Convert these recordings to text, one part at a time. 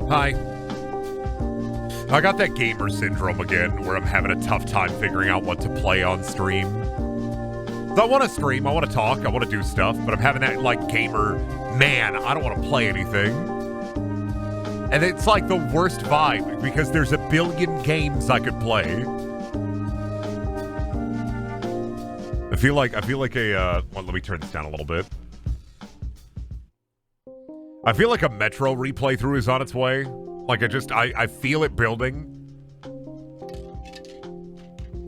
Hi. I got that gamer syndrome again, where I'm having a tough time figuring out what to play on stream. So I want to stream, I want to talk, I want to do stuff, but I'm having that, like, gamer, man, I don't want to play anything. And it's like the worst vibe, because there's a billion games I could play. I feel like a, well, let me turn this down a little bit. I feel like a Metro replay through is on its way. Like, I feel it building.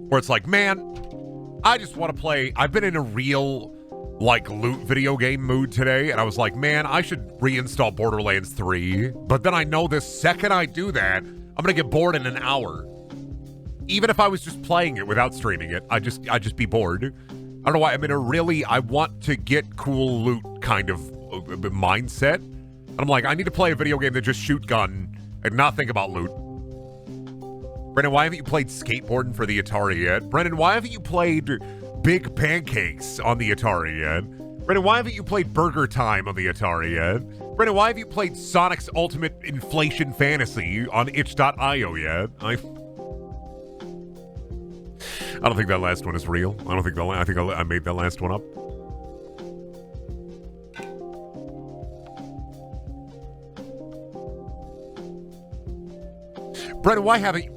Where it's like, man, I just want to play. I've been in a real, like, loot video game mood today, and I was like, man, I should reinstall Borderlands 3. But then I know the second I do that, I'm gonna get bored in an hour. Even if I was just playing it without streaming it, I'd just be bored. I don't know why. I'm in a really, I want to get cool loot kind of mindset. And I'm like, I need to play a video game that just shoot gun and not think about loot. Brendan, why haven't you played skateboarding for the Atari yet? Brendan, why haven't you played Big Pancakes on the Atari yet? Brendan, why haven't you played Burger Time on the Atari yet? Brendan, why have you played Sonic's Ultimate Inflation Fantasy on itch.io yet? I don't think that last one is real. I think I made that last one up. Brendan, why haven't you?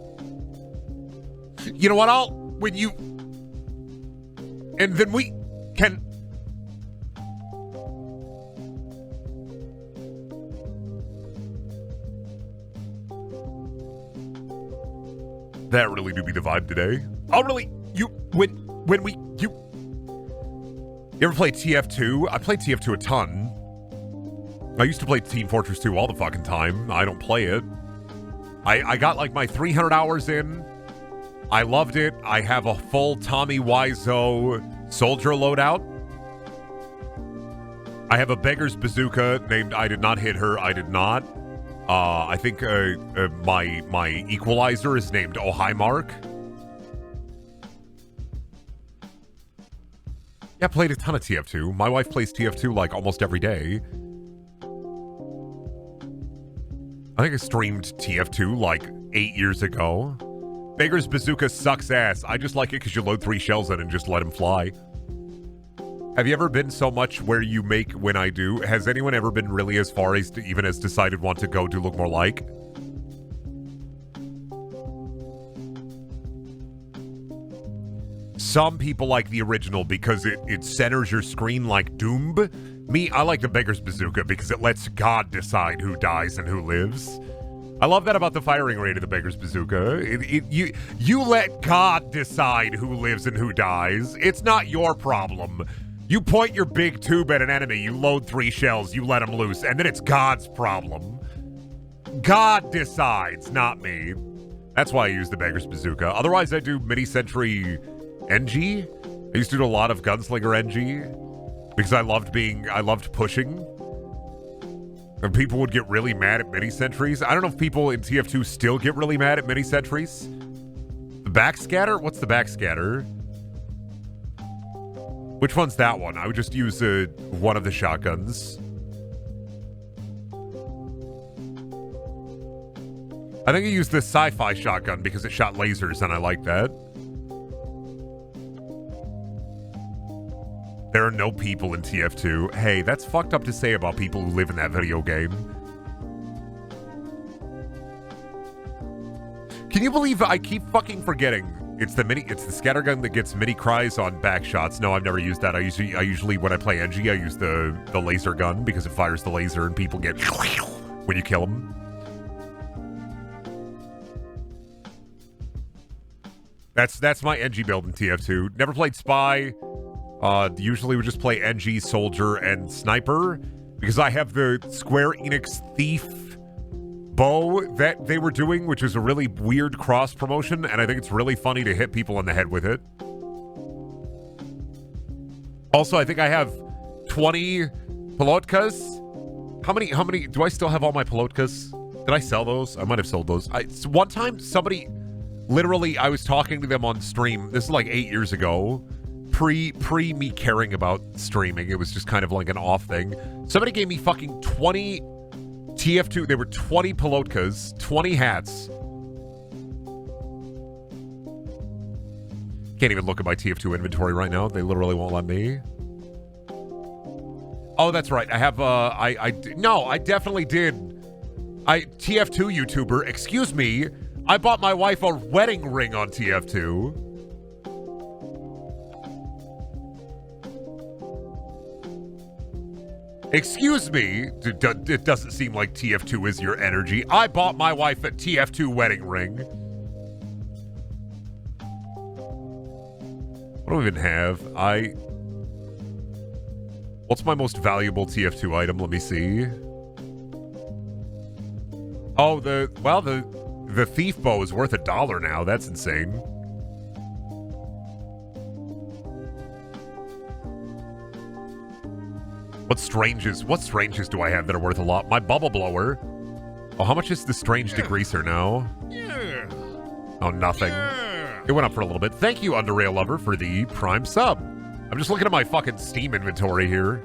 You know what? And then we can. That really do be the vibe today. You ever play TF2? I played TF2 a ton. I used to play Team Fortress 2 all the fucking time. I don't play it. I got like my 300 hours in. I loved it. I have a full Tommy Wiseau soldier loadout. I have a beggar's bazooka named I Did Not Hit Her, I Did Not. I think my equalizer is named Oh Hi Mark. Yeah, I played a ton of TF2. My wife plays TF2 like almost every day. I think I streamed TF2 like 8 years ago. Beggar's Bazooka sucks ass. I just like it because you load 3 shells in and just let them fly. Have you ever been so much where you make when I do? Has anyone ever been really as far as to even as decided want to go do look more like? Some people like the original because it centers your screen like Doom. Me, I like the Beggar's Bazooka because it lets God decide who dies and who lives. I love that about the firing rate of the Beggar's Bazooka. You let God decide who lives and who dies. It's not your problem. You point your big tube at an enemy, you load 3 shells, you let him loose, and then it's God's problem. God decides, not me. That's why I use the Beggar's Bazooka. Otherwise, I do mini-sentry NG. I used to do a lot of Gunslinger NG because I loved pushing. And people would get really mad at mini-sentries. I don't know if people in TF2 still get really mad at mini-sentries. The backscatter? What's the backscatter? Which one's that one? I would just use one of the shotguns. I think I used the sci-fi shotgun because it shot lasers and I like that. There are no people in TF2. Hey, that's fucked up to say about people who live in that video game. Can you believe I keep fucking forgetting? It's the scattergun that gets mini cries on back shots. No, I've never used that. I usually when I play NG, I use the laser gun because it fires the laser and people get when you kill them. That's my NG build in TF2. Never played Spy. Usually we just play NG, Soldier, and Sniper because I have the Square Enix Thief bow that they were doing, which is a really weird cross promotion, and I think it's really funny to hit people in the head with it. Also, I think I have 20 Pelotkas. How many do I still have? All my Pelotkas? Did I sell those? I might have sold those. One time somebody, literally, I was talking to them on stream. This is like 8 years ago. Pre me caring about streaming. It was just kind of like an off thing. Somebody gave me fucking 20 TF2, they were 20 Pelotkas, 20 hats. Can't even look at my TF2 inventory right now. They literally won't let me. Oh, that's right. I have, no, I definitely did. TF2 YouTuber, excuse me. I bought my wife a wedding ring on TF2. Excuse me, it doesn't seem like TF2 is your energy. I bought my wife a TF2 wedding ring. What do I even have? What's my most valuable TF2 item? Let me see. Oh, the thief bow is worth $1 now. That's insane. What stranges do I have that are worth a lot? My bubble blower. Oh, how much is the strange degreaser now? Oh, nothing. It went up for a little bit. Thank you, Underrail Lover, for the Prime sub. I'm just looking at my fucking Steam inventory here.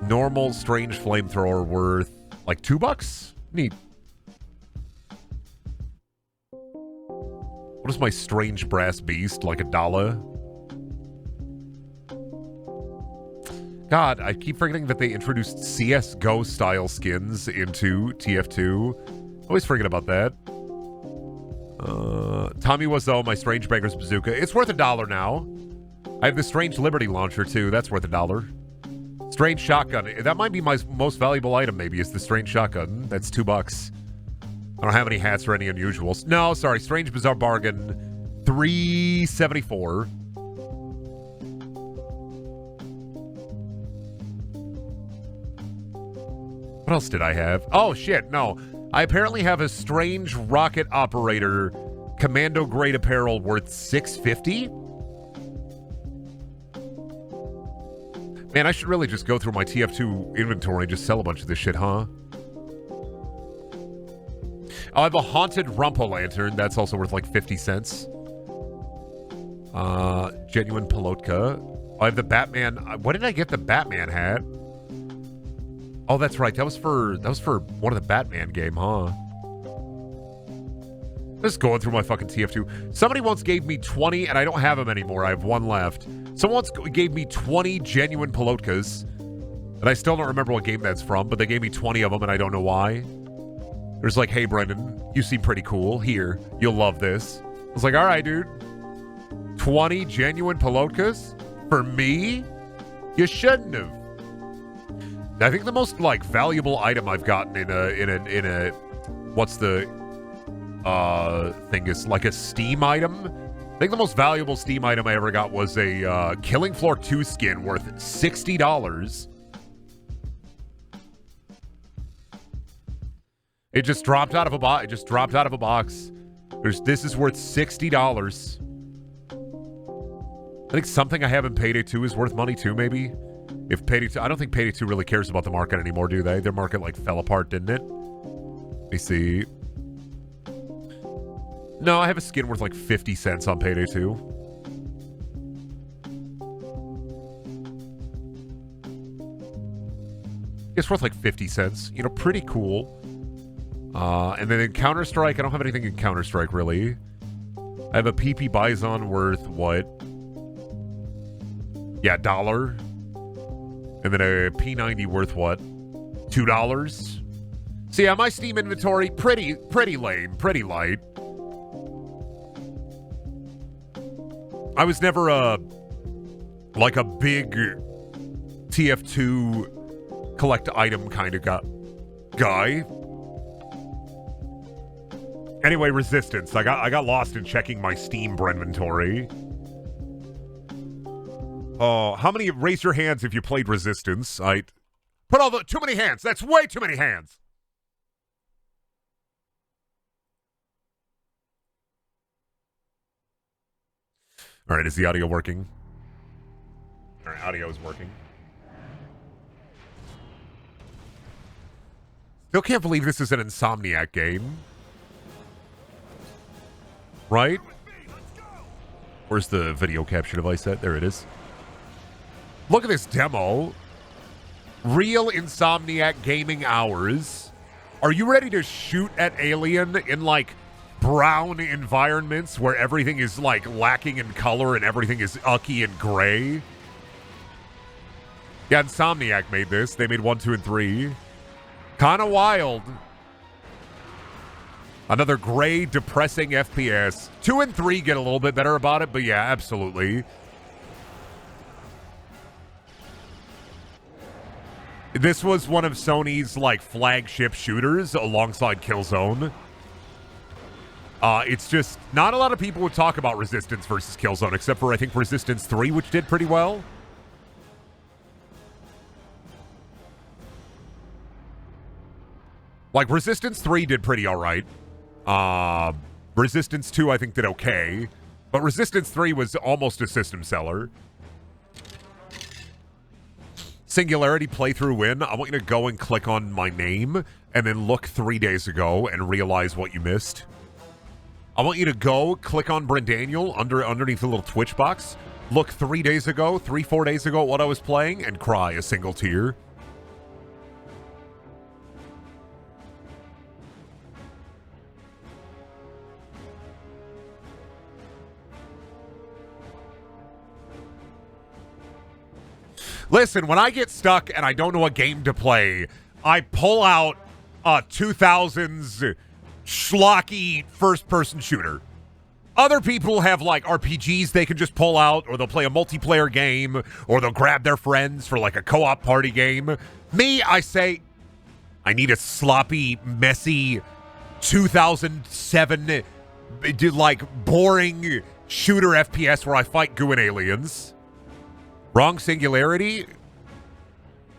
Normal strange flamethrower worth like $2? Neat. What is my strange brass beast? Like $1? God, I keep forgetting that they introduced CSGO style skins into TF2. Always forget about that. Tommy Wiseau, my Strange Banger's Bazooka. It's worth $1 now. I have the Strange Liberty Launcher, too. That's worth $1. Strange Shotgun. That might be my most valuable item, maybe, is the Strange Shotgun. That's $2. I don't have any hats or any unusuals. No, sorry. Strange Bizarre Bargain. $3.74. What else did I have? Oh, shit, no. I apparently have a Strange Rocket Operator Commando Grade Apparel worth $6.50. Man, I should really just go through my TF2 inventory and just sell a bunch of this shit, huh? Oh, I have a Haunted Rumpa Lantern. That's also worth like 50 cents. Genuine Pelotka. I have the Batman. What did I get the Batman hat? Oh, that's right. That was for one of the Batman game, huh? Just going through my fucking TF2. Somebody once gave me 20, and I don't have them anymore. I have one left. Someone once gave me 20 genuine Pelotkas, and I still don't remember what game that's from, but they gave me 20 of them, and I don't know why. There's like, hey, Brendan, you seem pretty cool. Here, you'll love this. I was like, all right, dude. 20 genuine Pelotkas? For me? You shouldn't have. I think the most, like, valuable item I've gotten in a what's the thing is, like a Steam item? I think the most valuable Steam item I ever got was a Killing Floor 2 skin worth $60. It just dropped out of a box. This is worth $60. I think something I have in Payday 2 is worth money too, maybe. If Payday 2, I don't think Payday 2 really cares about the market anymore, do they? Their market, like, fell apart, didn't it? Let me see. No, I have a skin worth, like, 50 cents on Payday 2. It's worth, like, 50 cents. You know, pretty cool. And then in Counter-Strike, I don't have anything in Counter-Strike, really. I have a PP Bison worth, what? Yeah, $1. And then a P90 worth what? $2? So yeah, my Steam inventory, pretty lame, pretty light. I was never like a big TF2 collect item kind of guy. Anyway, Resistance. I got lost in checking my Steam inventory. Oh, how many? Raise your hands if you played Resistance. Put all the too many hands. That's way too many hands. All right, is the audio working? All right, audio is working. Still can't believe this is an Insomniac game. Right? Where's the video capture device at? There it is. Look at this demo. Real Insomniac gaming hours. Are you ready to shoot at Alien in, like, brown environments where everything is, like, lacking in color and everything is ucky and gray? Yeah, Insomniac made this. They made 1, 2, and 3. Kind of wild. Another gray, depressing FPS. 2 and 3 get a little bit better about it, but yeah, absolutely. This was one of Sony's, like, flagship shooters alongside Killzone. It's just, not a lot of people would talk about Resistance versus Killzone, except for, I think, Resistance 3, which did pretty well. Like, Resistance 3 did pretty alright. Resistance 2, I think, did okay. But Resistance 3 was almost a system seller. Singularity playthrough win. I want you to go and click on my name and then look 3 days ago and realize what you missed. I want you to go click on Brendaniel underneath the little Twitch box. Look 3 days ago, 4 days ago at what I was playing and cry a single tear. Listen, when I get stuck and I don't know what game to play, I pull out a 2000s schlocky first-person shooter. Other people have, like, RPGs they can just pull out, or they'll play a multiplayer game, or they'll grab their friends for, like, a co-op party game. Me, I say, I need a sloppy, messy, 2007, like, boring shooter FPS where I fight goo and aliens. Wrong Singularity?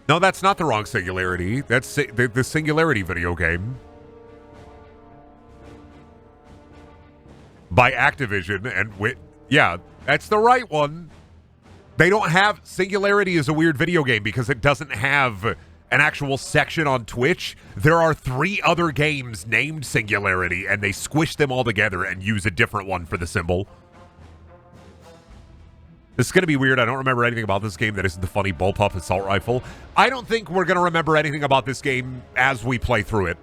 No, that's not the wrong Singularity. That's the Singularity video game. By Activision and yeah, that's the right one. They don't have... Singularity is a weird video game because it doesn't have an actual section on Twitch. There are 3 other games named Singularity, and they squish them all together and use a different one for the symbol. This is going to be weird. I don't remember anything about this game that isn't the funny bullpup assault rifle. I don't think we're going to remember anything about this game as we play through it.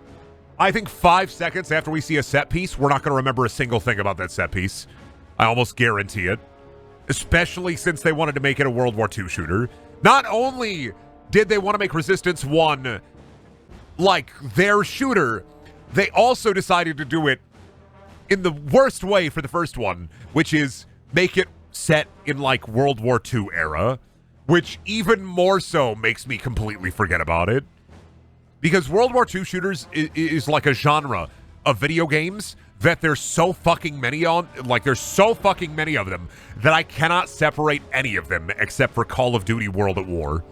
I think 5 seconds after we see a set piece, we're not going to remember a single thing about that set piece. I almost guarantee it. Especially since they wanted to make it a World War II shooter. Not only did they want to make Resistance 1 like their shooter, they also decided to do it in the worst way for the first one, which is make it set in, like, World War II era, which even more so makes me completely forget about it. Because World War II shooters is like a genre of video games that there's so fucking many on, like, there's so fucking many of them that I cannot separate any of them except for Call of Duty World at War.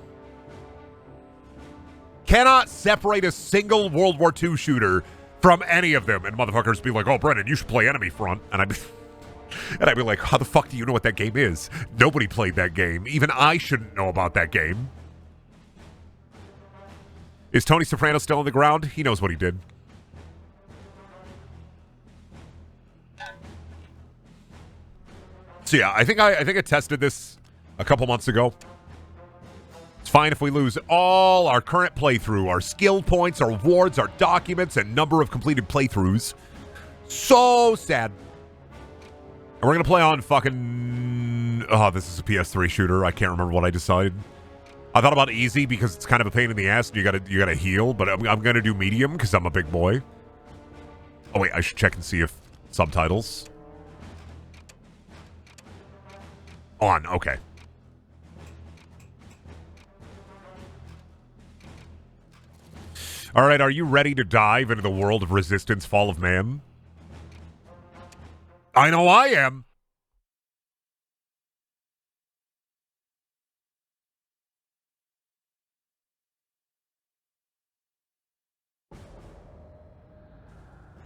Cannot separate a single World War II shooter from any of them. And motherfuckers be like, oh, Brendan, you should play Enemy Front. And I'd be like, how the fuck do you know what that game is? Nobody played that game. Even I shouldn't know about that game. Is Tony Soprano still on the ground? He knows what he did. So yeah, I think I tested this a couple months ago. It's fine if we lose all our current playthrough, our skill points, our awards, our documents, and number of completed playthroughs. So sad. And we're going to play on fucking... Oh, this is a PS3 shooter. I can't remember what I decided. I thought about easy because it's kind of a pain in the ass and you gotta heal, but I'm going to do medium because I'm a big boy. Oh, wait, I should check and see if subtitles... On, okay. All right, are you ready to dive into the world of Resistance Fall of Man? I know I am.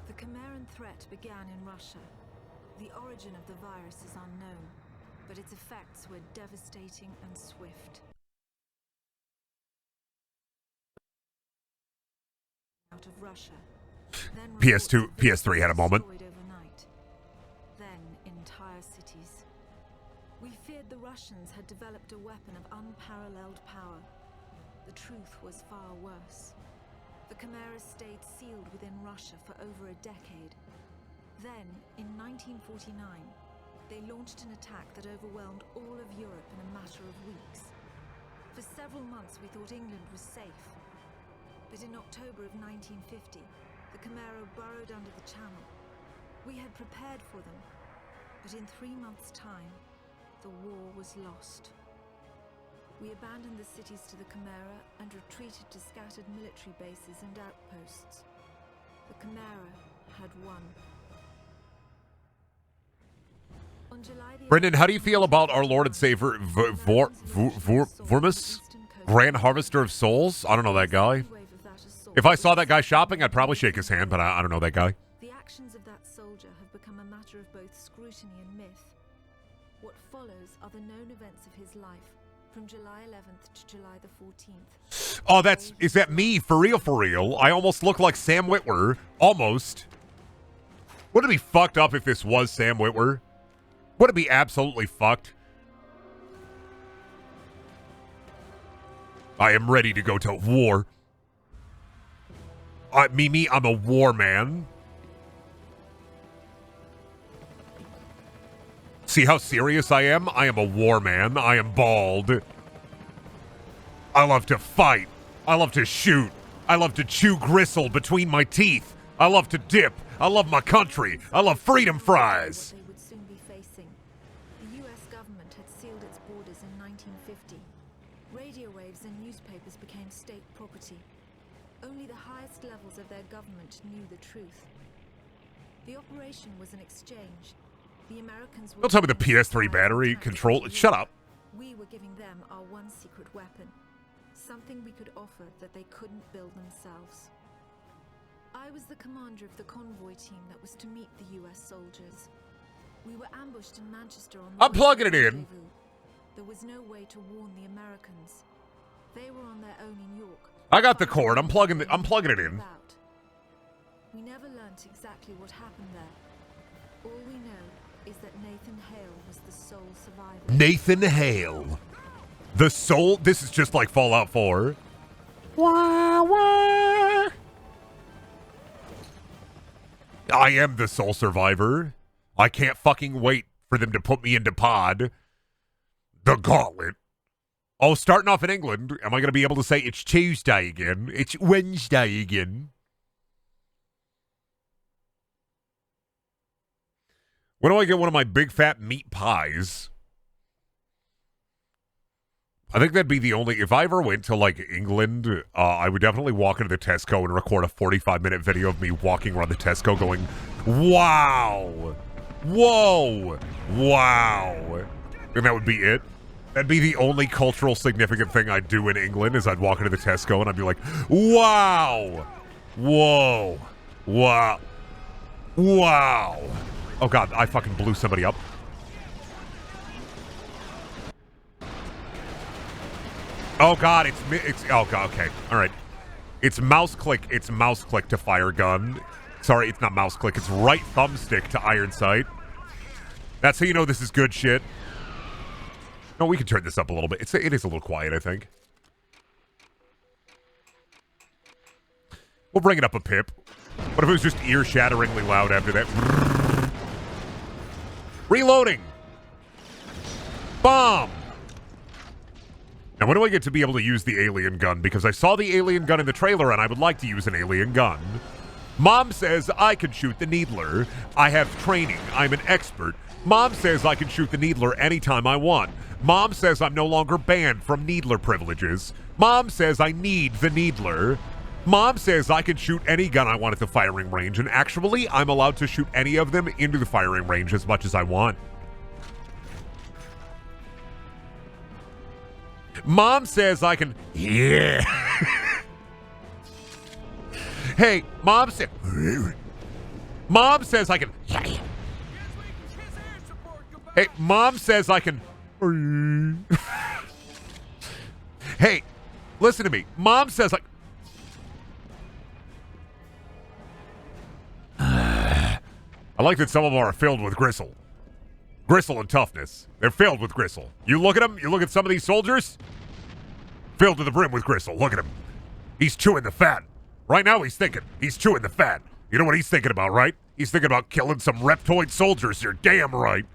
The Chimeran threat began in Russia. The origin of the virus is unknown, but its effects were devastating and swift. Out of Russia. Then PS2, PS3 had a moment. Overnight. Then entire cities. We feared the Russians had developed a weapon of unparalleled power. the truth was far worse. The Chimera stayed sealed within Russia for over a decade. Then, in 1949, they launched an attack that overwhelmed all of Europe in a matter of weeks. For several months we thought England was safe. But in October of 1950, the Chimera burrowed under the Channel. We had prepared for them, but in 3 months' time, the war was lost. We abandoned the cities to the Chimera and retreated to scattered military bases and outposts. The Chimera had won. On July the Brendan, how do you feel about our Lord and Savior Vormus, Grand Harvester of Souls? I don't know that guy. If I saw that guy shopping, I'd probably shake his hand, but I don't know that guy. The actions of that soldier have become a matter of both scrutiny and myth. What follows are the known events of his life, from July 11th to July the 14th. Oh, is that me? For real, for real? I almost look like Sam Witwer. Almost. Wouldn't it be fucked up if this was Sam Witwer? Would it be absolutely fucked? I am ready to go to war. Me, I'm a war man. See how serious I am? I am a war man. I am bald. I love to fight. I love to shoot. I love to chew gristle between my teeth. I love to dip. I love my country. I love freedom fries. They would soon be facing. The US government had sealed its borders in 1950. Radio waves and newspapers became state property. Only the highest levels of their government knew the truth. The operation was an exchange. The Americans were... Don't tell me the ps3 battery control... Shut up. We were giving them our one secret weapon. Something we could offer that they couldn't build themselves. I was the commander of the convoy team that was to meet the US soldiers. We were ambushed in Manchester on the... I'm plugging it in. There was no way to warn the Americans. They were on their own in York. I got the cord. I'm plugging it in. We never learnt exactly what happened there. All we know is that Nathan Hale was the sole survivor. Nathan Hale. The sole... This is just like Fallout 4. Wah, wah. I am the sole survivor. I can't fucking wait for them to put me into pod. The Gauntlet. Oh, starting off in England, am I going to be able to say it's Tuesday again? It's Wednesday again. When do I get one of my big fat meat pies? I think that'd be the only... If I ever went to, like, England, I would definitely walk into the Tesco and record a 45-minute video of me walking around the Tesco going, wow! Whoa! Wow! And that would be it. That'd be the only cultural significant thing I'd do in England, is I'd walk into the Tesco and I'd be like, wow! Whoa! Wow! Wow! Oh god, I fucking blew somebody up. Oh god, it's oh god, okay. Alright. It's mouse click to fire gun. Sorry, it's not mouse click, it's right thumbstick to iron sight. That's how you know this is good shit. No, we can turn this up a little bit. It is a little quiet, I think. We'll bring it up a pip. What if it was just ear-shatteringly loud after that? Reloading! Bomb! Now, when do I get to be able to use the alien gun? Because I saw the alien gun in the trailer, and I would like to use an alien gun. Mom says I can shoot the Needler. I have training. I'm an expert. Mom says I can shoot the Needler anytime I want. Mom says I'm no longer banned from Needler privileges. Mom says I need the Needler. Mom says I can shoot any gun I want at the firing range, and actually, I'm allowed to shoot any of them into the firing range as much as I want. Mom says I can... Yeah! Hey, Mom says... Mom says I can... Hey, Mom says I can... Hey, listen to me. Mom says like... I like that some of them are filled with gristle. Gristle and toughness. They're filled with gristle. You look at them, you look at some of these soldiers. Filled to the brim with gristle. Look at him. He's chewing the fat. Right now he's chewing the fat. You know what he's thinking about, right? He's thinking about killing some reptoid soldiers. You're damn right.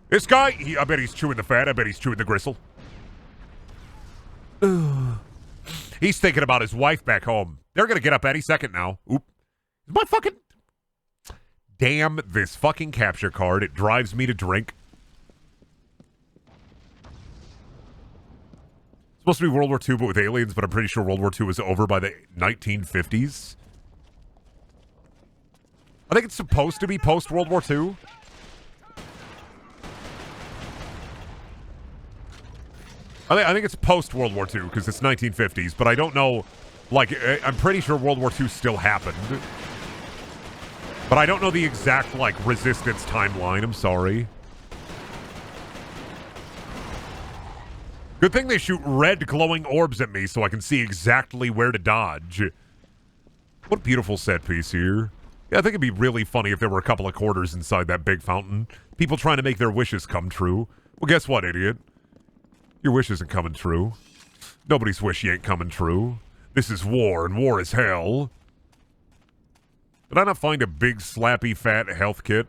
This guy, I bet he's chewing the fat. I bet he's chewing the gristle. He's thinking about his wife back home. They're going to get up any second now. Oop. My fucking... Damn this fucking capture card. It drives me to drink. It's supposed to be World War II, but with aliens, but I'm pretty sure World War II was over by the 1950s. I think it's supposed to be post-World War II. I think it's post-World War II, because it's 1950s, but I don't know, like, I'm pretty sure World War II still happened. But I don't know the exact, like, resistance timeline, I'm sorry. Good thing they shoot red glowing orbs at me so I can see exactly where to dodge. What a beautiful set piece here. Yeah, I think it'd be really funny if there were a couple of quarters inside that big fountain. People trying to make their wishes come true. Well, guess what, idiot? Your wish isn't coming true. Nobody's wish ain't coming true. This is war, and war is hell. Did I not find a big, slappy, fat health kit?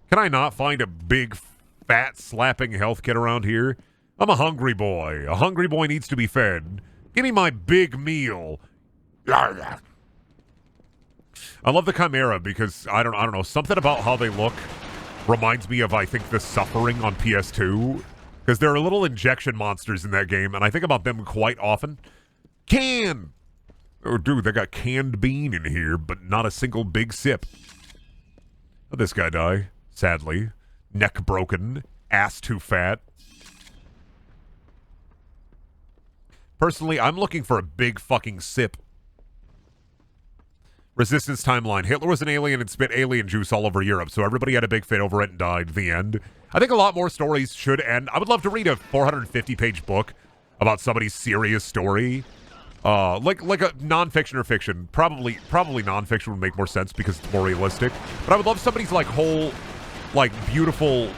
Can I not find a big, fat, slapping health kit around here? I'm a hungry boy. A hungry boy needs to be fed. Give me my big meal. I love the Chimera because, I don't know, something about how they look reminds me of, I think, the Suffering on PS2. Because there are little injection monsters in that game, and I think about them quite often. Oh, dude, they got canned bean in here, but not a single big sip. How'd this guy die? Sadly. Neck broken. Ass too fat. Personally, I'm looking for a big fucking sip. Resistance timeline. Hitler was an alien and spit alien juice all over Europe, so everybody had a big fit over it and died. The end. I think a lot more stories should end. I would love to read a 450-page book about somebody's serious story. Like a nonfiction or fiction. Probably nonfiction would make more sense because it's more realistic. But I would love somebody's like whole, like beautiful,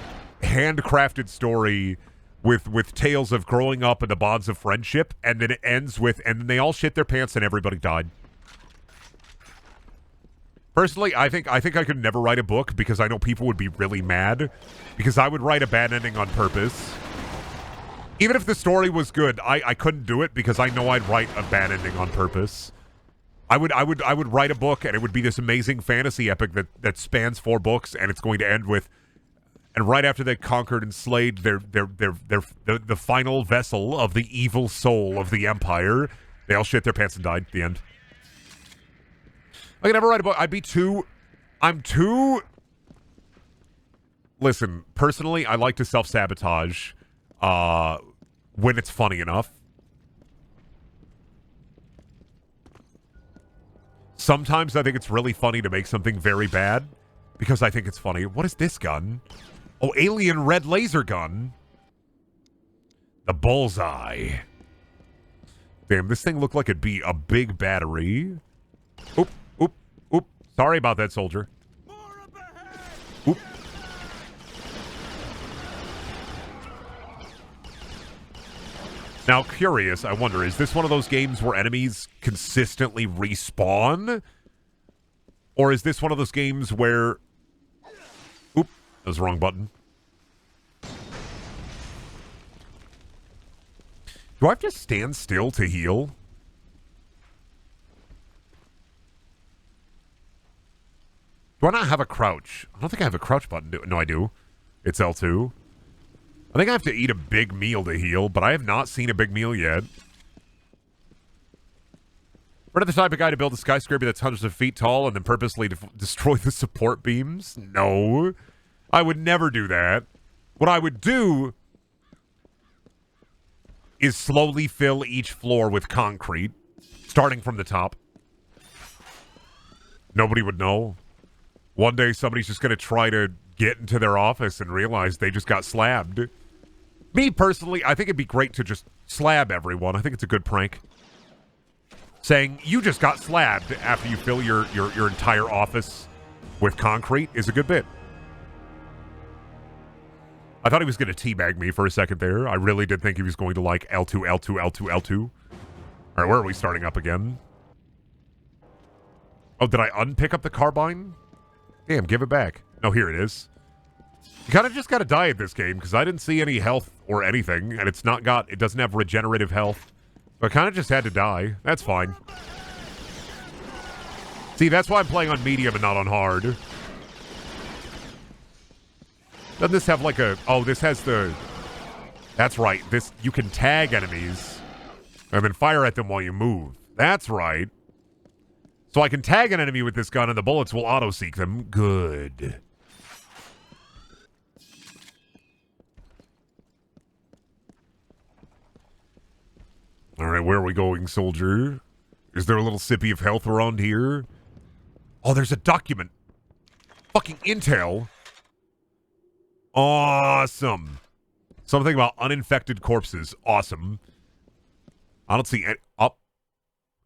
handcrafted story with tales of growing up and the bonds of friendship, and then it ends with, and then they all shit their pants and everybody died. Personally, I think I could never write a book because I know people would be really mad because I would write a bad ending on purpose. Even if the story was good, I couldn't do it because I know I'd write a bad ending on purpose. I would write a book and it would be this amazing fantasy epic that spans 4 books and it's going to end with, and right after they conquered and slayed the final vessel of the evil soul of the Empire, they all shit their pants and died. The end. I could never write a book. I'm too... Listen, personally, I like to self-sabotage when it's funny enough. Sometimes I think it's really funny to make something very bad because I think it's funny. What is this gun? Oh, alien red laser gun. The bullseye. Damn, this thing looked like it'd be a big battery. Oop. Sorry about that, soldier. Oop. Now, curious, I wonder, is this one of those games where enemies consistently respawn? Or is this one of those games where... Oop, that was the wrong button. Do I have to stand still to heal? Do I not have a crouch? I don't think I have a crouch button. No, I do. It's L2. I think I have to eat a big meal to heal, but I have not seen a big meal yet. We're the type of guy to build a skyscraper that's hundreds of feet tall and then purposely destroy the support beams? No. I would never do that. What I would do is slowly fill each floor with concrete, starting from the top. Nobody would know. One day somebody's just going to try to get into their office and realize they just got slabbed. Me, personally, I think it'd be great to just slab everyone. I think it's a good prank. Saying, you just got slabbed after you fill your entire office with concrete is a good bit. I thought he was going to teabag me for a second there. I really did think he was going to like L2, L2, L2, L2. All right, where are we starting up again? Oh, did I unpick up the carbine? Damn, give it back. No, here it is. You kind of just got to die at this game because I didn't see any health or anything, and it doesn't have regenerative health. So I kind of just had to die. That's fine. See, that's why I'm playing on medium and not on hard. Doesn't this have like a... Oh, this has the... That's right. This, you can tag enemies and then fire at them while you move. That's right. So I can tag an enemy with this gun and the bullets will auto-seek them. Good. All right, where are we going, soldier? Is there a little sippy of health around here? Oh, there's a document. Fucking intel. Awesome. Something about uninfected corpses. Awesome. I don't see any... Oh.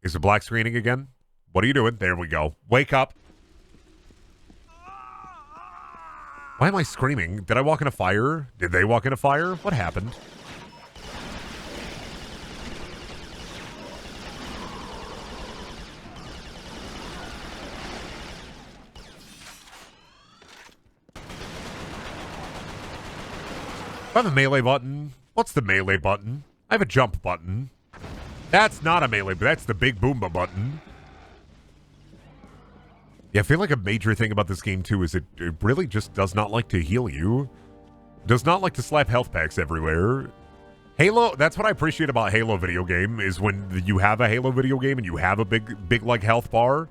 Is it black screening again? What are you doing? There we go. Wake up. Why am I screaming? Did I walk in a fire? Did they walk in a fire? What happened? I have a melee button. What's the melee button? I have a jump button. That's not a melee, but that's the big boomba button. Yeah, I feel like a major thing about this game, too, is it really just does not like to heal you. Does not like to slap health packs everywhere. Halo, that's what I appreciate about Halo video game, is when you have a Halo video game and you have a big like, health bar,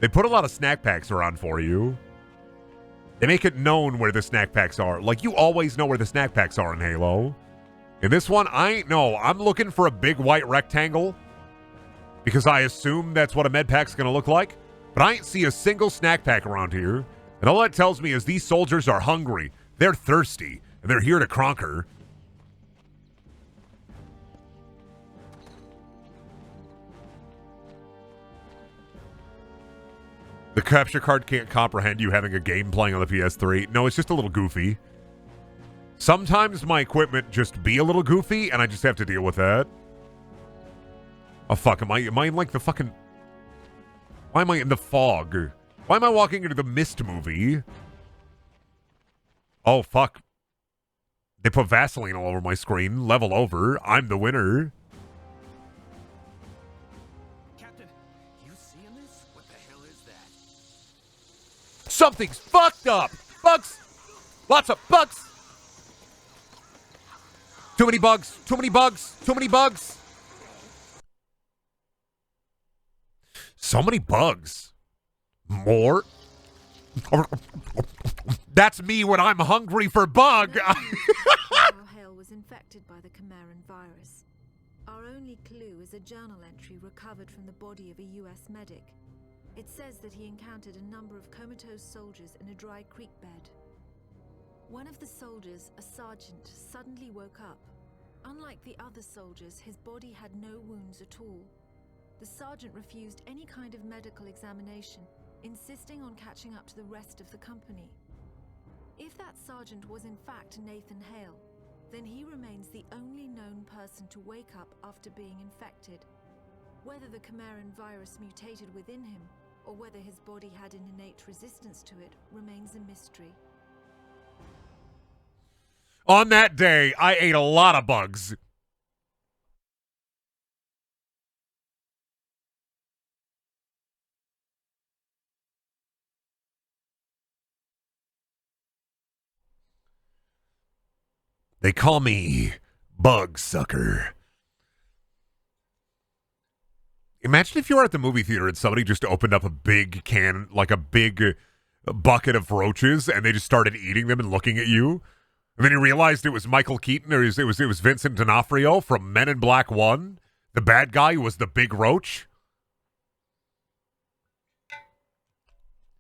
they put a lot of snack packs around for you. They make it known where the snack packs are. Like, you always know where the snack packs are in Halo. In this one, I ain't know. I'm looking for a big white rectangle because I assume that's what a med pack's going to look like. But I ain't see a single snack pack around here. And all that tells me is these soldiers are hungry. They're thirsty. And they're here to conquer. The capture card can't comprehend you having a game playing on the PS3. No, it's just a little goofy. Sometimes my equipment just be a little goofy, and I just have to deal with that. Oh, fuck. Am I in, like, the fucking... Why am I in the fog? Why am I walking into the Mist movie? Oh, fuck. They put Vaseline all over my screen. Level over. I'm the winner. Captain, you seeing this? What the hell is that? Something's fucked up! Bugs! Lots of bugs! Too many bugs! Too many bugs! Too many bugs! So many bugs. More? That's me when I'm hungry for bug! Hale was infected by the Chimeran virus. Our only clue is a journal entry recovered from the body of a US medic. It says that he encountered a number of comatose soldiers in a dry creek bed. One of the soldiers, a sergeant, suddenly woke up. Unlike the other soldiers, his body had no wounds at all. The sergeant refused any kind of medical examination, insisting on catching up to the rest of the company. If that sergeant was in fact Nathan Hale, then he remains the only known person to wake up after being infected. Whether the Chimeran virus mutated within him, or whether his body had an innate resistance to it, remains a mystery. On that day, I ate a lot of bugs. They call me Bug Sucker. Imagine if you were at the movie theater and somebody just opened up a big can, like a big bucket of roaches, and they just started eating them and looking at you. And then you realized it was Michael Keaton, or it was Vincent D'Onofrio from Men in Black 1. The bad guy who was the big roach.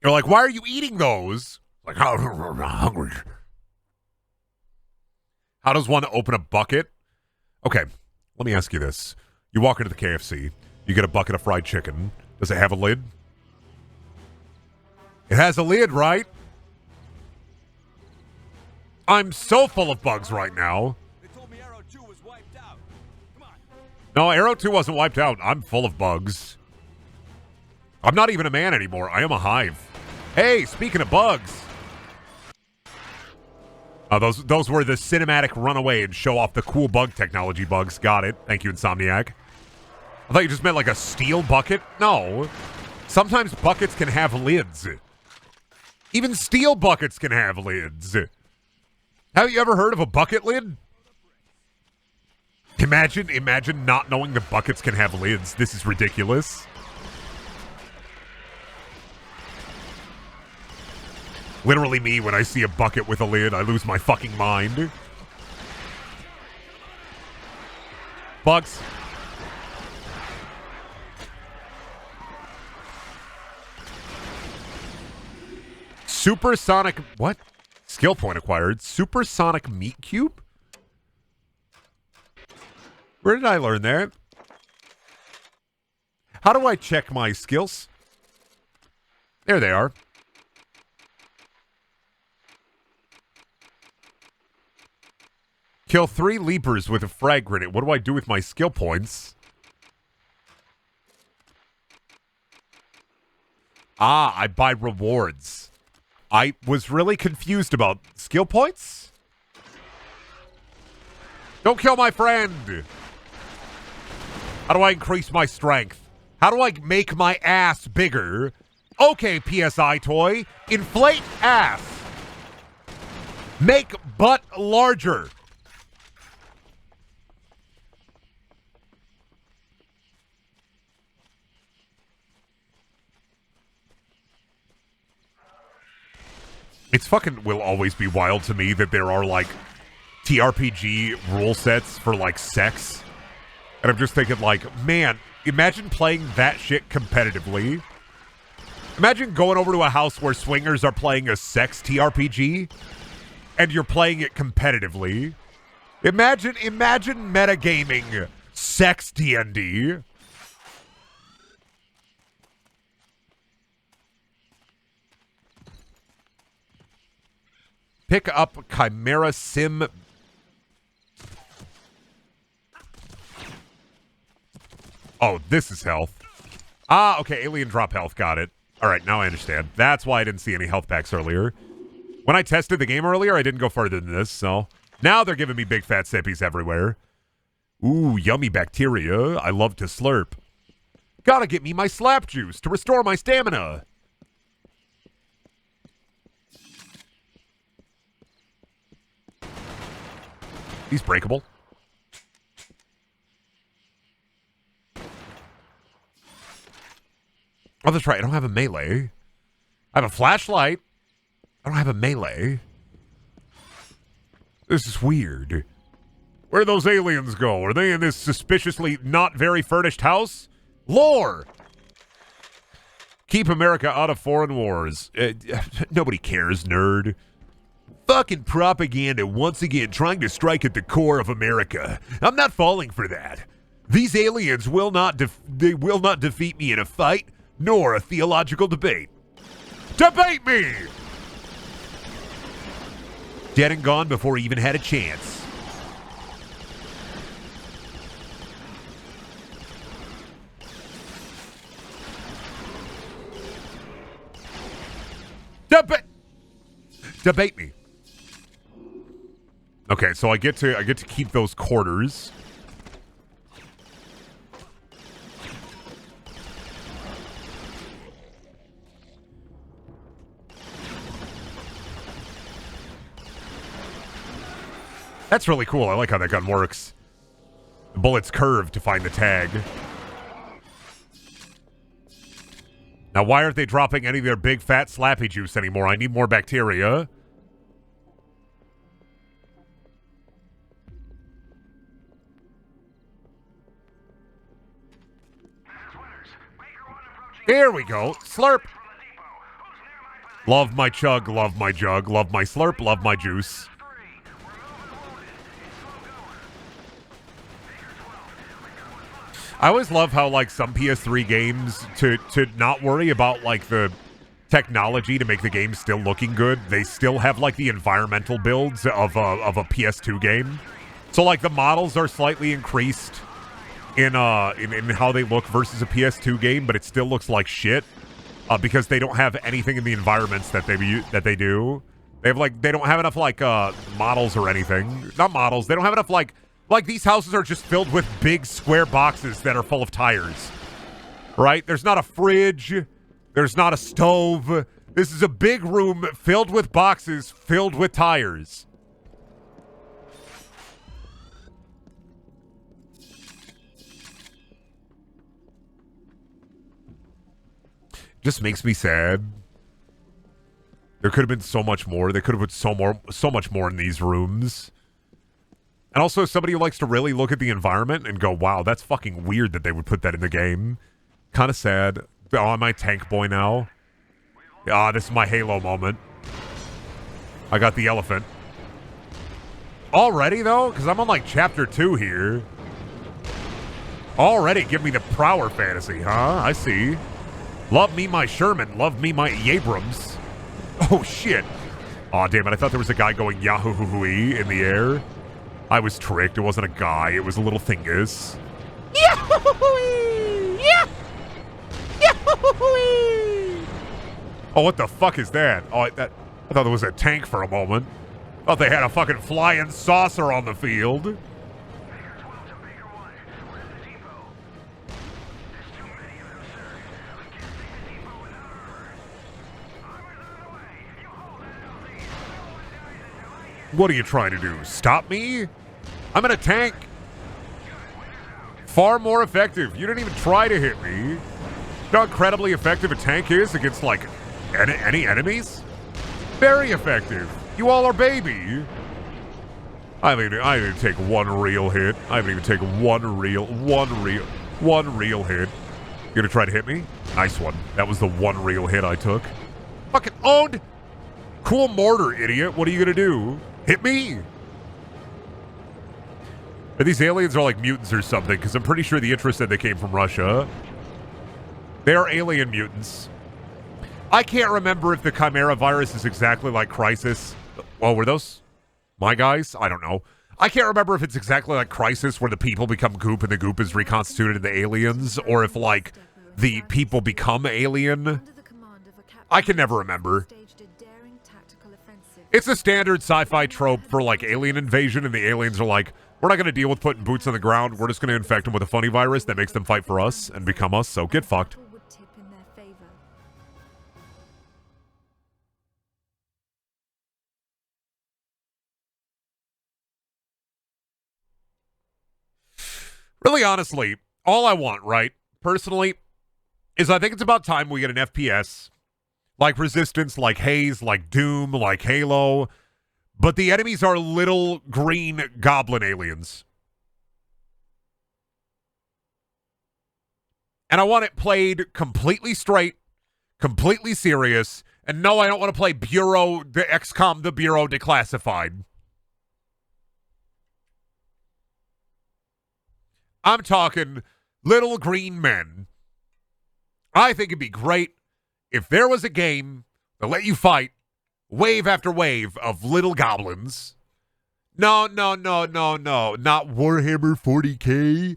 You're like, why are you eating those? Like, I'm hungry. How does one open a bucket? Okay, let me ask you this. You walk into the KFC. You get a bucket of fried chicken. Does it have a lid? It has a lid, right? I'm so full of bugs right now. They told me Arrow 2 was wiped out. Come on. No, Arrow 2 wasn't wiped out. I'm full of bugs. I'm not even a man anymore. I am a hive. Hey, speaking of bugs. Oh, those were the cinematic runaway and show off the cool bug technology bugs. Got it. Thank you, Insomniac. I thought you just meant like a steel bucket. No. Sometimes buckets can have lids. Even steel buckets can have lids. Have you ever heard of a bucket lid? Imagine not knowing that buckets can have lids. This is ridiculous. Literally me, when I see a bucket with a lid, I lose my fucking mind. Bugs. Supersonic... What? Skill point acquired. Supersonic meat cube? Where did I learn that? How do I check my skills? There they are. Kill 3 leapers with a frag grenade. What do I do with my skill points? Ah, I buy rewards. I was really confused about skill points? Don't kill my friend. How do I increase my strength? How do I make my ass bigger? Okay, PSI toy. Inflate ass. Make butt larger. It's fucking will always be wild to me that there are, like, TRPG rule sets for, like, sex. And I'm just thinking, like, man, imagine playing that shit competitively. Imagine going over to a house where swingers are playing a sex TRPG, and you're playing it competitively. Imagine metagaming sex D&D. Pick up Chimera Sim. Oh, this is health. Ah, okay, alien drop health, got it. All right, now I understand. That's why I didn't see any health packs earlier. When I tested the game earlier, I didn't go further than this, so... Now they're giving me big fat sippies everywhere. Ooh, yummy bacteria. I love to slurp. Gotta get me my slap juice to restore my stamina. He's breakable. Oh, that's right. I don't have a melee. I have a flashlight. I don't have a melee. This is weird. Where'd those aliens go? Are they in this suspiciously not very furnished house? Lore! Keep America out of foreign wars. Nobody cares, nerd. Fucking propaganda once again trying to strike at the core of America. I'm not falling for that. These aliens will not defeat me in a fight, nor a theological debate. Debate me! Dead and gone before he even had a chance. Debate me. Okay, so I get to keep those quarters. That's really cool. I like how that gun works. The bullet's curved to find the tag. Now, why aren't they dropping any of their big fat slappy juice anymore? I need more bacteria. Here we go. Slurp. Love my chug, love my jug, love my slurp, love my juice. I always love how, like, some PS3 games to not worry about, like, the technology to make the game still looking good. They still have like the environmental builds of a PS2 game. So like the models are slightly increased in how they look versus a PS2 game, but it still looks like shit because they don't have anything in the environments that they do. They don't have enough like models or anything. Not models. They don't have enough like these houses are just filled with big square boxes that are full of tires. Right? There's not a fridge. There's not a stove. This is a big room filled with boxes filled with tires. Just makes me sad. There could have been so much more. They could have put so much more in these rooms. And also somebody who likes to really look at the environment and go, wow, that's fucking weird that they would put that in the game. Kind of sad. Oh, am I tank boy now? Ah, this is my Halo moment. I got the elephant. Already, though? Because I'm on, like, chapter 2 here. Already give me the Prower fantasy, huh? I see. Love me my Sherman. Love me my Abrams. Oh, shit. Aw, damn it. I thought there was a guy going Yahoo-hoo-hoo-ee in the air. I was tricked. It wasn't a guy. It was a little thingus. Yahoo-hoo-hoo-ee! Yeah! Yahoo-hoo-hoo-ee! Oh, what the fuck is that? Oh, I thought there was a tank for a moment. Thought they had a fucking flying saucer on the field. What are you trying to do? Stop me? I'm in a tank. Far more effective. You didn't even try to hit me. You know how incredibly effective a tank is against, like, any enemies? Very effective. You all are baby. I didn't take one real hit. I haven't even taken one real hit. You gonna try to hit me? Nice one. That was the one real hit I took. Fucking owned. Cool mortar, idiot. What are you gonna do? Hit me? Are these aliens are like mutants or something? Because I'm pretty sure the interest said they came from Russia. They are alien mutants. I can't remember if the Chimera virus is exactly like Crisis. Well, were those my guys? I don't know. I can't remember if it's exactly like Crisis where the people become goop and the goop is reconstituted into aliens, or if like the people become alien. I can never remember. It's a standard sci-fi trope for like alien invasion, and the aliens are like, we're not going to deal with putting boots on the ground. We're just going to infect them with a funny virus that makes them fight for us and become us, so get fucked. Really, honestly, all I want, right, personally, is I think it's about time we get an FPS like Resistance, like Haze, like Doom, like Halo, but the enemies are little green goblin aliens. And I want it played completely straight, completely serious, and no, I don't want to play Bureau, the XCOM, the Bureau Declassified. I'm talking little green men. I think it'd be great if there was a game that let you fight wave after wave of little goblins. No. Not Warhammer 40K.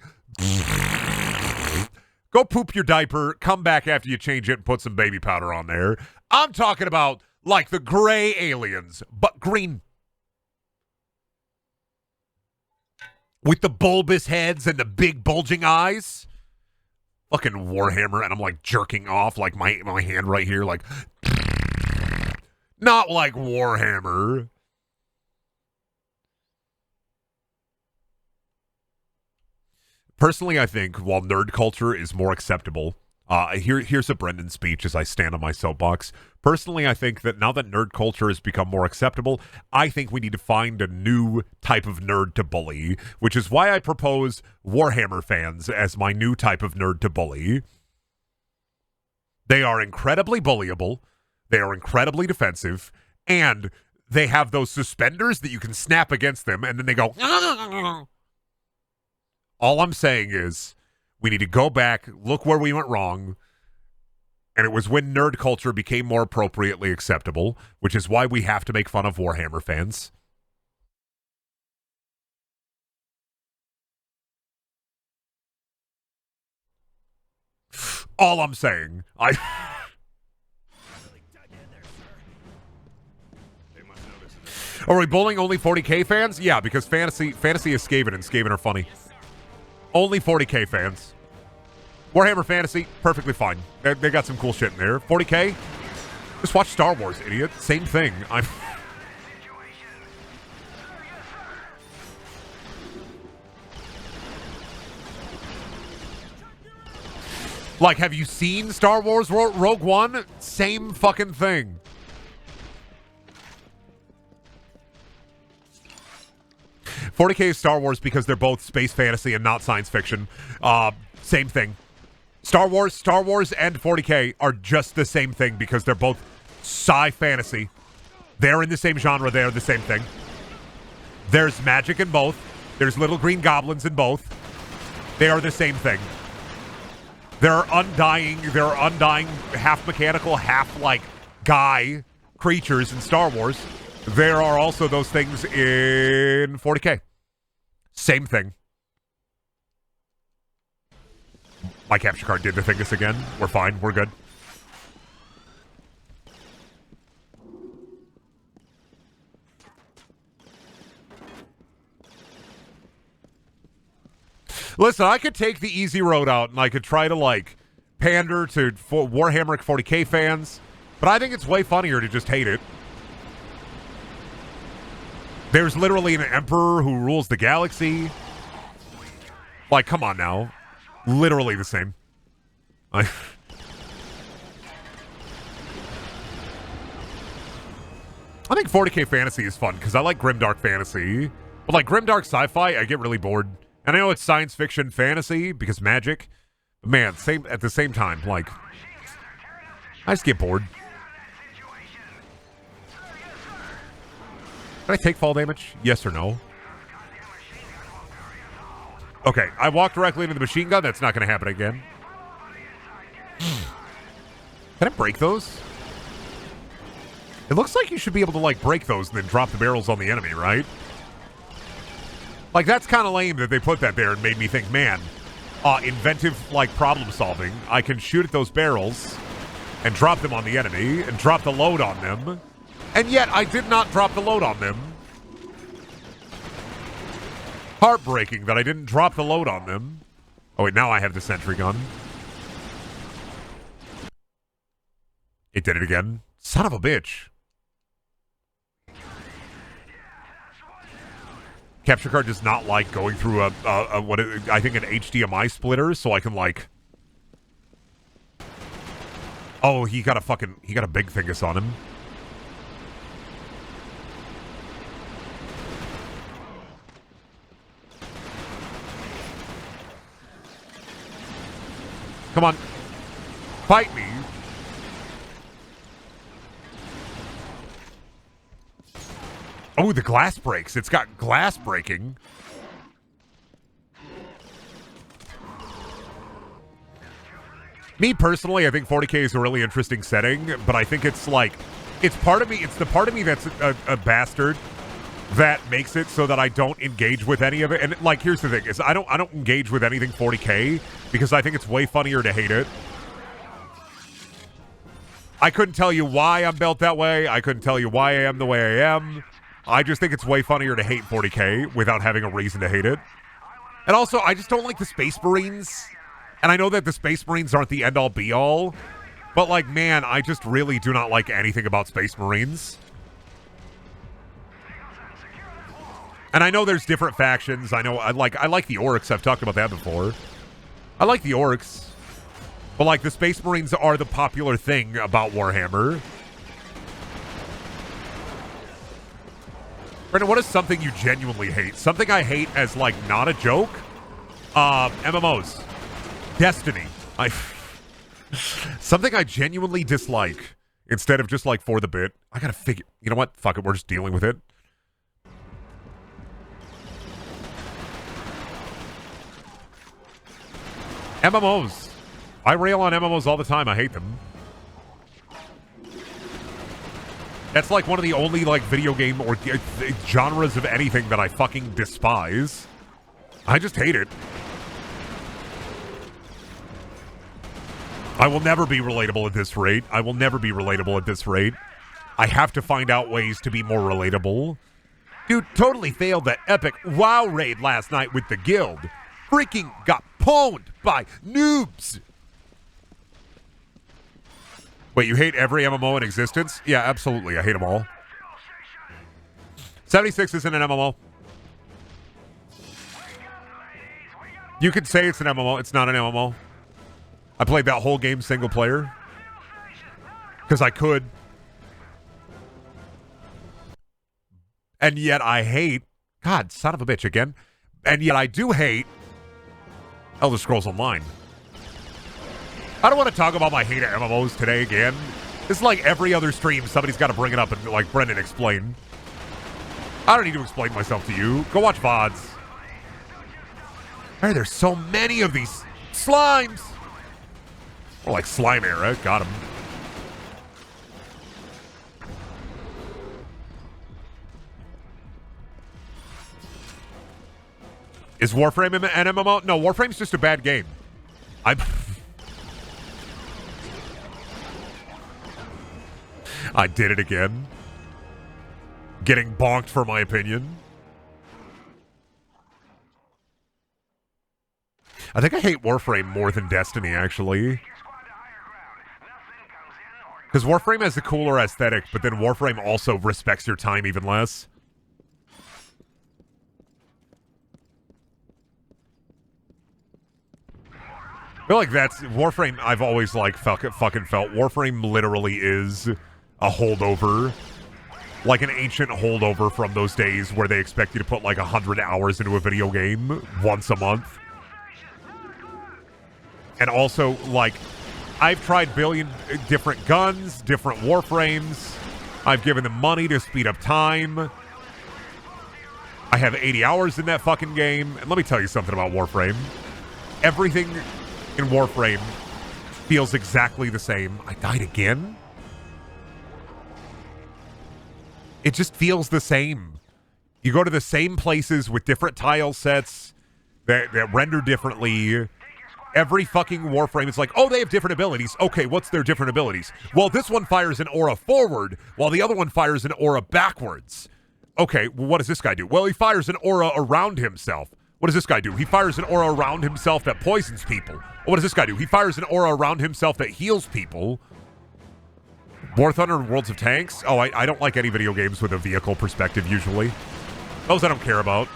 Go poop your diaper, come back after you change it and put some baby powder on there. I'm talking about like the gray aliens, but green. With the bulbous heads and the big bulging eyes. Fucking Warhammer, and I'm like jerking off like my hand right here, like not like Warhammer. Personally, I think while nerd culture is more acceptable, here's a Brendan speech as I stand on my soapbox. Personally, I think that now that nerd culture has become more acceptable, I think we need to find a new type of nerd to bully, which is why I propose Warhammer fans as my new type of nerd to bully. They are incredibly bullyable, they are incredibly defensive, and they have those suspenders that you can snap against them, and then they go... All I'm saying is we need to go back, look where we went wrong, And it was when nerd culture became more appropriately acceptable, which is why we have to make fun of Warhammer fans. All I'm saying. Are we bullying only 40k fans? Yeah, because fantasy is Skaven, and Skaven are funny. Only 40k fans. Warhammer Fantasy, perfectly fine. They got some cool shit in there. 40k? Just watch Star Wars, idiot. Same thing. Like, have you seen Star Wars Rogue One? Same fucking thing. $40K is Star Wars because they're both space fantasy and not science fiction. Same thing. Star Wars and 40K are just the same thing because they're both sci fantasy. They're in the same genre. They're the same thing. There's magic in both. There's little green goblins in both. They are the same thing. There are undying, half mechanical, half like guy creatures in Star Wars. There are also those things in 40K. Same thing. My capture card did the thingus again. We're fine. We're good. Listen, I could take the easy road out and I could try to like pander to Warhammer 40K fans, but I think it's way funnier to just hate it. There's literally an emperor who rules the galaxy. Like, come on now. Literally the same. I think 40K fantasy is fun because I like grimdark fantasy. But like grimdark sci-fi, I get really bored. And I know it's science fiction fantasy because magic. But man, at the same time, like, I just get bored. Can I take fall damage? Yes or no? Okay, I walked directly into the machine gun. That's not going to happen again. Can I break those? It looks like you should be able to, like, break those and then drop the barrels on the enemy, right? Like, that's kind of lame that they put that there and made me think, man, inventive, like, problem solving. I can shoot at those barrels and drop them on the enemy and drop the load on them. And yet, I did not drop the load on them. Heartbreaking that I didn't drop the load on them. Oh, wait, now I have the sentry gun. It did it again. Son of a bitch. Capture card does not like going through I think an HDMI splitter, so I can like. Oh, he got a big thingus on him. Come on. Fight me. Oh, the glass breaks. It's got glass breaking. Me personally, I think 40K is a really interesting setting, but I think it's like, it's part of me, it's the part of me that's a bastard that makes it so that I don't engage with any of it. And like, here's the thing, is I don't engage with anything 40K because I think it's way funnier to hate it. I couldn't tell you why I'm built that way. I couldn't tell you why I am the way I am. I just think it's way funnier to hate 40K without having a reason to hate it. And also, I just don't like the Space Marines. And I know that the Space Marines aren't the end-all be-all, but like, man, I just really do not like anything about Space Marines. And I know there's different factions. I know I like the Orcs. I've talked about that before. I like the Orcs. But like, the Space Marines are the popular thing about Warhammer. Brendan, what is something you genuinely hate? Something I hate as, like, not a joke? MMOs. Destiny. Something I genuinely dislike instead of just, like, for the bit. I gotta figure... You know what? Fuck it. We're just dealing with it. MMOs. I rail on MMOs all the time. I hate them. That's like one of the only like video game or genres of anything that I fucking despise. I just hate it. I will never be relatable at this rate. I will never be relatable at this rate. I have to find out ways to be more relatable. Dude, totally failed that epic WoW raid last night with the guild. Freaking got pwned by noobs. Wait, you hate every MMO in existence? Yeah, absolutely. I hate them all. 76 isn't an MMO. You could say it's an MMO. It's not an MMO. I played that whole game single player. Because I could. And yet I hate... God, son of a bitch again. And yet I do hate Elder Scrolls Online. I don't want to talk about my hate of MMOs today again. It's like every other stream, somebody's got to bring it up and, like, Brendan explain. I don't need to explain myself to you. Go watch VODs. Hey, there's so many of these slimes. Or like Slime Era. Got him. Is Warframe an MMO? No, Warframe's just a bad game. I did it again. Getting bonked for my opinion. I think I hate Warframe more than Destiny, actually. Because Warframe has a cooler aesthetic, but then Warframe also respects your time even less. I feel like that's... Warframe, I've always, like, fucking felt. Warframe literally is a holdover. Like an ancient holdover from those days where they expect you to put, like, 100 hours into a video game once a month. And also, like, I've tried billion different guns, different Warframes. I've given them money to speed up time. I have 80 hours in that fucking game. And let me tell you something about Warframe. Everything in Warframe feels exactly the same. I died again? It just feels the same. You go to the same places with different tile sets that render differently. Every fucking Warframe is like, oh, they have different abilities. Okay, what's their different abilities? Well, this one fires an aura forward, while the other one fires an aura backwards. Okay, well, what does this guy do? Well, he fires an aura around himself. What does this guy do? He fires an aura around himself that poisons people. What does this guy do? He fires an aura around himself that heals people. War Thunder and Worlds of Tanks? Oh, I don't like any video games with a vehicle perspective, usually. Those I don't care about.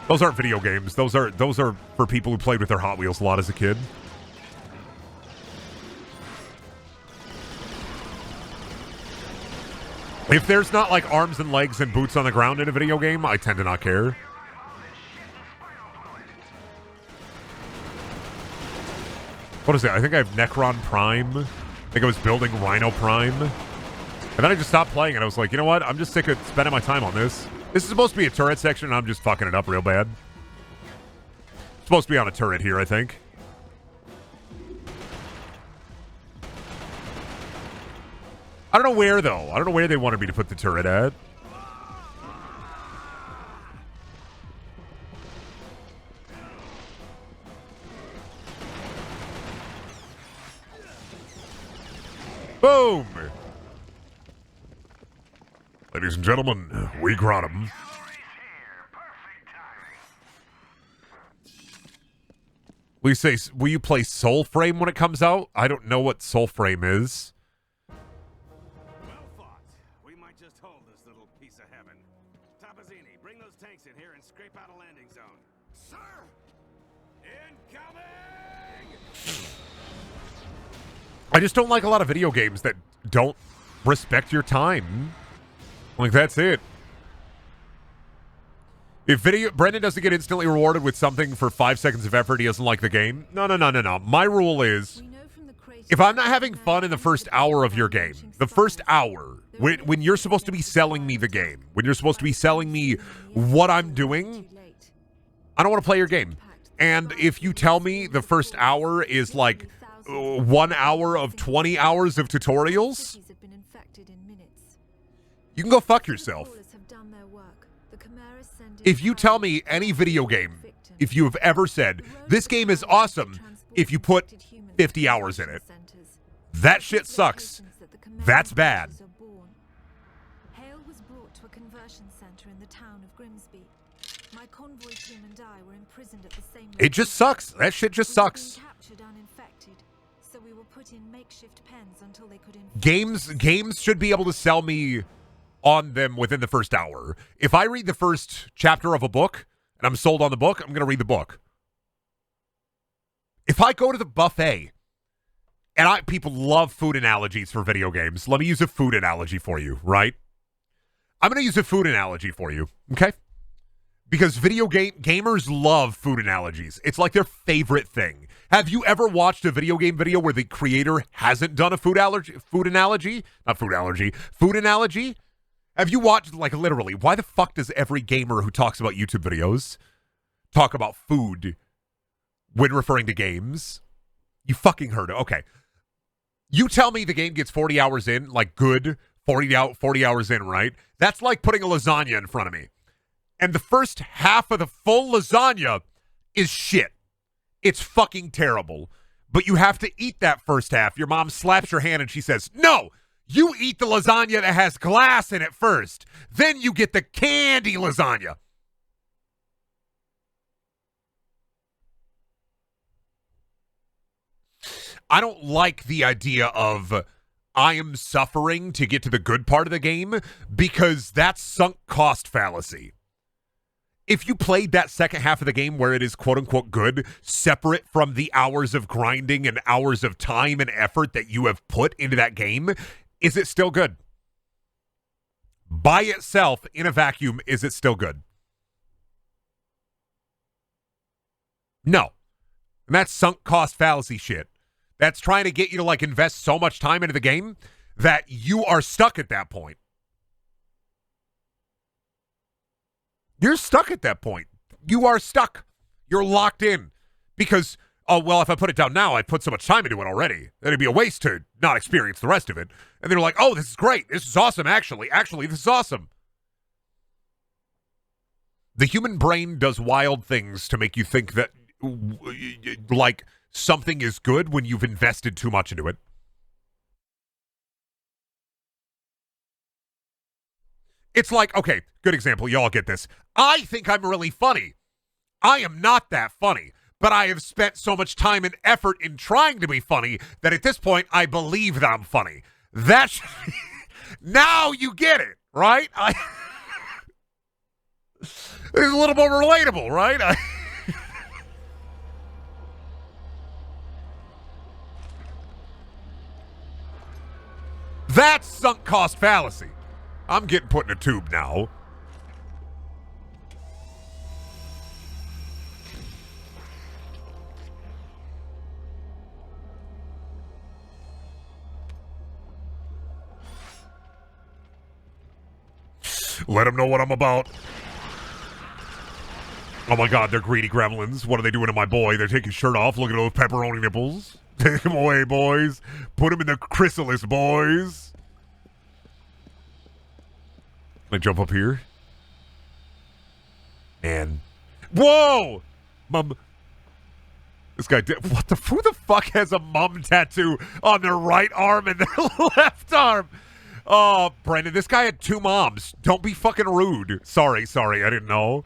Those aren't video games. Those are for people who played with their Hot Wheels a lot as a kid. If there's not, like, arms and legs and boots on the ground in a video game, I tend to not care. What is it? I think I have Necron Prime. I think I was building Rhino Prime. And then I just stopped playing, and I was like, you know what? I'm just sick of spending my time on this. This is supposed to be a turret section, and I'm just fucking it up real bad. It's supposed to be on a turret here, I think. I don't know where, though. I don't know where they wanted me to put the turret at. Boom! Ladies and gentlemen, we got him. Will you play Soulframe when it comes out? I don't know what Soulframe is. Well fought. We might just hold this little piece of heaven. Tapazzini, bring those tanks in here and scrape out a landing zone. Sir! Incoming! I just don't like a lot of video games that don't respect your time. Like, that's it. If Brendan doesn't get instantly rewarded with something for 5 seconds of effort, he doesn't like the game. No. My rule is, if I'm not having fun in the first hour of your game, the first hour, when you're supposed to be selling me the game, when you're supposed to be selling me what I'm doing, I don't want to play your game. And if you tell me the first hour is like 1 hour of 20 hours of tutorials, You can go fuck yourself. Have done their work. The Chimeras send in If you tell me any video game, if you have ever said, this game is awesome if you put 50 hours in it, that shit sucks. That's bad. Hale was brought to a conversion center in the town of Grimsby. My convoy team and I were imprisoned at the same It just sucks. That shit just sucks. We were captured uninfected, so we were put in makeshift pens until they could infect Games should be able to sell me on them within the first hour. If I read the first chapter of a book and I'm sold on the book, I'm going to read the book. If I go to the buffet, and people love food analogies for video games. Let me use a food analogy for you, right? I'm going to use a food analogy for you, okay? Because gamers love food analogies. It's like their favorite thing. Have you ever watched a video game video where the creator hasn't done a food analogy? Have you watched, like, literally, why the fuck does every gamer who talks about YouTube videos talk about food when referring to games? You fucking heard it. Okay. You tell me the game gets 40 hours in, like good 40 hours in, right? That's like putting a lasagna in front of me. And the first half of the full lasagna is shit. It's fucking terrible. But you have to eat that first half. Your mom slaps your hand and she says, no, you eat the lasagna that has glass in it first. Then you get the candy lasagna. I don't like the idea of I am suffering to get to the good part of the game because that's sunk cost fallacy. If you played that second half of the game where it is quote-unquote good, separate from the hours of grinding and hours of time and effort that you have put into that game, is it still good? By itself, in a vacuum, is it still good? No. And that's sunk cost fallacy shit. That's trying to get you to, like, invest so much time into the game that you are stuck at that point. You're stuck at that point. You are stuck. You're locked in. Because, oh, well, if I put it down now, I'd put so much time into it already. It'd be a waste to not experience the rest of it. And they're like, oh, this is great. This is awesome, actually. Actually, this is awesome. The human brain does wild things to make you think that, like, something is good when you've invested too much into it. It's like, okay, good example. Y'all get this. I think I'm really funny. I am not that funny, but I have spent so much time and effort in trying to be funny that at this point I believe that I'm funny. That's now you get it, right? It's a little more relatable, right? That's sunk cost fallacy. I'm getting put in a tube now. Let them know what I'm about. Oh my god, they're greedy gremlins. What are they doing to my boy? They're taking his shirt off. Look at those pepperoni nipples. Take him away, boys. Put him in the chrysalis, boys. Can I jump up here? Man. Whoa! Mum. This guy did. What the? Who the fuck has a mum tattoo on their right arm and their left arm? Oh, Brandon, this guy had two moms. Don't be fucking rude. Sorry, I didn't know.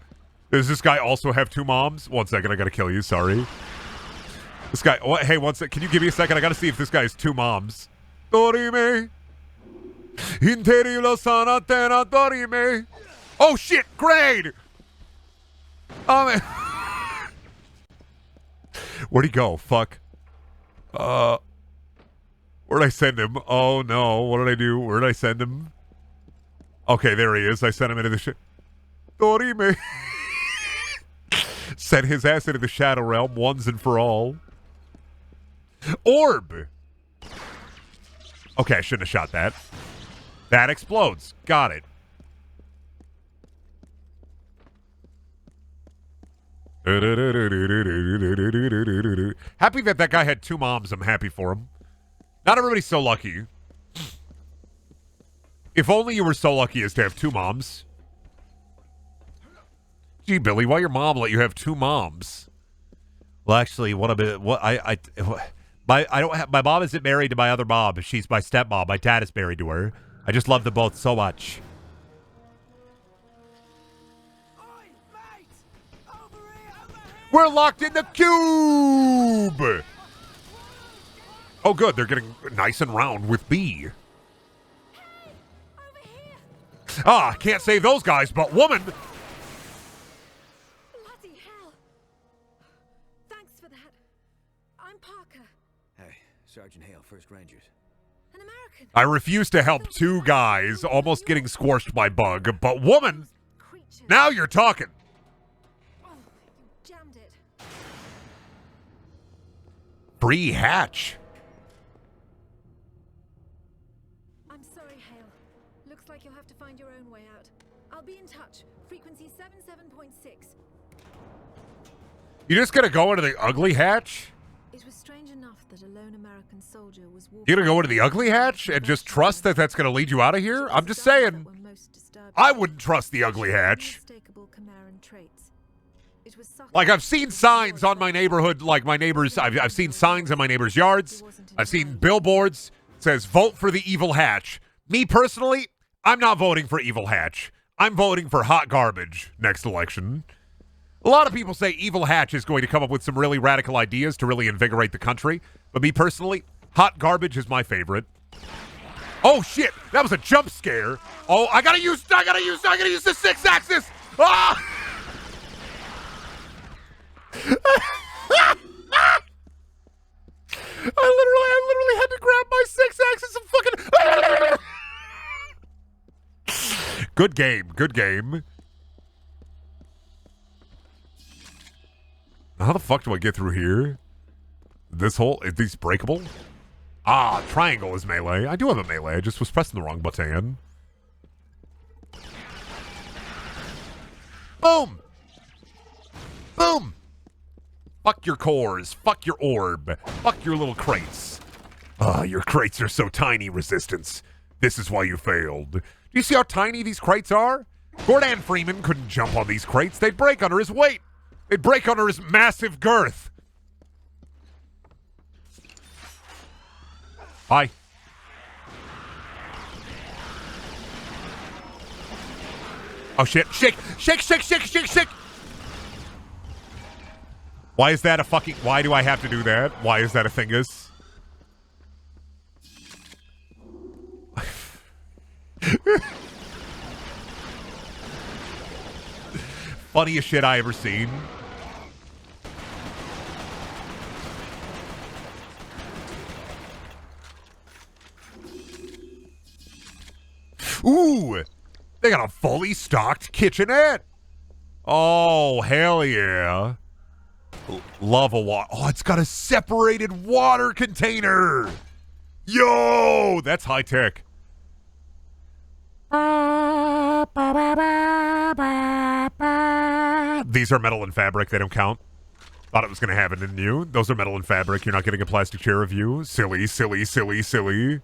Does this guy also have two moms? 1 second, I gotta kill you. Sorry. This guy. What? Hey, 1 sec. Can you give me a second? I gotta see if this guy has two moms. Dorime. Interior sana tena dorime. Oh shit! Grenade. Oh man. Where'd he go? Fuck. Where'd I send him? Oh no. What did I do? Where did I send him? Okay, there he is. I sent him into the shit. Dorime. Sent his ass into the Shadow Realm once and for all. Orb. Okay, I shouldn't have shot that. That explodes. Got it. Happy that that guy had two moms. I'm happy for him. Not everybody's so lucky. If only you were so lucky as to have two moms. Gee, Billy, why your mom let you have two moms? Well, actually, my mom isn't married to my other mom. She's my stepmom. My dad is married to her. I just love them both so much. We're locked in the cube! Oh, good. They're getting nice and round with B. Ah, can't save those guys, but woman! Bloody hell! Thanks for that. I'm Parker. Hey, Sergeant Hale, 1st Rangers. An American. I refuse to help two guys almost getting squashed by bug, but woman! Creatures. Now you're talking! Oh, you jammed it. Free hatch. I'm sorry, Hale. Looks like you'll have to find your own way out. I'll be in touch. Frequency 77.6. You just gonna go into the ugly hatch? It was strange enough that a lone American soldier was walking. You gonna go into the ugly hatch and just trust that that's gonna lead you out of here? I'm just saying. I wouldn't trust the ugly hatch. Like, I've seen signs on my neighborhood, like my neighbors, I've seen signs in my neighbors' yards. I've seen billboards that says, vote for the evil hatch. Me personally, I'm not voting for evil hatch. I'm voting for hot garbage next election. A lot of people say evil hatch is going to come up with some really radical ideas to really invigorate the country. But me personally, hot garbage is my favorite. Oh shit, that was a jump scare. Oh, I gotta use the 6-axis. Ah! I literally had to grab my 6-axis and fucking. Good game, good game. How the fuck do I get through here? This hole, is these breakable? Ah, triangle is melee. I do have a melee, I just was pressing the wrong button. Boom! Boom! Fuck your cores. Fuck your orb. Fuck your little crates. Ah, your crates are so tiny, Resistance. This is why you failed. Do you see how tiny these crates are? Gordon Freeman couldn't jump on these crates. They'd break under his weight. They'd break under his massive girth. Hi. Oh shit. Shake! Shake, shake, shake, shake, shake! Why is that a fucking... Why do I have to do that? Why is that a thingus? Funniest shit I ever seen. Ooh! They got a fully stocked kitchenette! Oh, hell yeah. Love a water. Oh, it's got a separated water container. Yo, that's high tech. These are metal and fabric. They don't count. Thought it was going to happen, didn't you? Those are metal and fabric. You're not getting a plastic chair review. Silly, silly, silly, silly.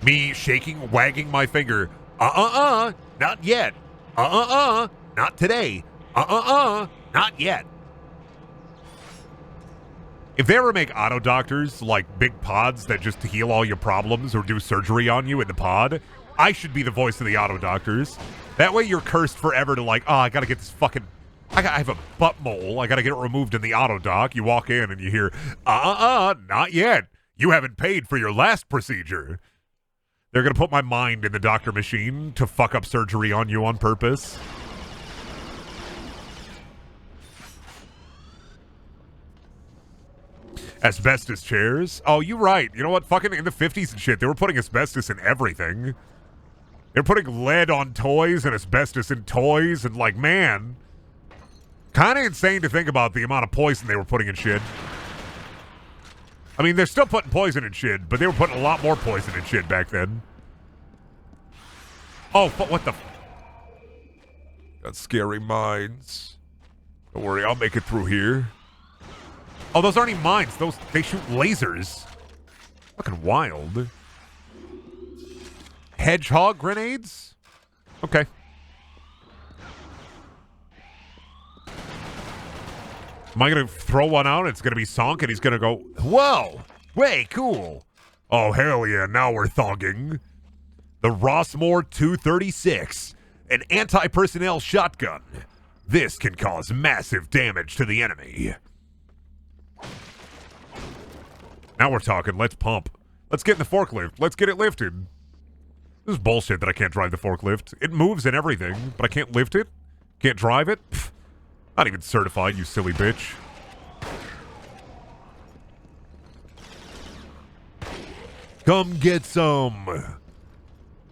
Me shaking, wagging my finger. Not yet. Not today. Not yet. If they ever make auto doctors, like big pods that just heal all your problems or do surgery on you in the pod, I should be the voice of the auto doctors. That way you're cursed forever to like, oh, I gotta get this fucking... I have a butt mole. I gotta get it removed in the auto doc. You walk in and you hear, not yet. You haven't paid for your last procedure. They're gonna put my mind in the doctor machine to fuck up surgery on you on purpose. Asbestos chairs? Oh, you're right. You know what? Fucking in the 50s and shit, they were putting asbestos in everything. They're putting lead on toys and asbestos in toys and like, man. Kind of insane to think about the amount of poison they were putting in shit. I mean, they're still putting poison in shit, but they were putting a lot more poison in shit back then. Oh, what the... Got scary mines. Don't worry, I'll make it through here. Oh, those aren't even mines. They shoot lasers. Fucking wild. Hedgehog grenades? Okay. Am I going to throw one out? It's going to be Sonk, and he's going to go, whoa, way cool. Oh, hell yeah, now we're thugging. The Rossmore 236, an anti-personnel shotgun. This can cause massive damage to the enemy. Now we're talking. Let's pump. Let's get in the forklift. Let's get it lifted. This is bullshit that I can't drive the forklift. It moves and everything, but I can't lift it? Can't drive it? Pfft. Not even certified, you silly bitch. Come get some.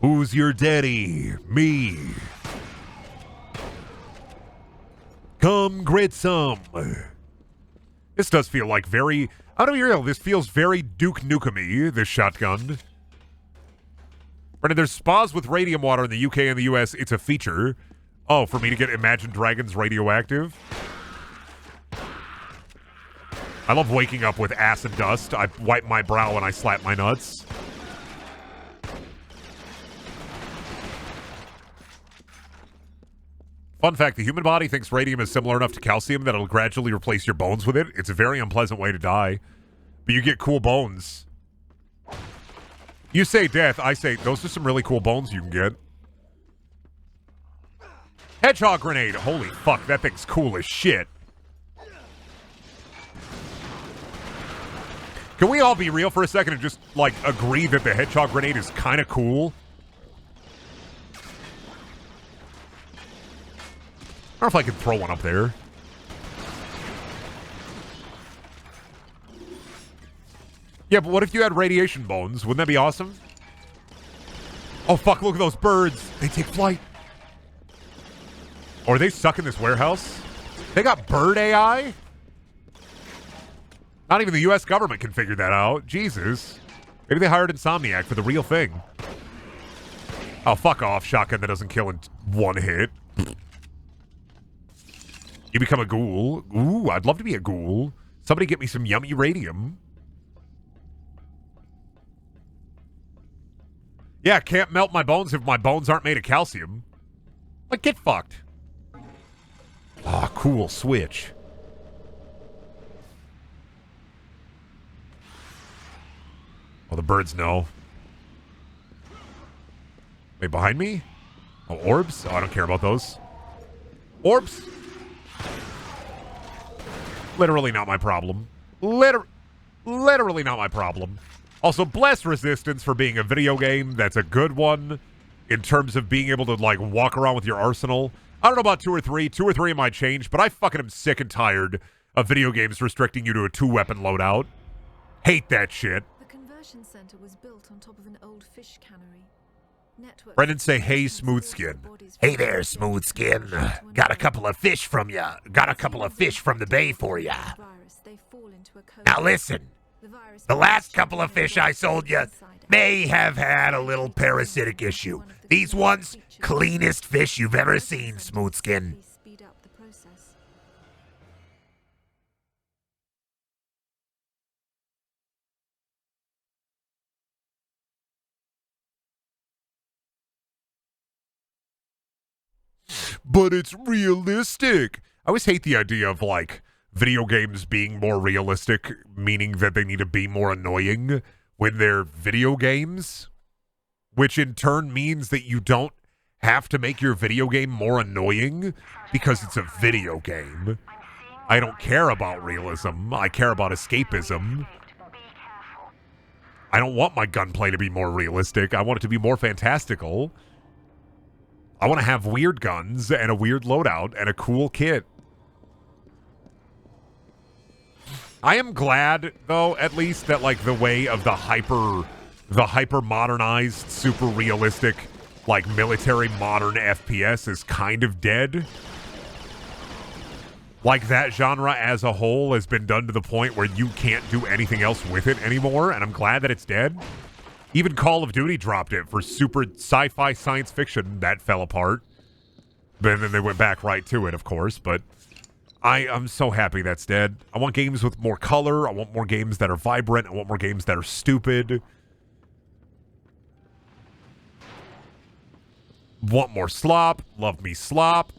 Who's your daddy? Me. Come get some. This does feel like very... Out of real, this feels very Duke Nukem-y, this shotgun. Brendan, there's spas with radium water in the UK and the US. It's a feature. Oh, for me to get Imagine Dragons radioactive? I love waking up with acid dust. I wipe my brow and I slap my nuts. Fun fact, the human body thinks radium is similar enough to calcium that it'll gradually replace your bones with it. It's a very unpleasant way to die. But you get cool bones. You say death, I say those are some really cool bones you can get. Hedgehog grenade. Holy fuck, that thing's cool as shit. Can we all be real for a second and just, like, agree that the hedgehog grenade is kind of cool? I don't know if I can throw one up there. Yeah, but what if you had radiation bones? Wouldn't that be awesome? Oh, fuck, look at those birds. They take flight. Or are they stuck in this warehouse? They got bird AI? Not even the U.S. government can figure that out. Jesus. Maybe they hired Insomniac for the real thing. Oh, fuck off, shotgun that doesn't kill in one hit. You become a ghoul. Ooh, I'd love to be a ghoul. Somebody get me some yummy radium. Yeah, can't melt my bones if my bones aren't made of calcium. Like, get fucked. Ah, cool switch. Oh, the birds know. Wait, behind me? Oh, orbs? Oh, I don't care about those. Orbs? Literally not my problem. Literally not my problem. Also, bless Resistance for being a video game that's a good one in terms of being able to, like, walk around with your arsenal. I don't know about 2 or 3. 2 or 3 might change, but I fucking am sick and tired of video games restricting you to a 2-weapon loadout. Hate that shit. The conversion center was built on top of an old fish cannery. Brendan say, hey, Smooth Skin. Hey there, Smooth Skin. Got a couple of fish from ya. Got a couple of fish from the bay for ya. Now listen. The last couple of fish I sold you may have had a little parasitic issue. These ones, cleanest fish you've ever seen, Smooth Skin. But it's realistic. I always hate the idea of, like, video games being more realistic, meaning that they need to be more annoying when they're video games, which in turn means that you don't have to make your video game more annoying because it's a video game. I don't care about realism. I care about escapism. I don't want my gunplay to be more realistic. I want it to be more fantastical. I want to have weird guns and a weird loadout and a cool kit. I am glad, though, at least that, like, the way of the hyper modernized, super realistic, like, military modern FPS is kind of dead. Like, that genre as a whole has been done to the point where you can't do anything else with it anymore, and I'm glad that it's dead. Even Call of Duty dropped it for super sci-fi science fiction. That fell apart. But then they went back right to it, of course, but I'm so happy that's dead. I want games with more color. I want more games that are vibrant. I want more games that are stupid. Want more slop. Love me slop.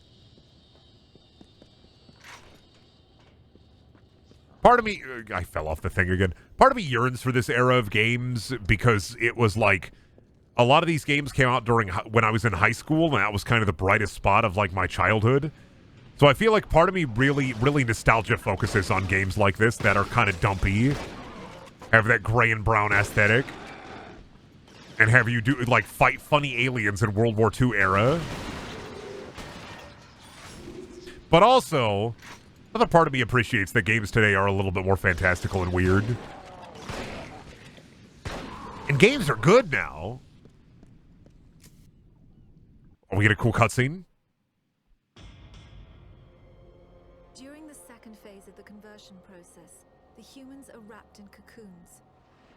Part of me... I fell off the thing again. Part of me yearns for this era of games because it was like... A lot of these games came out during when I was in high school, and that was kind of the brightest spot of, like, my childhood. So I feel like part of me really, really nostalgia focuses on games like this that are kind of dumpy, have that gray and brown aesthetic, and have you do, like, fight funny aliens in World War II era. But also, another part of me appreciates that games today are a little bit more fantastical and weird. And games are good now. Are we get a cool cutscene? During the second phase of the conversion process, the humans are wrapped in cocoons.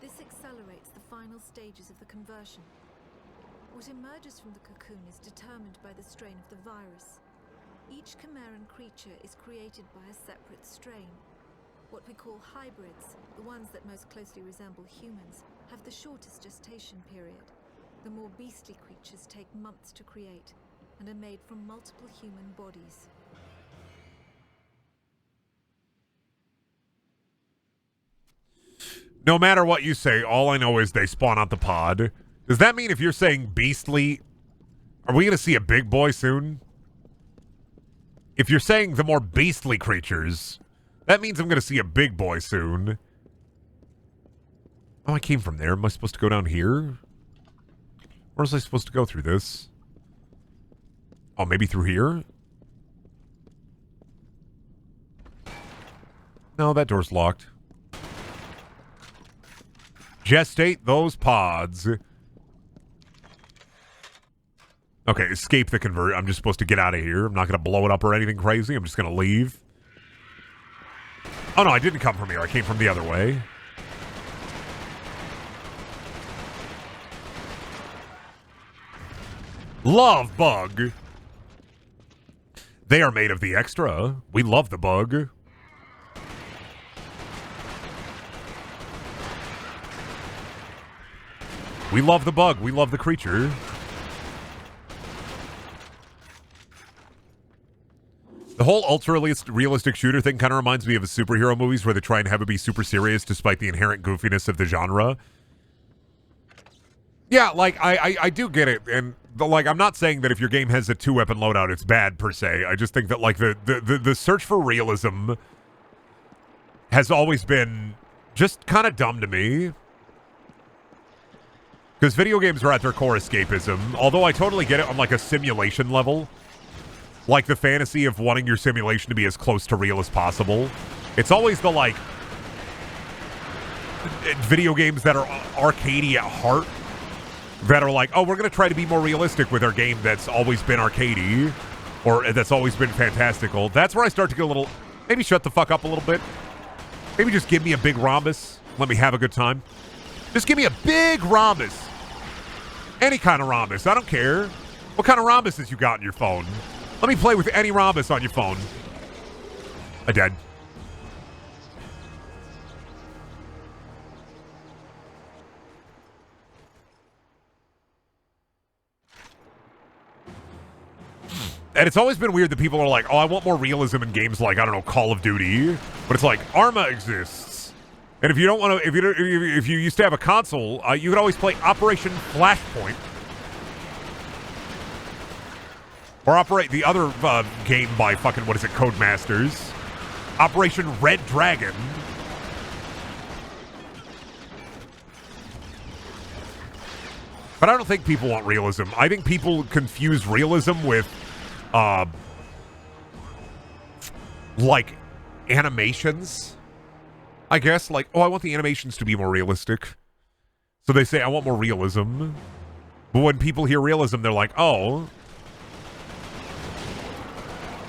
This accelerates the final stages of the conversion. What emerges from the cocoon is determined by the strain of the virus. Each Chimeran creature is created by a separate strain. What we call hybrids, the ones that most closely resemble humans, have the shortest gestation period. The more beastly creatures take months to create and are made from multiple human bodies. No matter what you say, all I know is they spawn out the pod. Does that mean if you're saying beastly, are we going to see a big boy soon? If you're saying the more beastly creatures, that means I'm going to see a big boy soon. Oh, I came from there. Am I supposed to go down here? Where was I supposed to go through this? Oh, maybe through here? No, that door's locked. Gestate those pods. Okay, escape the convert. I'm just supposed to get out of here. I'm not going to blow it up or anything crazy. I'm just going to leave. Oh, no, I didn't come from here. I came from the other way. Love bug. They are made of the extra. We love the bug. We love the bug. We love the creature. The whole ultra-realistic shooter thing kind of reminds me of superhero movies where they try and have it be super serious despite the inherent goofiness of the genre. Yeah, like, I do get it, and, like, I'm not saying that if your game has a 2-weapon loadout, it's bad, per se. I just think that, like, the search for realism has always been just kind of dumb to me. Because video games are at their core escapism, although I totally get it on, like, a simulation level. Like, the fantasy of wanting your simulation to be as close to real as possible. It's always the, like, video games that are arcadey at heart that are like, oh, we're going to try to be more realistic with our game that's always been arcadey, or that's always been fantastical. That's where I start to get a little, maybe shut the fuck up a little bit. Maybe just give me a big rhombus. Let me have a good time. Just give me a big rhombus. Any kind of rhombus. I don't care. What kind of rhombuses you got on your phone? Let me play with any rhombus on your phone. I died. And it's always been weird that people are like, oh, I want more realism in games like, I don't know, Call of Duty. But it's like, Arma exists. And if you don't want to, if you used to have a console, you could always play Operation Flashpoint. Or operate the other game by fucking, what is it, Codemasters. Operation Red Dragon. But I don't think people want realism. I think people confuse realism with, like, animations. I guess, like, oh, I want the animations to be more realistic. So they say, I want more realism. But when people hear realism, they're like, oh,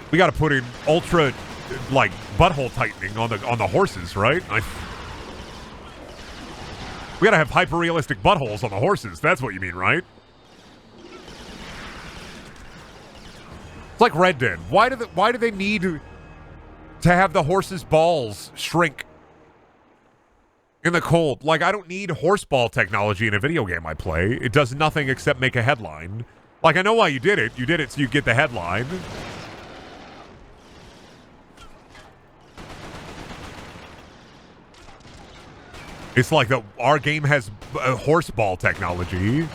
we got to put in ultra, like, butthole tightening on the horses, right? We got to have hyper-realistic buttholes on the horses. That's what you mean, right? It's like Red Dead. Why do they need to have the horse's balls shrink in the cold? Like, I don't need horseball technology in a video game I play. It does nothing except make a headline. Like, I know why you did it. You did it so you get the headline. It's like our game has horseball technology.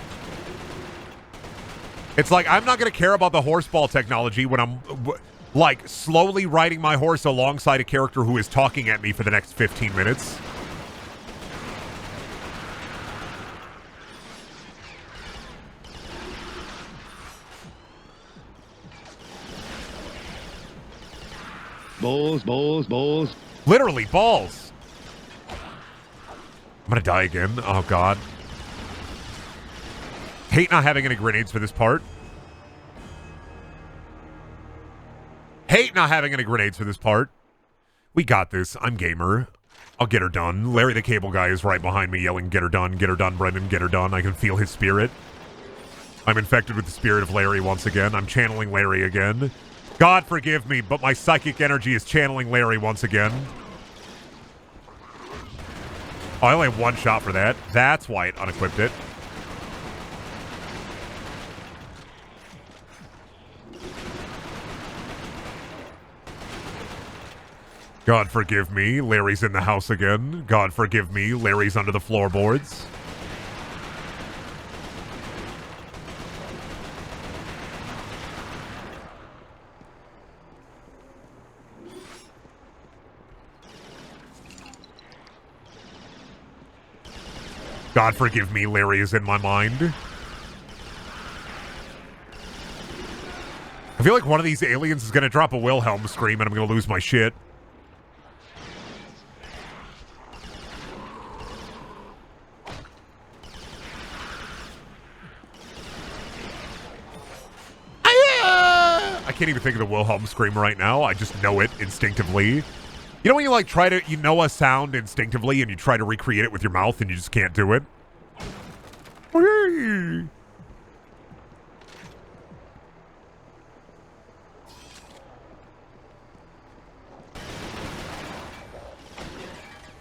It's like, I'm not going to care about the horseball technology when I'm, like, slowly riding my horse alongside a character who is talking at me for the next 15 minutes. Balls, balls, balls. Literally, balls. I'm going to die again. Oh, God. Hate not having any grenades for this part. Hate not having any grenades for this part. We got this. I'm gamer. I'll get her done. Larry the Cable Guy is right behind me yelling, get her done, Brendan, get her done. I can feel his spirit. I'm infected with the spirit of Larry once again. I'm channeling Larry again. God forgive me, but my psychic energy is channeling Larry once again. Oh, I only have one shot for that. That's why it unequipped it. God forgive me, Larry's in the house again. God forgive me, Larry's under the floorboards. God forgive me, Larry is in my mind. I feel like one of these aliens is going to drop a Wilhelm scream and I'm going to lose my shit. I can't even think of the Wilhelm scream right now. I just know it instinctively. You know when you like try to, you know a sound instinctively and you try to recreate it with your mouth and you just can't do it?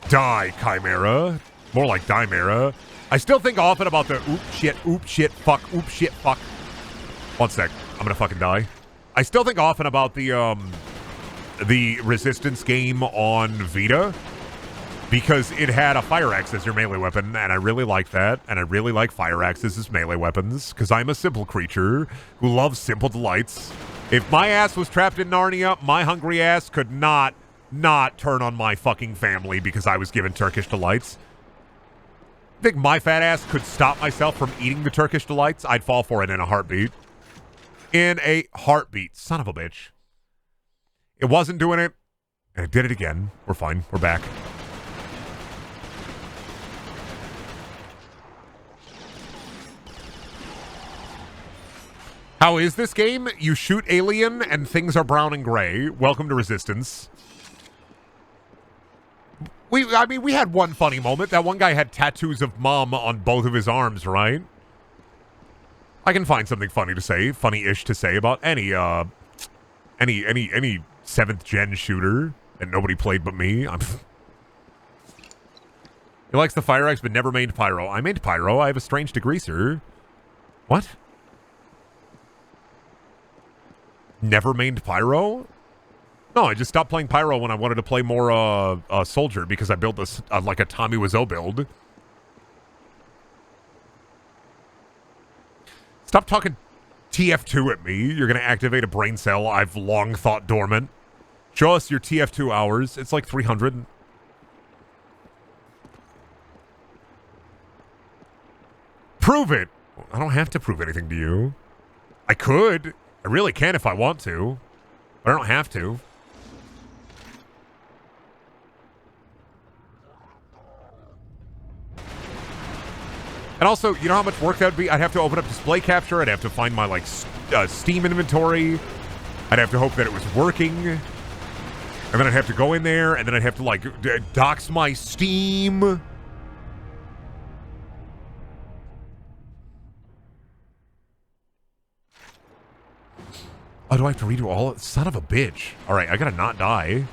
Die, Chimera. More like Dimera. I still think often about the oop, shit, fuck, oop, shit, fuck. One sec. I'm gonna fucking die. I still think often about the Resistance game on Vita because it had a fire axe as your melee weapon, and I really like that, and I really like fire axes as melee weapons because I'm a simple creature who loves simple delights. If my ass was trapped in Narnia, my hungry ass could not turn on my fucking family because I was given Turkish delights. I think my fat ass could stop myself from eating the Turkish delights. I'd fall for it in a heartbeat. In a heartbeat. Son of a bitch. It wasn't doing it, and it did it again. We're fine. We're back. How is this game? You shoot alien, and things are brown and gray. Welcome to Resistance. I mean, we had one funny moment. That one guy had tattoos of mom on both of his arms, right? I can find something funny to say, funny-ish to say about any 7th gen shooter that nobody played but me. He likes the fire axe but never mained pyro. I mained pyro. I have a strange degreaser. What? Never mained pyro? No, I just stopped playing pyro when I wanted to play more soldier because I built this like a Tommy Wiseau build. Stop talking TF2 at me. You're going to activate a brain cell I've long thought dormant. Show us your TF2 hours. It's like 300. Prove it. I don't have to prove anything to you. I could. I really can if I want to. But I don't have to. And also, you know how much work that would be? I'd have to open up display capture. I'd have to find my, like, Steam inventory. I'd have to hope that it was working. And then I'd have to go in there, and then I'd have to, like, dox my Steam. Oh, do I have to redo all of it? Son of a bitch. All right, I gotta not die.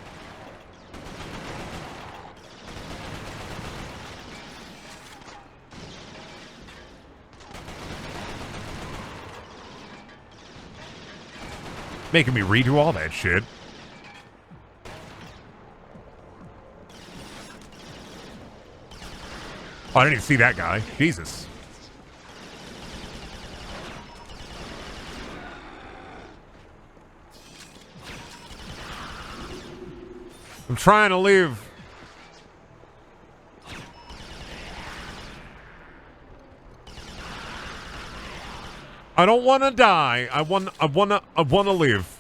Making me redo all that shit. Oh, I didn't even see that guy. Jesus. I'm trying to live. I don't want to die. I want to live.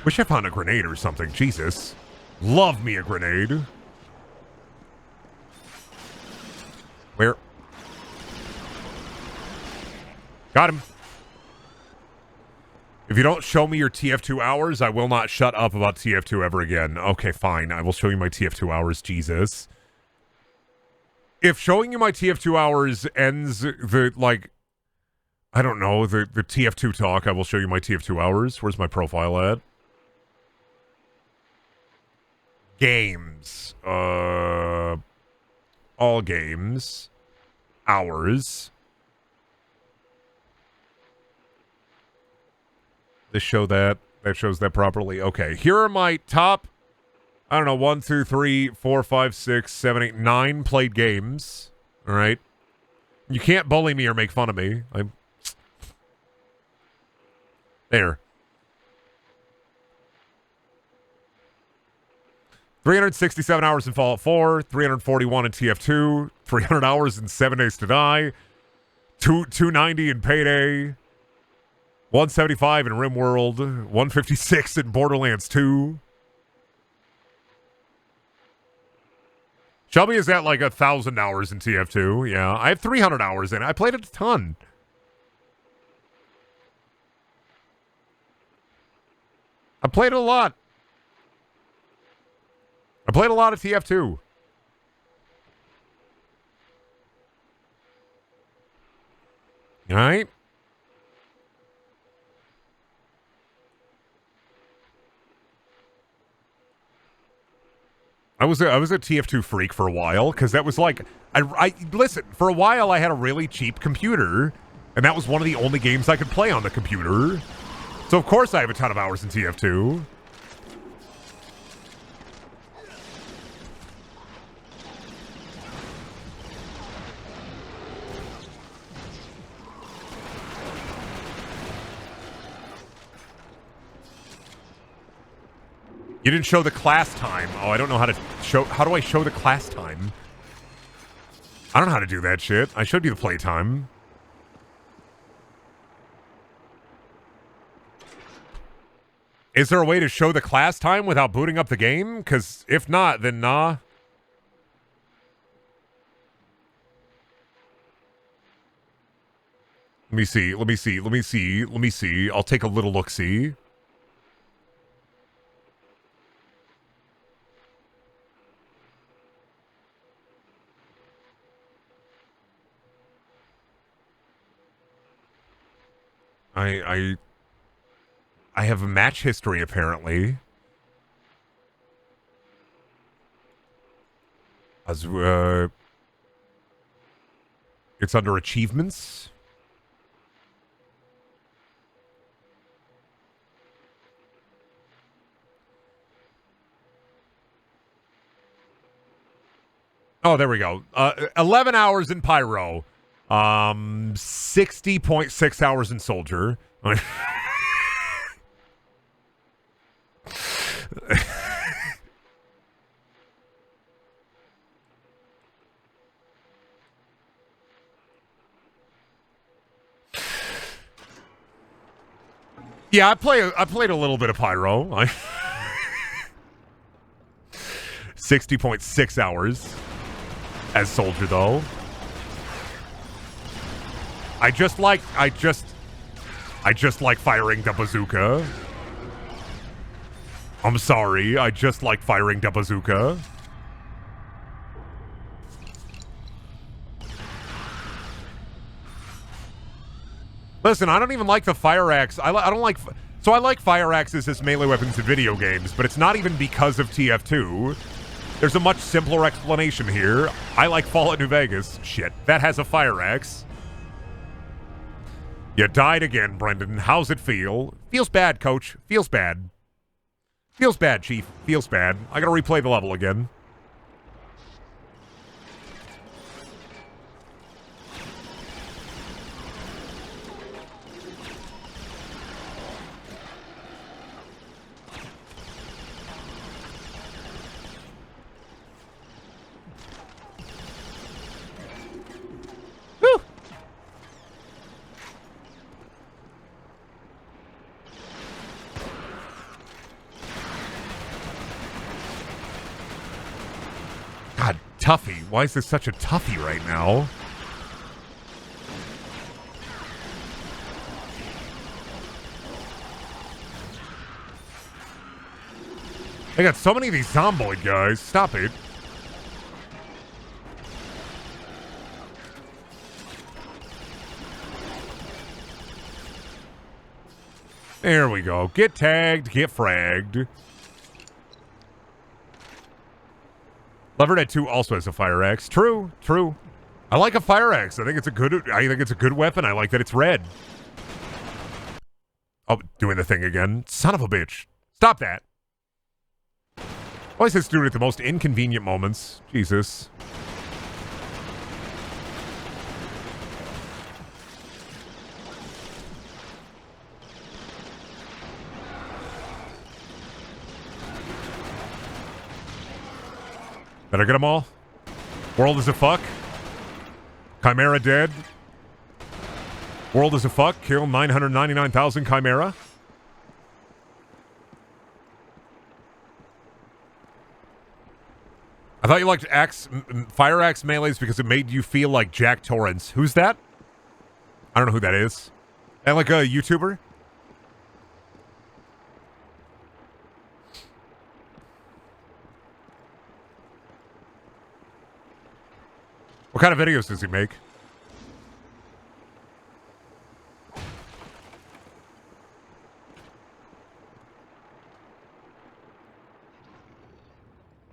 Wish I found a grenade or something. Jesus. Love me a grenade. Where? Got him. If you don't show me your TF2 hours, I will not shut up about TF2 ever again. Okay, fine. I will show you my TF2 hours, Jesus. If showing you my TF2 hours ends the, like, I don't know, the TF2 talk, I will show you my TF2 hours. Where's my profile at? Games. All games. Hours. This show that. That shows that properly. Okay, here are my top, I don't know, 1, 2, 3, 4, 5, 6, 7, 8, 9 played games. All right? You can't bully me or make fun of me. I'm... There. 367 hours in Fallout 4, 341 in TF2, 300 hours in 7 Days to Die, 290 in Payday, 175 in RimWorld, 156 in Borderlands 2. Shelby is at like 1,000 hours in TF2. Yeah, I have 300 hours in it. I played it a ton. I played it a lot. I played a lot of TF2. All right. I was a TF2 freak for a while because that was like I listen, for a while I had a really cheap computer and that was one of the only games I could play on the computer. So of course I have a ton of hours in TF2. You didn't show the class time. Oh, I don't know how to show... How do I show the class time? I don't know how to do that shit. I showed you the playtime. Is there a way to show the class time without booting up the game? Because if not, then nah. Let me see. Let me see. Let me see. Let me see. I'll take a little look-see. I have a match history, apparently. As it's under achievements. Oh, there we go. 11 hours in Pyro. 60.6 hours in Soldier. Yeah, I played a little bit of Pyro. 60.6 hours as Soldier, though. I just like firing the bazooka. I'm sorry, I just like firing the bazooka. Listen, I don't even like the fire axe. I don't like... So I like fire axes as melee weapons in video games, but it's not even because of TF2. There's a much simpler explanation here. I like Fallout New Vegas. Shit, that has a fire axe. You died again, Brendan. How's it feel? Feels bad, coach. Feels bad. Feels bad, Chief. Feels bad. I gotta replay the level again. Woo! God, toughie. Why is this such a toughie right now? I got so many of these zomboid guys. Stop it. There we go. Get tagged, get fragged. Lever Dead 2 also has a fire axe. True, true. I like a fire axe. I think it's a good weapon. I like that it's red. Oh, doing the thing again. Son of a bitch. Stop that. Why is this doing it at the most inconvenient moments? Jesus. Better get them all. World is a fuck. Chimera dead. World is a fuck. Kill 999,000 Chimera. I thought you liked fire axe melees because it made you feel like Jack Torrance. Who's that? I don't know who that is. And like a YouTuber? What kind of videos does he make?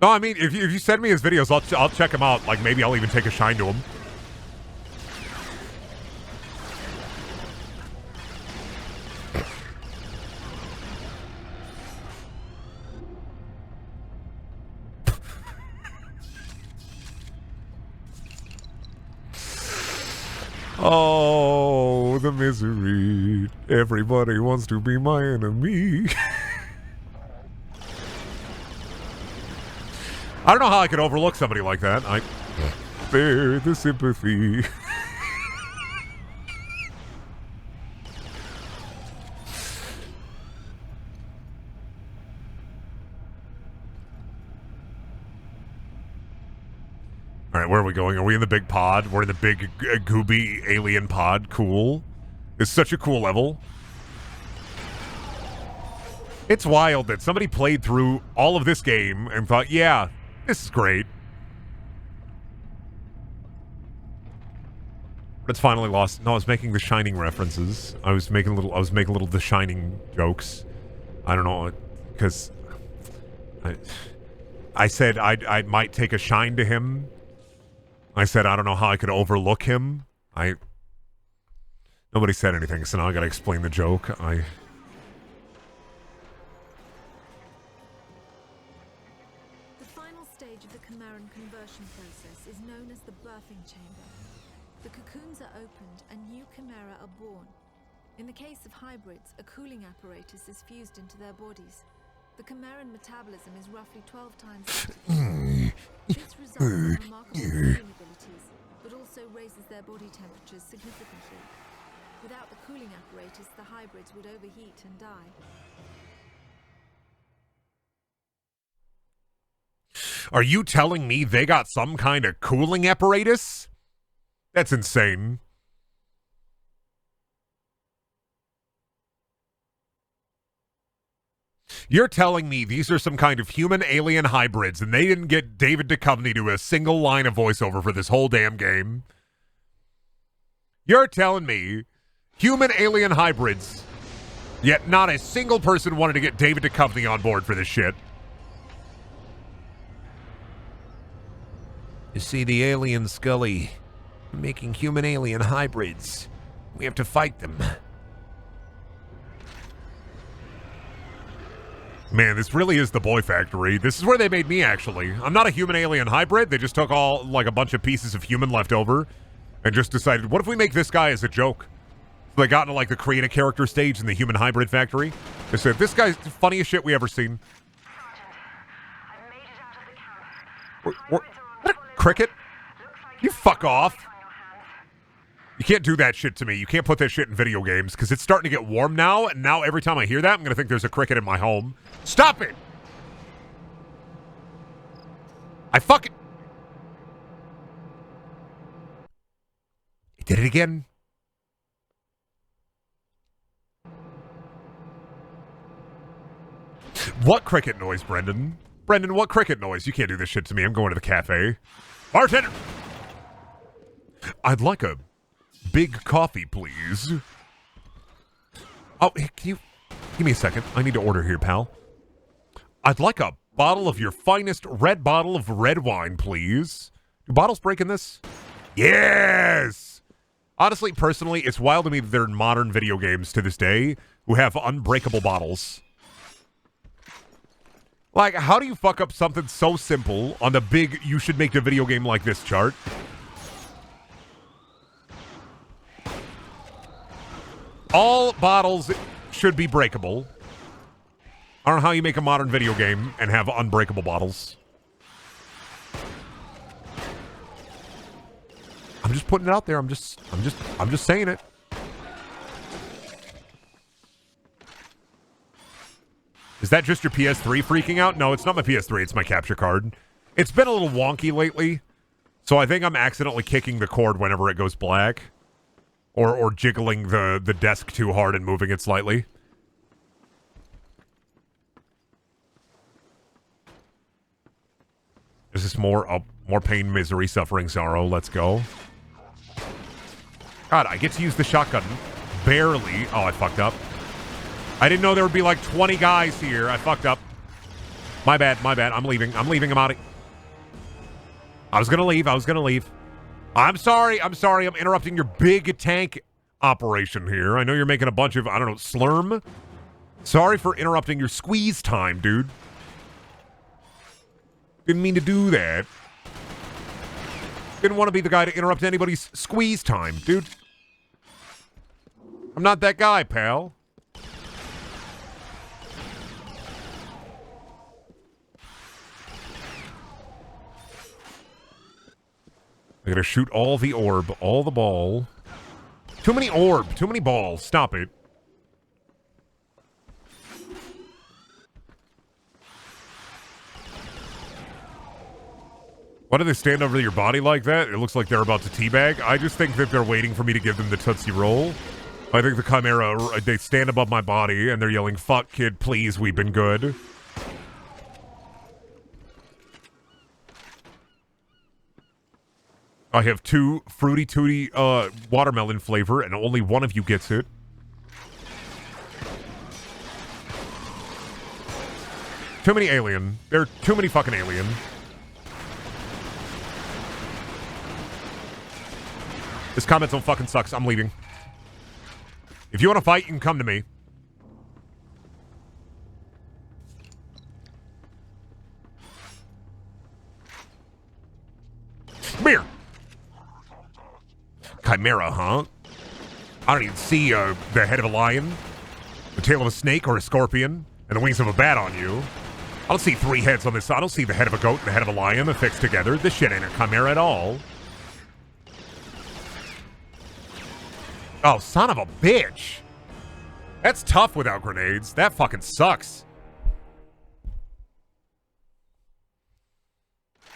No, I mean, if you send me his videos, I'll check him out. Like, maybe I'll even take a shine to him. Oh, the misery. Everybody wants to be my enemy. I don't know how I could overlook somebody like that. I bear the sympathy. All right, where are we going? Are we in the big pod? We're in the big gooby alien pod. Cool. It's such a cool level. It's wild that somebody played through all of this game and thought, yeah, this is great. But it's finally lost. No, I was making The Shining references. I was making little The Shining jokes. I don't know, because I said I might take a shine to him. I said I don't know how I could overlook him. Nobody said anything, so now I gotta explain the joke. Conversion process is known as the birthing chamber. The cocoons are opened and new chimera are born. In the case of hybrids, a cooling apparatus is fused into their bodies. The chimeran metabolism is roughly 12 times active. This results in remarkable cooling abilities, but also raises their body temperatures significantly. Without the cooling apparatus, the hybrids would overheat and die. Are you telling me they got some kind of cooling apparatus? That's insane. You're telling me these are some kind of human-alien hybrids and they didn't get David Duchovny to a single line of voiceover for this whole damn game? You're telling me human-alien hybrids, yet not a single person wanted to get David Duchovny on board for this shit? You see, the alien Scully making human-alien hybrids. We have to fight them. Man, this really is the boy factory. This is where they made me, actually. I'm not a human-alien hybrid. They just took all, like, a bunch of pieces of human left over and just decided, what if we make this guy as a joke? So they got into, like, the create a character stage in the human hybrid factory. They said, this guy's the funniest shit we ever seen. What? Cricket? You fuck off. You can't do that shit to me. You can't put that shit in video games because it's starting to get warm now, and now every time I hear that, I'm going to think there's a cricket in my home. Stop it! I fucking... He did it again. What cricket noise, Brendan? Brendan, what cricket noise? You can't do this shit to me. I'm going to the cafe. Bartender! I'd like a big coffee, please. Oh, can you... Give me a second. I need to order here, pal. I'd like a bottle of your finest red bottle of red wine, please. Do bottles break in this? Yes! Honestly, personally, it's wild to me that there are modern video games to this day who have unbreakable bottles. Like, how do you fuck up something so simple on the big you should make a video game like this chart? All bottles should be breakable. I don't know how you make a modern video game and have unbreakable bottles. I'm just putting it out there. I'm just saying it. Is that just your PS3 freaking out? No, it's not my PS3. It's my capture card. It's been a little wonky lately, so I think I'm accidentally kicking the cord whenever it goes black. Or jiggling the desk too hard and moving it slightly. Is this more pain, misery, suffering, sorrow? Let's go. God, I get to use the shotgun. Barely. Oh, I fucked up. I didn't know there would be like 20 guys here. I fucked up. My bad, my bad. I'm leaving. I'm out of... I was gonna leave. I'm sorry. I'm interrupting your big tank operation here. I know you're making a bunch of, I don't know, slurm. Sorry for interrupting your squeeze time, dude. Didn't mean to do that. Didn't want to be the guy to interrupt anybody's squeeze time, dude. I'm not that guy, pal. I gotta shoot all the orb, all the ball. Too many orb, too many balls. Stop it. Why do they stand over your body like that? It looks like they're about to teabag. I just think that they're waiting for me to give them the Tootsie Roll. I think the Chimera, they stand above my body and they're yelling, "Fuck, kid, please, we've been good." I have 2 Fruity Tooty watermelon flavor, and only one of you gets it. Too many alien. There are too many fucking alien. This comment zone fucking sucks. I'm leaving. If you want to fight, you can come to me. Come here. Chimera, huh? I don't even see the head of a lion, the tail of a snake or a scorpion, and the wings of a bat on you. I don't see 3 heads on this. I don't see the head of a goat and the head of a lion affixed together. This shit ain't a chimera at all. Oh, son of a bitch. That's tough without grenades. That fucking sucks.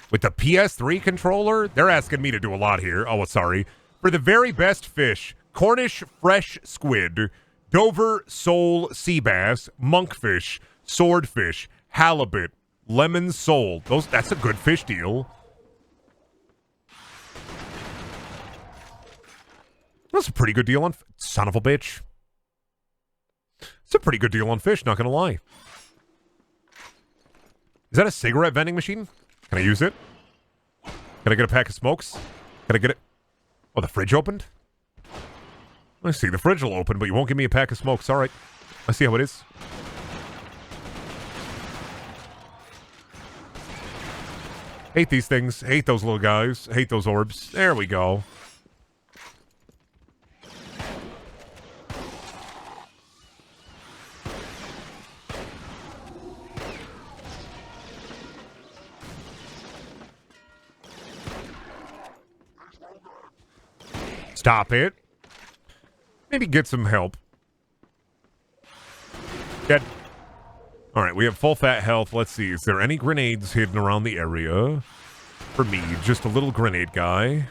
With the PS3 controller, they're asking me to do a lot here. Oh, sorry. For the very best fish, Cornish fresh squid, Dover sole sea bass, monkfish, swordfish, halibut, lemon sole. That's a good fish deal. That's a pretty good deal on... Son of a bitch. It's a pretty good deal on fish, not gonna lie. Is that a cigarette vending machine? Can I use it? Can I get a pack of smokes? Can I get it? Oh, the fridge opened? I see. The fridge will open, but you won't give me a pack of smokes. All right. I see how it is. Hate these things. Hate those little guys. Hate those orbs. There we go. Stop it. Maybe get some help. Dead. Alright, we have full fat health. Let's see. Is there any grenades hidden around the area? For me, just a little grenade guy.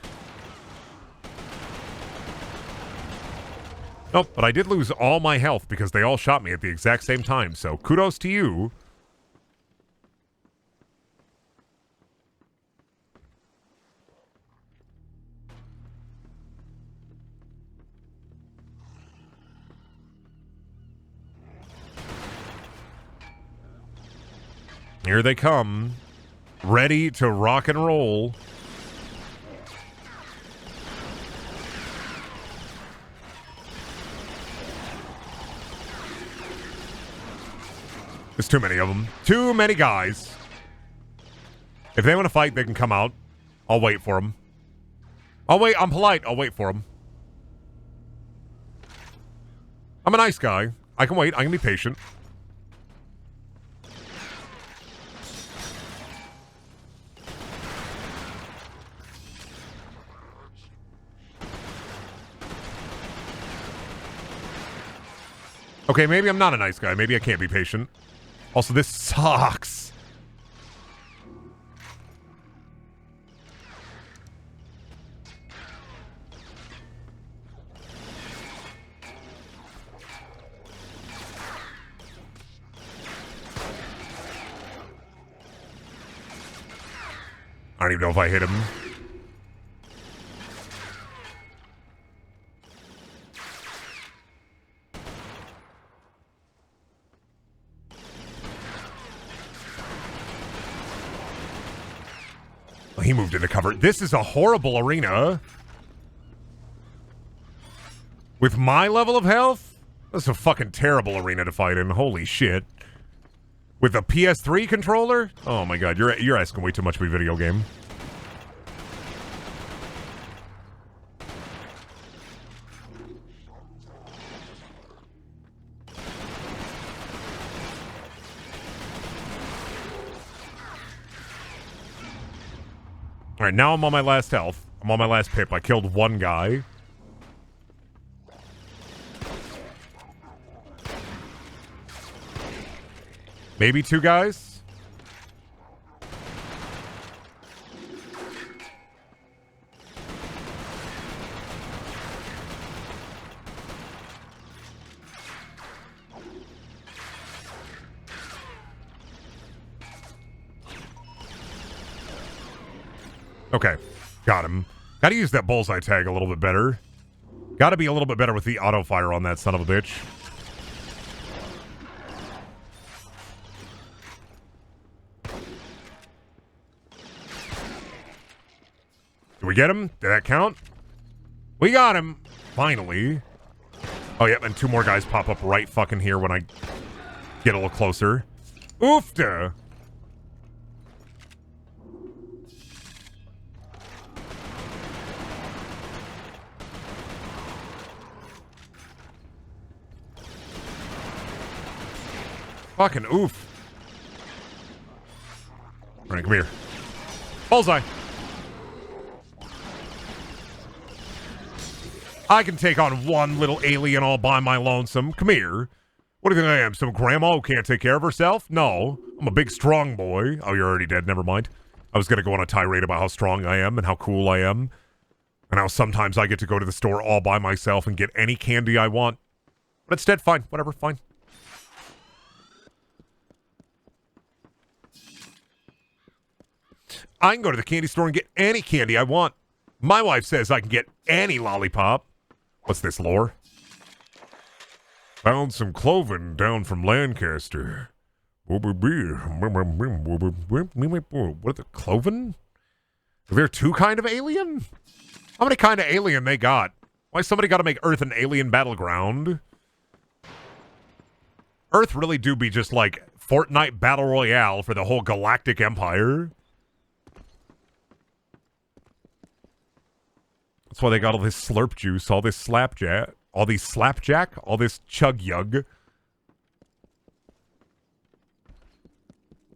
Nope, but I did lose all my health because they all shot me at the exact same time, so kudos to you. Here they come, ready to rock and roll. There's too many of them. Too many guys. If they want to fight, they can come out. I'll wait for them. I'll wait. I'm polite. I'll wait for them. I'm a nice guy. I can wait. I can be patient. Okay, maybe I'm not a nice guy. Maybe I can't be patient. Also, this sucks. I don't even know if I hit him. He moved into cover. This is a horrible arena. With my level of health? This is a fucking terrible arena to fight in. Holy shit. With a ps3 controller? Oh my god, you're asking way too much of a video game. Alright, now I'm on my last health. I'm on my last pip. I killed one guy. Maybe two guys? Okay, got him. Gotta use that bullseye tag a little bit better. Gotta be a little bit better with the auto fire on that son of a bitch. Did we get him? Did that count? We got him! Finally. Oh, yeah, and two more guys pop up right fucking here when I get a little closer. Oofta! Fucking oof. Alright, come here. Bullseye. I can take on one little alien all by my lonesome. Come here. What do you think I am? Some grandma who can't take care of herself? No. I'm a big, strong boy. Oh, you're already dead. Never mind. I was going to go on a tirade about how strong I am and how cool I am. And how sometimes I get to go to the store all by myself and get any candy I want. But instead, fine. Whatever. Fine. I can go to the candy store and get any candy I want. My wife says I can get any lollipop. What's this, lore? Found some cloven down from Lancaster. What are the cloven? Are there two kind of alien? How many kind of alien they got? Why somebody got to make Earth an alien battleground? Earth really do be just like Fortnite Battle Royale for the whole galactic empire. That's why they got all this slurp juice, all this slapjack, all these slapjack, all this chug yug.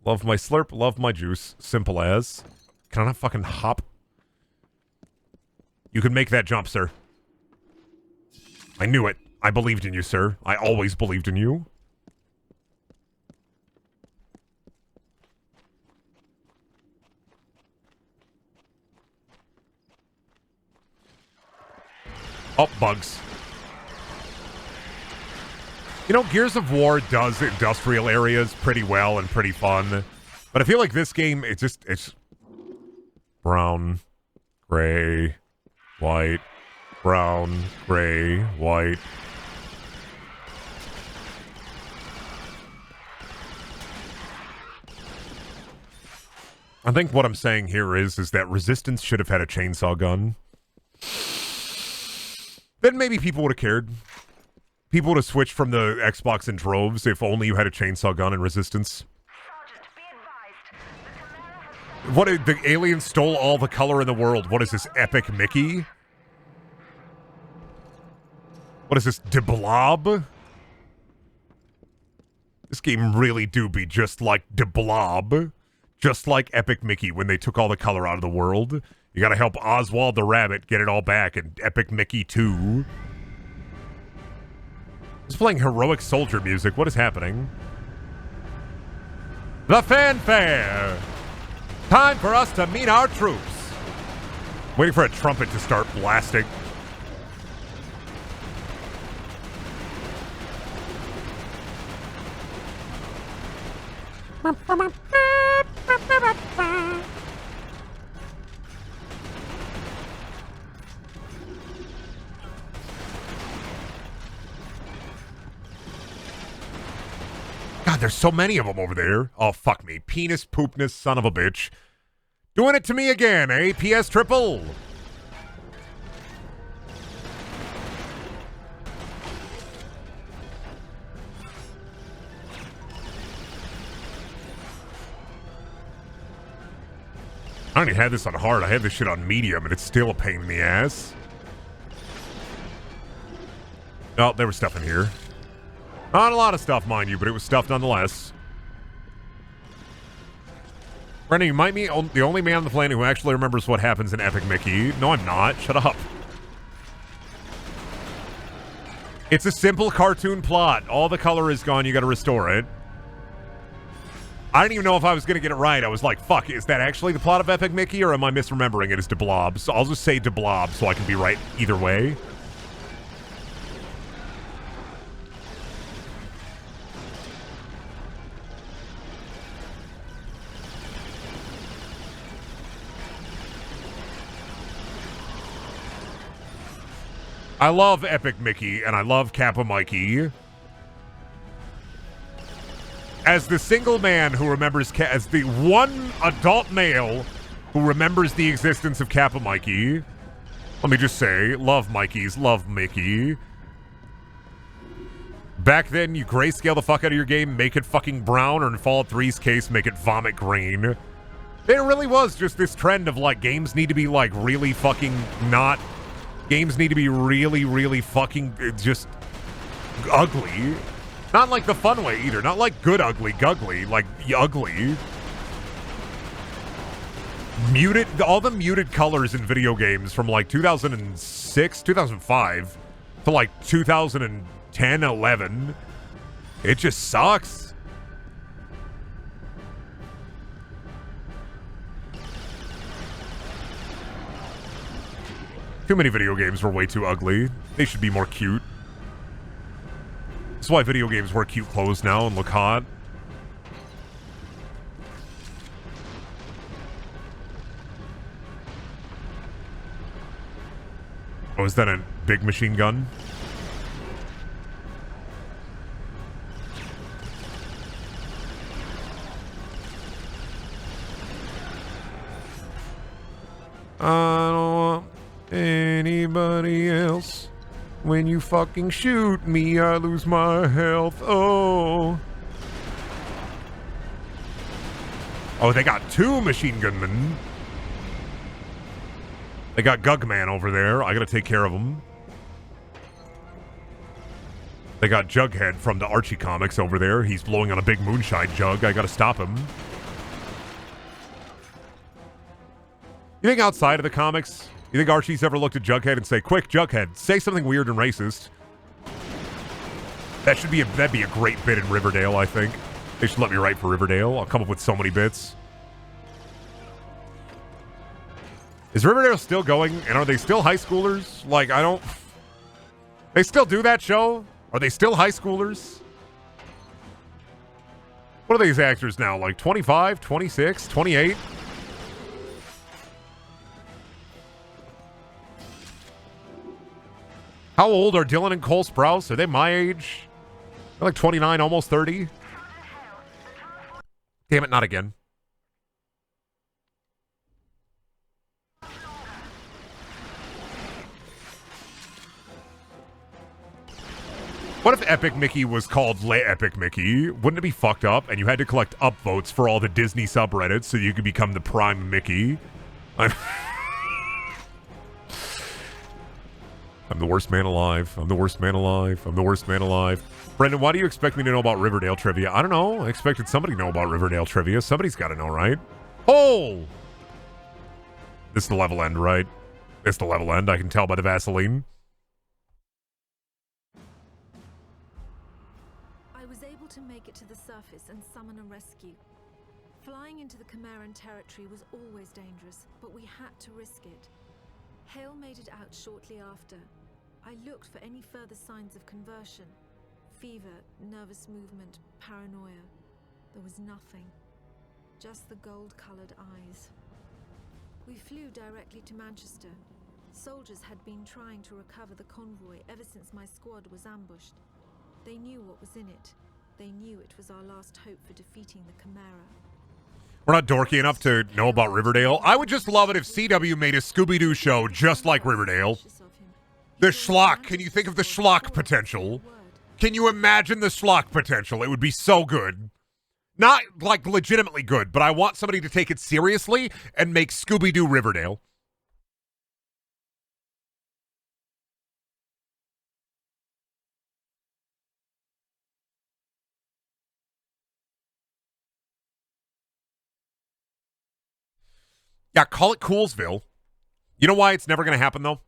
Love my slurp, love my juice. Simple as. Can I not fucking hop? You can make that jump, sir. I knew it. I believed in you, sir. I always believed in you. Oh, bugs. You know, Gears of War does industrial areas pretty well and pretty fun. But I feel like this game, it's brown, gray, white, brown, gray, white. I think what I'm saying here is that Resistance should have had a chainsaw gun. Then maybe people would have cared. People would have switched from the Xbox in droves if only you had a chainsaw gun in Resistance. What, the alien stole all the color in the world. What is this, Epic Mickey? What is this, De Blob? This game really do be just like De Blob. Just like Epic Mickey when they took all the color out of the world. You gotta help Oswald the Rabbit get it all back in Epic Mickey 2. It's playing heroic soldier music. What is happening? The fanfare! Time for us to meet our troops. Waiting for a trumpet to start blasting. God, there's so many of them over there. Oh, fuck me. Penis poopness son of a bitch. Doing it to me again, eh? PS triple. I only had this on hard. I had this shit on medium, and it's still a pain in the ass. Oh, there was stuff in here. Not a lot of stuff, mind you, but it was stuff nonetheless. Brendan, you might be the only man on the planet who actually remembers what happens in Epic Mickey. No, I'm not. Shut up. It's a simple cartoon plot. All the color is gone. You got to restore it. I didn't even know if I was going to get it right. I was like, fuck, is that actually the plot of Epic Mickey, or am I misremembering it as De Blob? So I'll just say De Blob so I can be right either way. I love Epic Mickey, and I love Kappa Mikey. As the single man who remembers, as the one adult male who remembers the existence of Kappa Mikey, let me just say, love Mikeys, love Mickey. Back then, you grayscale the fuck out of your game, make it fucking brown, or in Fallout 3's case, make it vomit green. There really was just this trend of, like, games need to be, like, really fucking not... Games need to be really, really fucking just ugly. Not like the fun way either. Not like good ugly, guggly. Like ugly. Muted. All the muted colors in video games from like 2006, 2005 to like 2010, 11. It just sucks. Too many video games were way too ugly. They should be more cute. That's why video games wear cute clothes now and look hot. Oh, is that a big machine gun? I don't want anybody else. When you fucking shoot me, I lose my health. Oh. Oh, they got two machine gunmen. They got Gugman over there. I gotta take care of them. They got Jughead from the Archie comics over there. He's blowing on a big moonshine jug. I gotta stop him. You think outside of the comics, you think Archie's ever looked at Jughead and say, "Quick, Jughead, say something weird and racist"? That'd be a great bit in Riverdale, I think. They should let me write for Riverdale. I'll come up with so many bits. Is Riverdale still going? And are they still high schoolers? Like, I don't... They still do that show? Are they still high schoolers? What are these actors now? Like 25, 26, 28? How old are Dylan and Cole Sprouse? Are they my age? They're like 29, almost 30. Damn it, not again. What if Epic Mickey was called Le Epic Mickey? Wouldn't it be fucked up? And you had to collect upvotes for all the Disney subreddits so you could become the prime Mickey? I'm the worst man alive. I'm the worst man alive. I'm the worst man alive. Brendan, why do you expect me to know about Riverdale trivia? I don't know. I expected somebody to know about Riverdale trivia. Somebody's got to know, right? Oh! This is the level end, right? It's the level end. I can tell by the Vaseline. I was able to make it to the surface and summon a rescue. Flying into the Chimeran territory was always dangerous, but we had to risk it. Hale made it out shortly after. I looked for any further signs of conversion. Fever, nervous movement, paranoia. There was nothing. Just the gold-colored eyes. We flew directly to Manchester. Soldiers had been trying to recover the convoy ever since my squad was ambushed. They knew what was in it. They knew it was our last hope for defeating the Chimera. We're not dorky enough to know about Riverdale. I would just love it if CW made a Scooby-Doo show just like Riverdale. The schlock. Can you think of the schlock potential? Can you imagine the schlock potential? It would be so good. Not, like, legitimately good, but I want somebody to take it seriously and make Scooby-Doo Riverdale. Yeah, call it Coolsville. You know why it's never going to happen, though?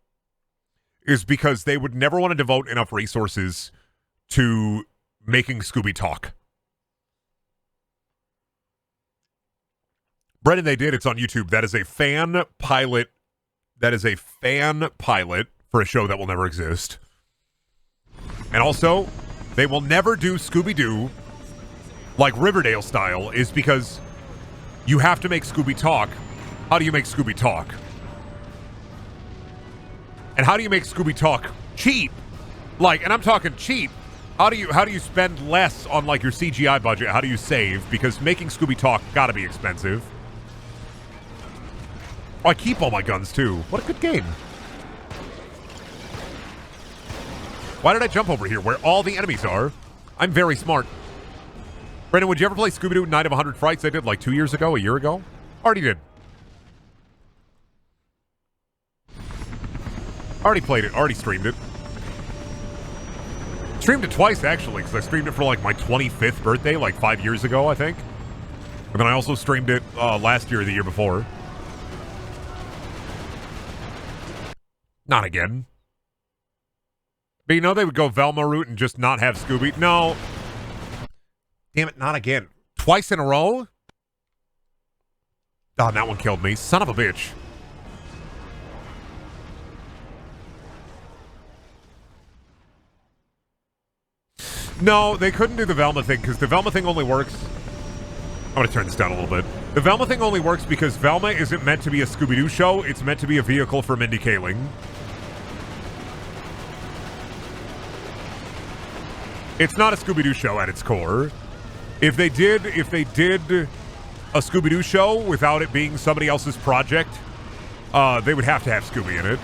Is because they would never want to devote enough resources to making Scooby talk. Brendan, they did. It's on YouTube. That is a fan pilot. That is a fan pilot for a show that will never exist. And also, they will never do Scooby-Doo like Riverdale style, is because you have to make Scooby talk. How do you make Scooby talk? And how do you make Scooby talk cheap? Like, and I'm talking cheap. How do you spend less on, like, your CGI budget? How do you save? Because making Scooby talk gotta be expensive. Oh, I keep all my guns too. What a good game. Why did I jump over here where all the enemies are? I'm very smart. Brandon, would you ever play Scooby-Doo Night of 100 Frights? I did like 2 years ago, a year ago. Already did. Already played it. Already streamed it. Streamed it twice, actually, because I streamed it for, like, my 25th birthday, like, 5 years ago, I think. And then I also streamed it last year or the year before. Not again. But you know they would go Velma route and just not have Scooby? No. Damn it, not again. Twice in a row? Oh, that one killed me. Son of a bitch. No, they couldn't do the Velma thing, because the Velma thing only works... I'm going to turn this down a little bit. The Velma thing only works because Velma isn't meant to be a Scooby-Doo show. It's meant to be a vehicle for Mindy Kaling. It's not a Scooby-Doo show at its core. If they did a Scooby-Doo show without it being somebody else's project, they would have to have Scooby in it.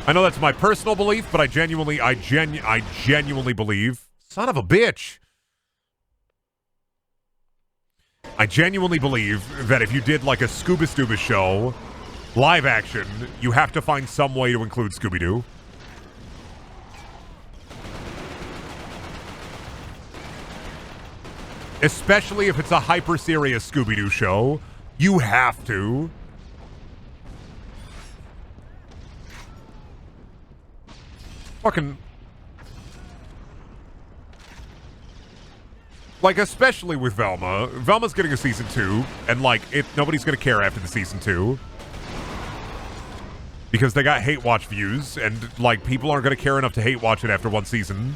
I know that's my personal belief, but I genuinely believe. Son of a bitch. I genuinely believe that if you did like a Scuba Stuba show, live action, you have to find some way to include Scooby-Doo. Especially if it's a hyper-serious Scooby-Doo show. You have to. Fucking... Like, especially with Velma. Velma's getting a season 2, and, like, nobody's gonna care after the season 2. Because they got hate watch views, and, like, people aren't gonna care enough to hate watch it after one season.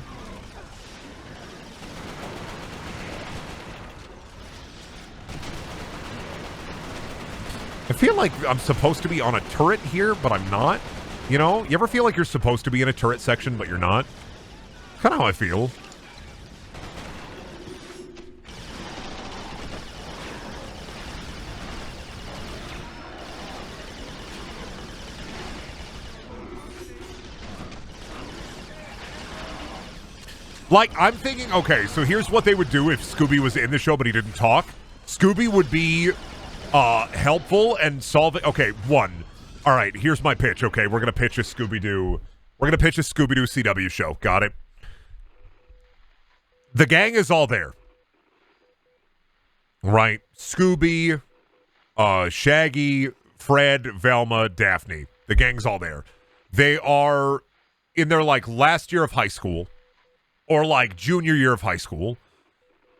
I feel like I'm supposed to be on a turret here, but I'm not. You know? You ever feel like you're supposed to be in a turret section, but you're not? Kind of how I feel. Like, I'm thinking, okay, so here's what they would do if Scooby was in the show, but he didn't talk. Scooby would be helpful and solve it. Okay, one. All right, here's my pitch, okay? We're going to pitch a Scooby-Doo. We're going to pitch a Scooby-Doo CW show. Got it? The gang is all there. Right? Scooby, Shaggy, Fred, Velma, Daphne. The gang's all there. They are in their, like, last year of high school. Or, like, junior year of high school.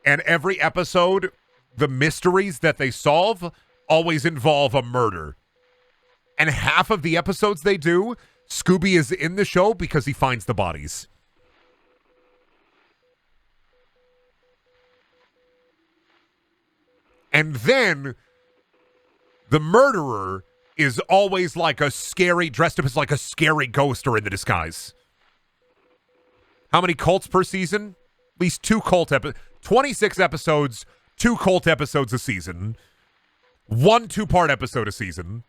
And every episode, the mysteries that they solve always involve a murder. And half of the episodes they do, Scooby is in the show because he finds the bodies. And then the murderer is always like a scary, dressed up as like a scary ghost or in the disguise. How many cults per season? At least 2 cult episodes. 26 episodes, 2 cult episodes a season. 1 2-part episode a season.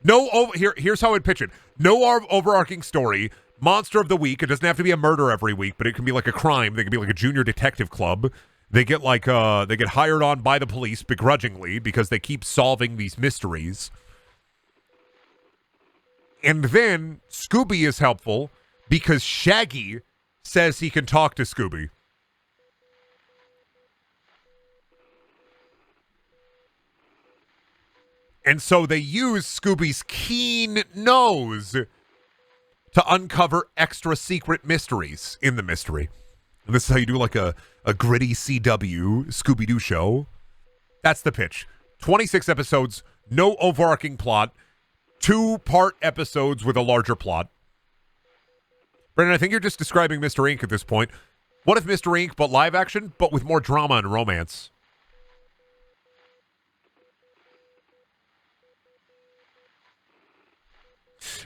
Here's how I'd pitch it. No overarching story. Monster of the week. It doesn't have to be a murder every week, but it can be like a crime. They can be like a junior detective club. They get like they get hired on by the police begrudgingly because they keep solving these mysteries. And then Scooby is helpful because Shaggy says he can talk to Scooby. And so they use Scooby's keen nose to uncover extra secret mysteries in the mystery. And this is how you do like a gritty CW Scooby-Doo show. That's the pitch. 26 episodes, no overarching plot, 2-part episodes with a larger plot. Brendan, I think you're just describing Mr. Inc. at this point. What if Mr. Inc. but live action, but with more drama and romance?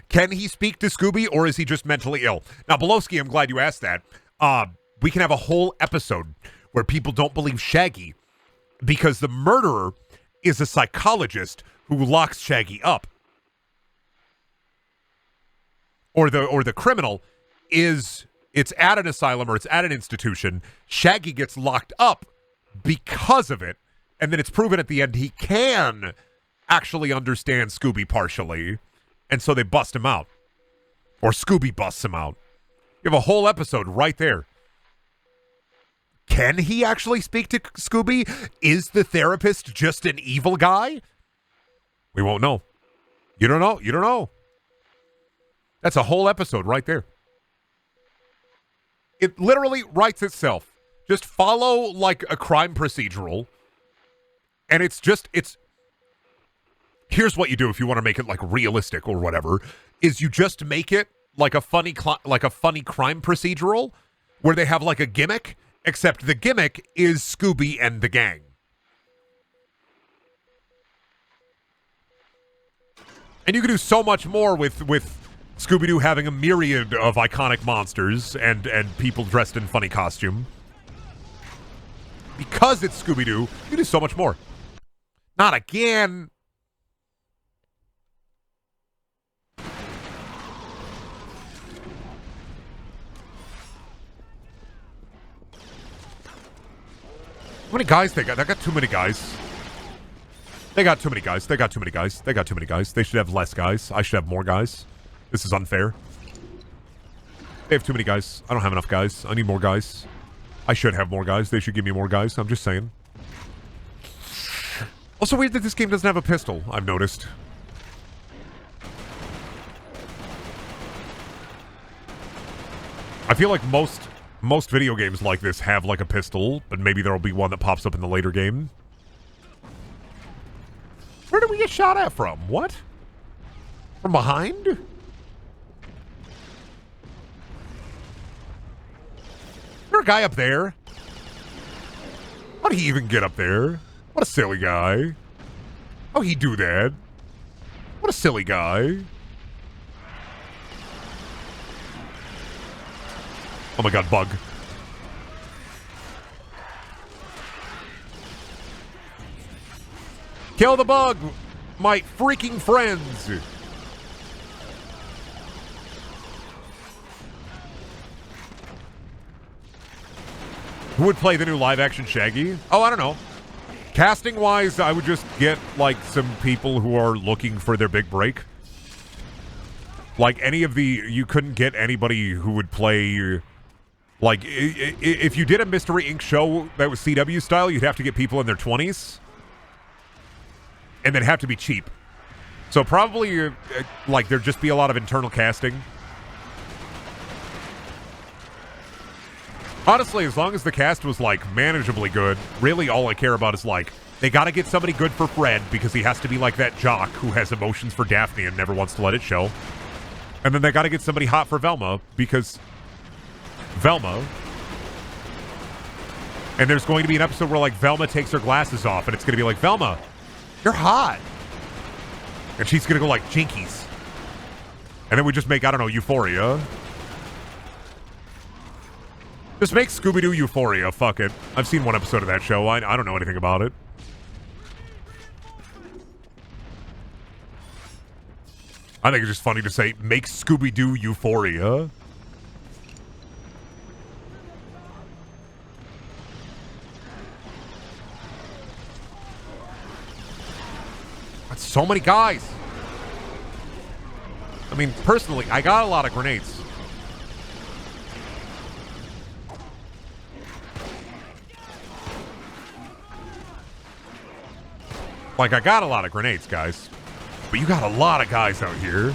Can he speak to Scooby, or is he just mentally ill? Now, Belowski, I'm glad you asked that. We can have a whole episode where people don't believe Shaggy because the murderer is a psychologist who locks Shaggy up. Or the criminal it's at an asylum or it's at an institution. Shaggy gets locked up because of it. And then it's proven at the end he can actually understand Scooby partially. And so they bust him out. Or Scooby busts him out. You have a whole episode right there. Can he actually speak to Scooby? Is the therapist just an evil guy? We won't know. You don't know. You don't know. That's a whole episode right there. It literally writes itself. Just follow like a crime procedural. And it's here's what you do if you want to make it like realistic or whatever, is you just make it like a funny crime procedural where they have like a gimmick, except the gimmick is Scooby and the gang. And you can do so much more with Scooby-Doo having a myriad of iconic monsters and people dressed in funny costume. Because it's Scooby-Doo, you can do so much more. Not again. How many guys they got? They got too many guys. They got too many guys. They got too many guys. They got too many guys. They should have less guys. I should have more guys. This is unfair. They have too many guys. I don't have enough guys. I need more guys. I should have more guys. They should give me more guys. I'm just saying. Also weird that this game doesn't have a pistol, I've noticed. I feel like most video games like this have like a pistol, but maybe there'll be one that pops up in the later game. Where did we get shot at from? What? From behind? Is there a guy up there? How did he even get up there? What a silly guy. How'd he do that? What a silly guy. Oh my god, bug. Kill the bug, my freaking friends. Who would play the new live-action Shaggy? Oh, I don't know. Casting-wise, I would just get, like, some people who are looking for their big break. Like, you couldn't get anybody who would play, like, if you did a Mystery Inc. show that was CW style, you'd have to get people in their 20s. And they'd have to be cheap. So probably, like, there'd just be a lot of internal casting. Honestly, as long as the cast was, like, manageably good, really all I care about is, like, they gotta get somebody good for Fred because he has to be like that jock who has emotions for Daphne and never wants to let it show. And then they gotta get somebody hot for Velma because Velma... And there's going to be an episode where, like, Velma takes her glasses off and it's gonna be like, Velma, you're hot. And she's gonna go like, Jinkies. And then we just make, I don't know, Euphoria. Just make Scooby-Doo Euphoria, fuck it. I've seen one episode of that show. I don't know anything about it. I think it's just funny to say, make Scooby-Doo Euphoria. That's so many guys. I mean, personally, I got a lot of grenades. Like, I got a lot of grenades, guys. But you got a lot of guys out here.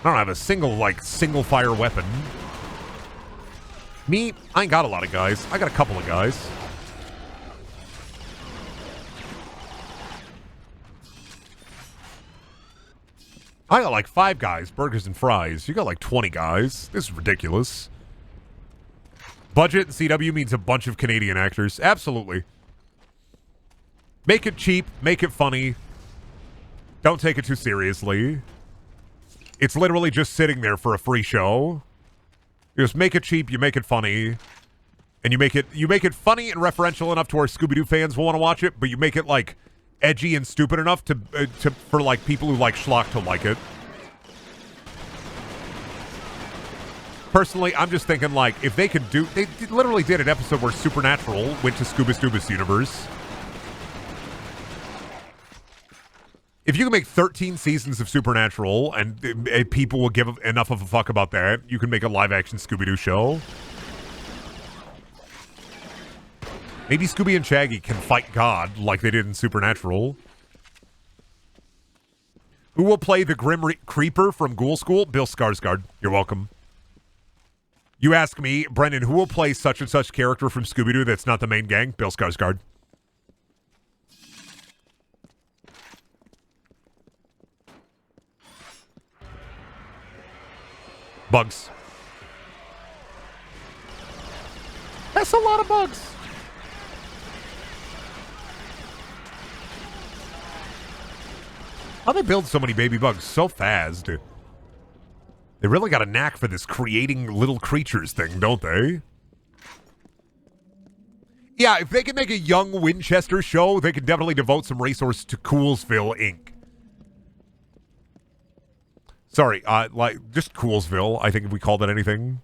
I don't have a single fire weapon. Me, I ain't got a lot of guys. I got a couple of guys. I got like 5 guys, burgers and fries. You got like 20 guys. This is ridiculous. Budget in CW means a bunch of Canadian actors. Absolutely. Make it cheap. Make it funny. Don't take it too seriously. It's literally just sitting there for a free show. You just make it cheap. You make it funny. And you make it funny and referential enough to where Scooby-Doo fans will want to watch it, but you make it, like, edgy and stupid enough for, like, people who like schlock to like it. Personally, I'm just thinking, like, if they could do... They literally did an episode where Supernatural went to Scooby-Doo's universe. If you can make 13 seasons of Supernatural and people will give enough of a fuck about that, you can make a live-action Scooby-Doo show. Maybe Scooby and Shaggy can fight God like they did in Supernatural. Who will play the Grim Creeper from Ghoul School? Bill Skarsgård. You're welcome. You ask me, Brendan, who will play such and such character from Scooby-Doo that's not the main gang? Bill Skarsgård. Bugs. That's a lot of bugs. How they build so many baby bugs so fast? They really got a knack for this creating little creatures thing, don't they? Yeah, if they can make a young Winchester show, they can definitely devote some resources to Coolsville, Inc. Sorry, like, just Coolsville, I think if we called it anything.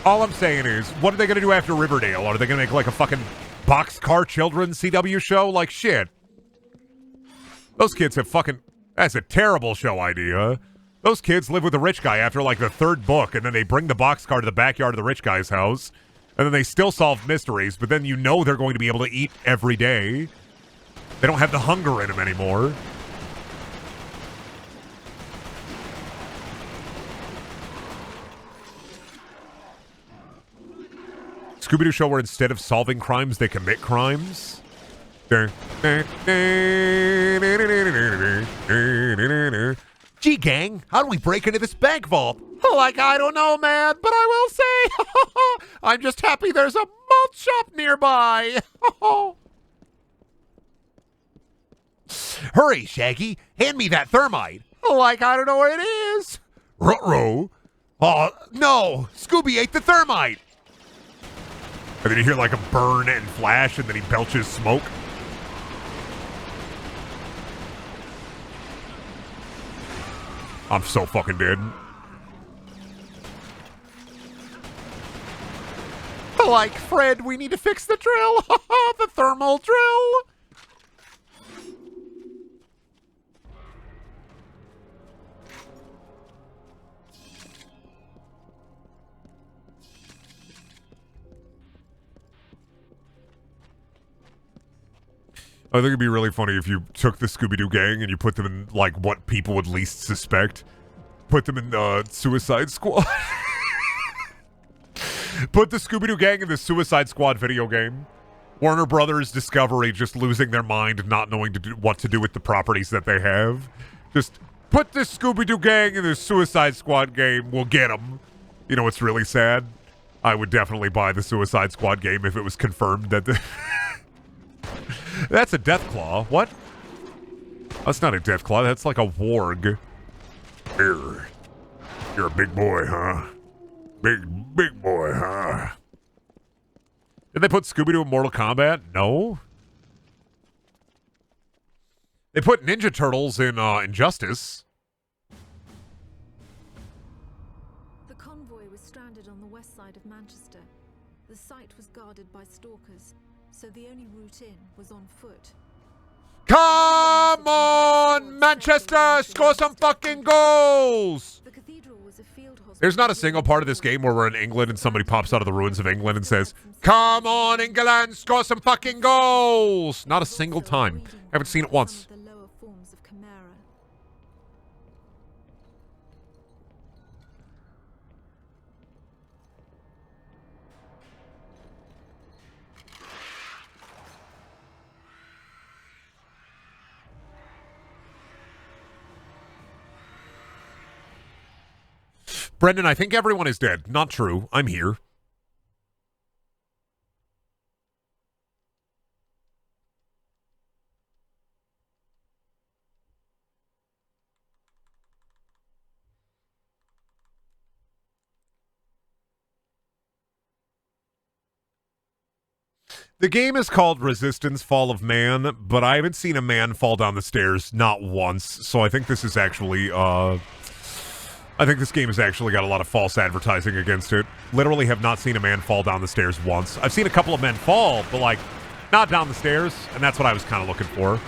All I'm saying is, what are they going to do after Riverdale? Are they going to make like a fucking Boxcar Children CW show? Like, shit. Those kids have fucking... That's a terrible show idea. Those kids live with the rich guy after like the third book, and then they bring the boxcar to the backyard of the rich guy's house, and then they still solve mysteries, but then you know they're going to be able to eat every day. They don't have the hunger in them anymore. Scooby-Doo show where instead of solving crimes, they commit crimes. Gee, gang, how do we break into this bank vault? Like, I don't know, man, but I will say, I'm just happy there's a malt shop nearby. Hurry, Shaggy, hand me that thermite. Like, I don't know where it is. Ruh-roh. Oh, no, Scooby ate the thermite. And then you hear like a burn and flash, and then he belches smoke. I'm so fucking dead. Like, Fred, we need to fix the drill. The thermal drill. I think it'd be really funny if you took the Scooby-Doo gang and you put them in, like, what people would least suspect. Put them in the Suicide Squad. Put the Scooby-Doo gang in the Suicide Squad video game. Warner Brothers Discovery just losing their mind, not knowing what to do with the properties that they have. Just put the Scooby-Doo gang in the Suicide Squad game. We'll get them. You know what's really sad? I would definitely buy the Suicide Squad game if it was confirmed that the... That's a Death Claw. What? That's not a Death Claw. That's like a warg. Here. You're a big boy, huh? Big boy, huh? Did they put Scooby-Doo in Mortal Kombat? No. They put Ninja Turtles in Injustice. The convoy was stranded on the west side of Manchester. The site was guarded by stalkers, so the only route in was on foot. Come on, Manchester! Score some fucking goals! The cathedral was a field hospital. There's not a single part of this game where we're in England and somebody pops out of the ruins of England and says, "Come on, England, score some fucking goals!" Not a single time. Haven't seen it once. The lower forms of Chimera. Brendan, I think everyone is dead. Not true. I'm here. The game is called Resistance Fall of Man, but I haven't seen a man fall down the stairs not once, so I think this is actually, I think this game has actually got a lot of false advertising against it. Literally have not seen a man fall down the stairs once. I've seen a couple of men fall, but, like, not down the stairs, and that's what I was kind of looking for.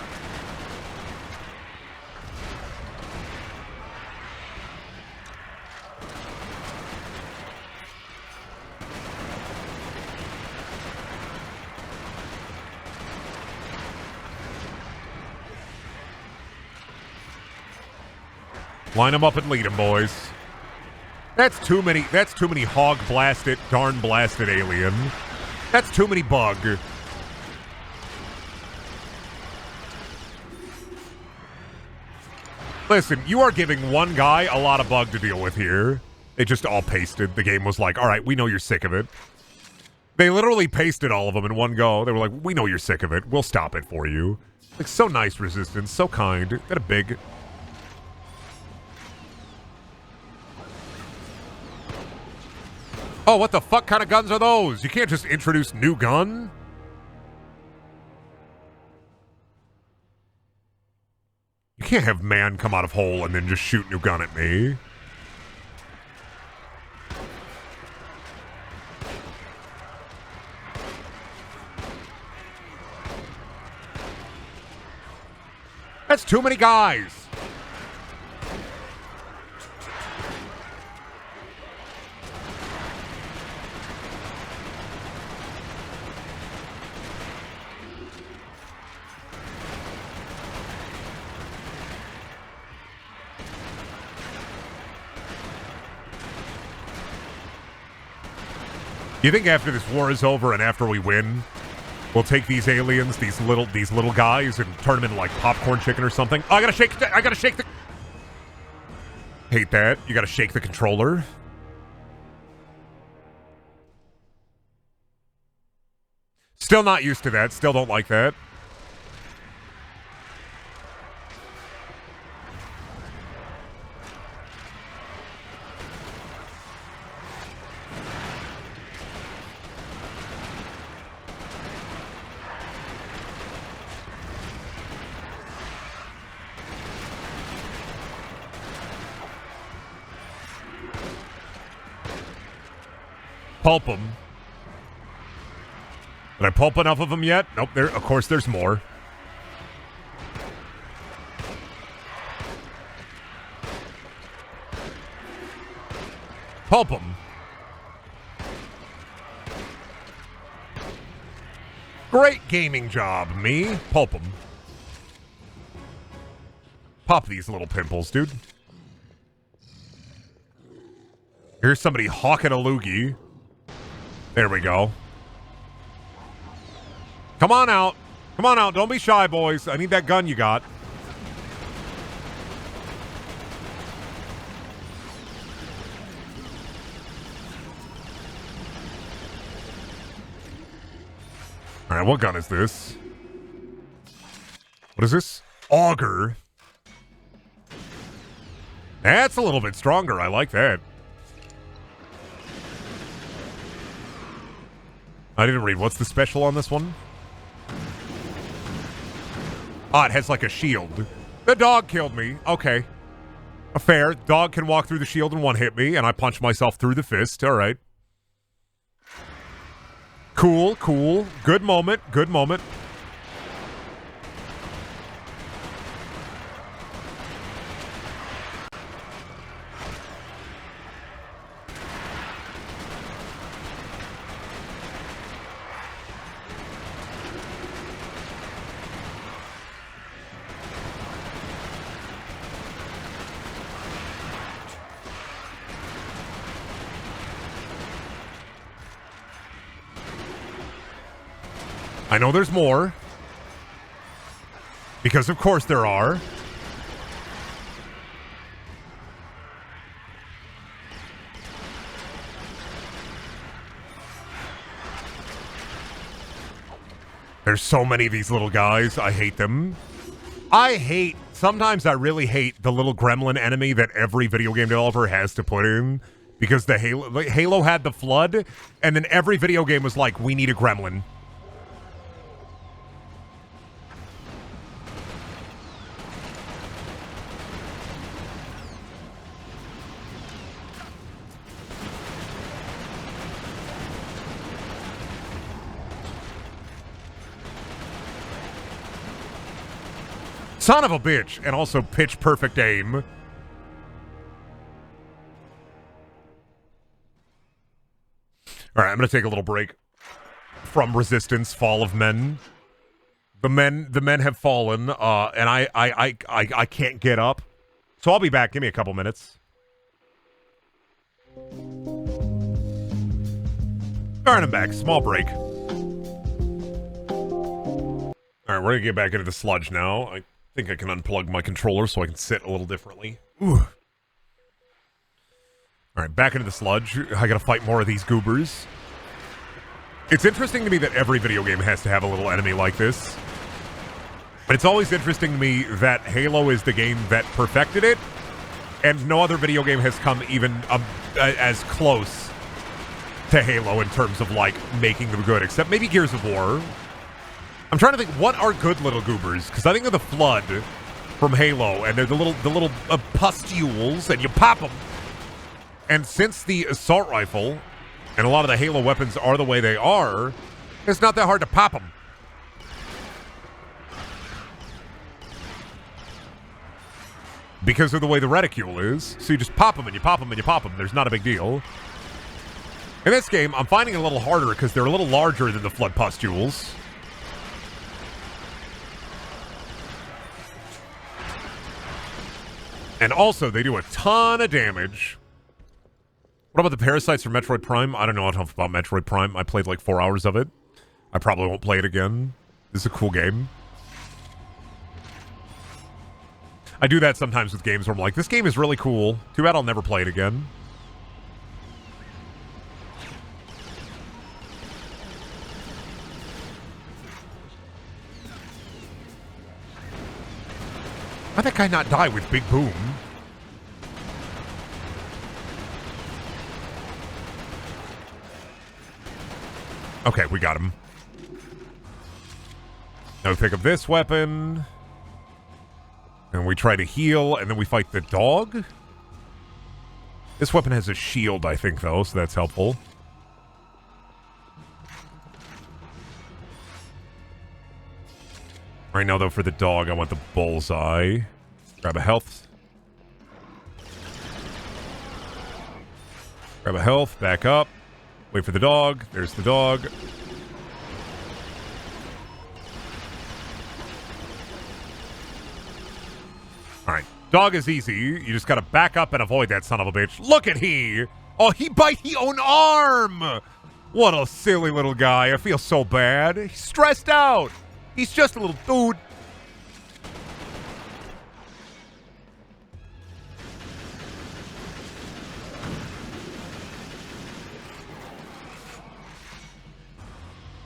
Line them up and lead them, boys. That's too many hog blasted, darn blasted alien. That's too many bug. Listen, you are giving one guy a lot of bug to deal with here. They just all pasted. The game was like, all right, we know you're sick of it. They literally pasted all of them in one go. They were like, we know you're sick of it. We'll stop it for you. Like, so nice, Resistance. So kind. Got a big... Oh, what the fuck kind of guns are those? You can't just introduce new gun? You can't have man come out of hole and then just shoot new gun at me. That's too many guys. You think after this war is over and after we win, we'll take these aliens, these little guys, and turn them into like popcorn chicken or something? Oh, I gotta shake the. Hate that. You gotta shake the controller. Still not used to that. Still don't like that. Pulp them. Did I pulp enough of them yet? Nope. Of course, there's more. Pulp them. Great gaming job, me. Pulp them. Pop these little pimples, dude. Here's somebody hawking a loogie. There we go. Come on out. Come on out. Don't be shy, boys. I need that gun you got. All right, what gun is this? What is this? Auger. That's a little bit stronger. I like that. I didn't read. What's the special on this one? Ah, it has like a shield. The dog killed me. Okay. Fair. Dog can walk through the shield and one hit me, and I punch myself through the fist. All right. Cool, cool. Good moment. Good moment. I know there's more. Because of course there are. There's so many of these little guys. I hate them. Sometimes I really hate the little gremlin enemy that every video game developer has to put in. Because the Halo had the Flood, and then every video game was like, we need a gremlin. Son of a bitch, and also pitch perfect aim. All right, I'm going to take a little break from Resistance, Fall of Men. The men have fallen, and I can't get up. So I'll be back. Give me a couple minutes. All right, I'm back. Small break. All right, we're going to get back into the sludge now. I think I can unplug my controller so I can sit a little differently. Ooh. All right, back into the sludge. I gotta fight more of these goobers. It's interesting to me that every video game has to have a little enemy like this. But it's always interesting to me that Halo is the game that perfected it, and no other video game has come even as close to Halo in terms of, like, making them good, except maybe Gears of War. I'm trying to think, what are good little goobers? Because I think of the Flood from Halo, and they're the little pustules, and you pop them. And since the assault rifle and a lot of the Halo weapons are the way they are, it's not that hard to pop them. because of the way the reticule is. So you just pop them and you pop them and you pop them. There's not a big deal. In this game, I'm finding it a little harder because they're a little larger than the flood pustules. And also, they do a ton of damage. What about the parasites from Metroid Prime? I don't know enough about Metroid Prime. I played like 4 hours of it. I probably won't play it again. This is a cool game. I do that sometimes with games where I'm like, this game is really cool. Too bad I'll never play it again. How'd that guy not die with Big Boom? Okay, we got him. Now we pick up this weapon. And we try to heal, and then we fight the dog. This weapon has a shield, I think, though, so that's helpful. Right now, though, for the dog, I want the bullseye. Grab a health. Grab a health, back up. Wait for the dog. There's the dog. Alright. Dog is easy. You just gotta back up and avoid that son of a bitch. Look at he! Oh, he bite his own arm! What a silly little guy. I feel so bad. He's stressed out. He's just a little dude.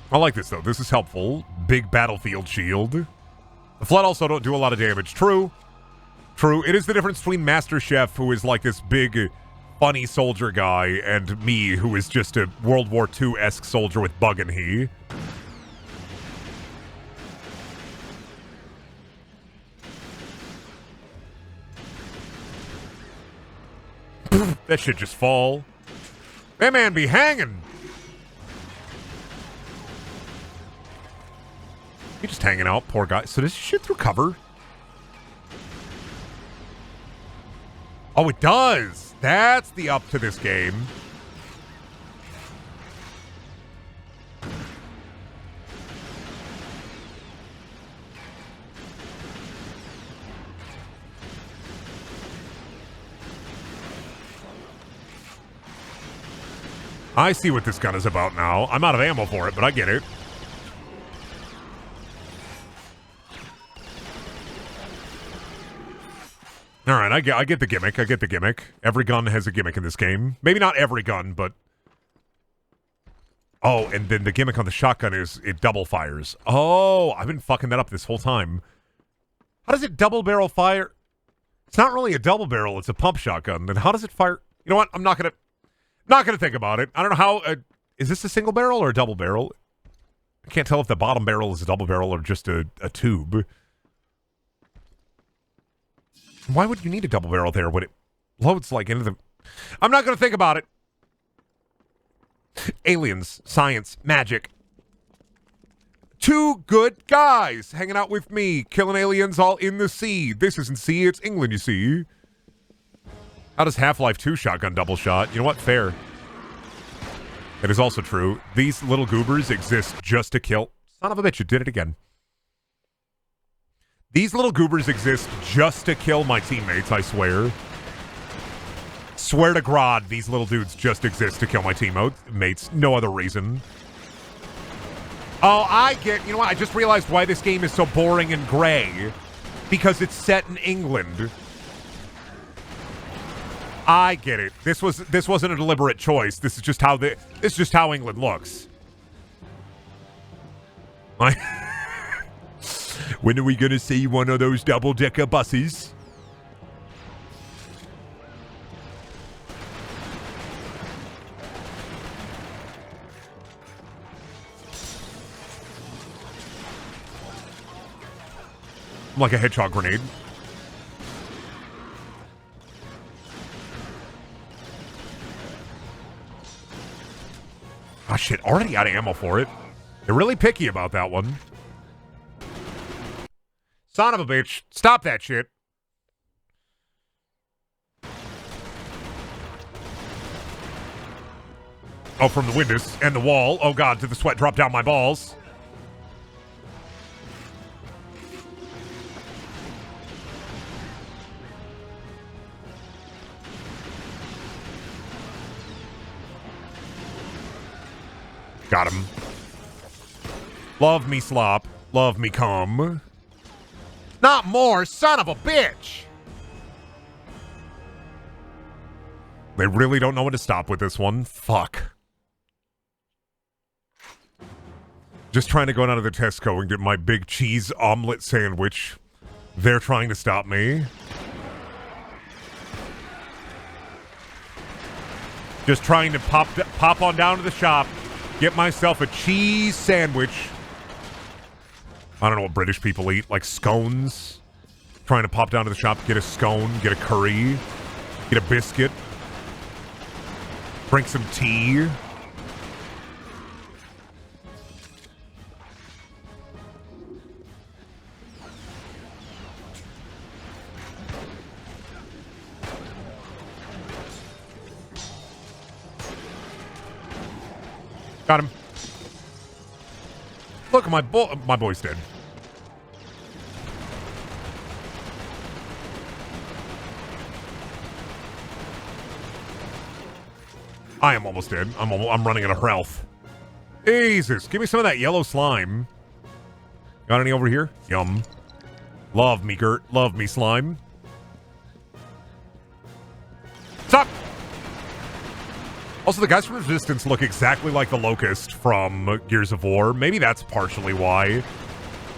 I like this, though. This is helpful. Big battlefield shield. The Flood also don't do a lot of damage. True. True. It is the difference between Master Chef, who is like this big, funny soldier guy, and me, who is just a World War II-esque soldier with bug and he. That shit just fall. That man be hanging. He just hanging out, poor guy. So does he shoot through cover? Oh, it does. That's the up to this game. I see what this gun is about now. I'm out of ammo for it, but I get it. All right, I get the gimmick. I get the gimmick. Every gun has a gimmick in this game. Maybe not every gun, but... Oh, and then the gimmick on the shotgun is it double fires. Oh, I've been fucking that up this whole time. How does it double barrel fire? It's not really a double barrel. It's a pump shotgun. Then how does it fire? You know what? I'm not gonna think about it. I don't know how... is this a single barrel or a double barrel? I can't tell if the bottom barrel is a double barrel or just a tube. Why would you need a double barrel there when it loads like into the... I'm not going to think about it. Aliens, science, magic. Two good guys hanging out with me, killing aliens all in the sea. This isn't sea, it's England, you see. How does Half-Life 2 shotgun double shot? You know what? Fair. That is also true. These little goobers exist just to kill... Son of a bitch, you did it again. These little goobers exist just to kill my teammates, I swear. Swear to God, these little dudes just exist to kill my teammates. No other reason. Oh, I get... You know what? I just realized why this game is so boring and gray. Because it's set in England. I get it. This wasn't a deliberate choice. This is just how England looks. When are we gonna see one of those double-decker buses? Like a hedgehog grenade. Ah, shit. Already out of ammo for it. They're really picky about that one. Son of a bitch. Stop that shit. Oh, from the windows and the wall. Oh, God, did the sweat drop down my balls? Got him. Love me slop. Love me cum. Not more, son of a bitch! They really don't know when to stop with this one. Fuck. Just trying to go down to the Tesco and get my big cheese omelet sandwich. They're trying to stop me. Just trying to pop on down to the shop, get myself a cheese sandwich. I don't know what British people eat, like scones. Trying to pop down to the shop, get a scone, get a curry, get a biscuit, drink some tea. Got him. Look, my boy's dead. I am almost dead. I'm running out of health. Jesus, give me some of that yellow slime. Got any over here? Yum. Love me, Gert. Love me, slime. Stop! Also, the guys from Resistance look exactly like the Locust from Gears of War. Maybe that's partially why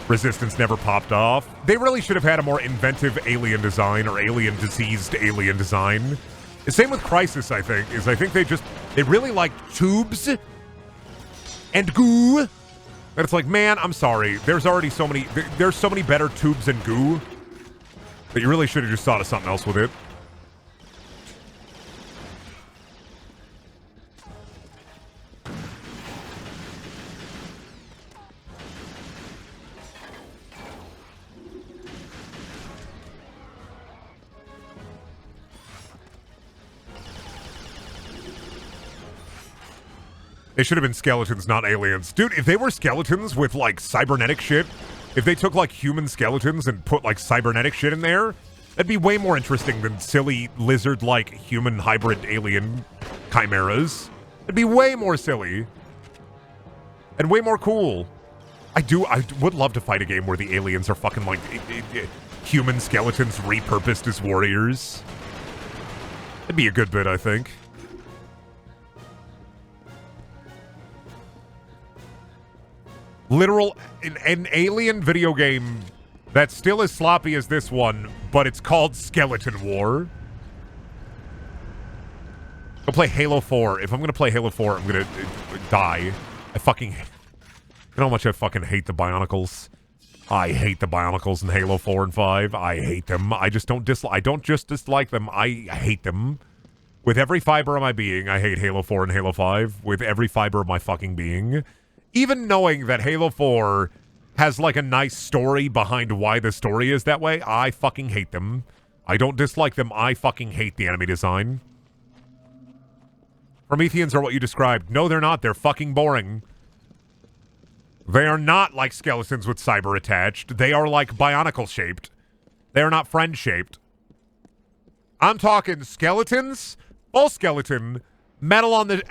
Resistance never popped off. They really should have had a more inventive alien design or alien-diseased alien design. The same with Crysis, I think, is I think they really like tubes and goo. And it's like, man, I'm sorry. There's already so many, there's so many better tubes and goo that you really should have just thought of something else with it. They should have been skeletons, not aliens. Dude, if they were skeletons with, like, cybernetic shit, if they took, like, human skeletons and put, like, cybernetic shit in there, that'd be way more interesting than silly lizard-like human hybrid alien chimeras. It'd be way more silly. And way more cool. I would love to fight a game where the aliens are fucking, like, human skeletons repurposed as warriors. That'd be a good bit, I think. Literal, an alien video game that's still as sloppy as this one, but it's called Skeleton War. Go play Halo 4. If I'm gonna play Halo 4, I'm gonna die. You know how much I fucking hate the Bionicles? I hate the Bionicles in Halo 4 and 5. I hate them. I don't just dislike them, I hate them. With every fiber of my being, I hate Halo 4 and Halo 5. With every fiber of my fucking being. Even knowing that Halo 4 has, like, a nice story behind why the story is that way, I fucking hate them. I don't dislike them, I fucking hate the enemy design. Prometheans are what you described. No, they're not. They're fucking boring. They are not like skeletons with cyber attached. They are, like, bionicle-shaped. They are not friend-shaped. I'm talking skeletons, full skeleton, metal on the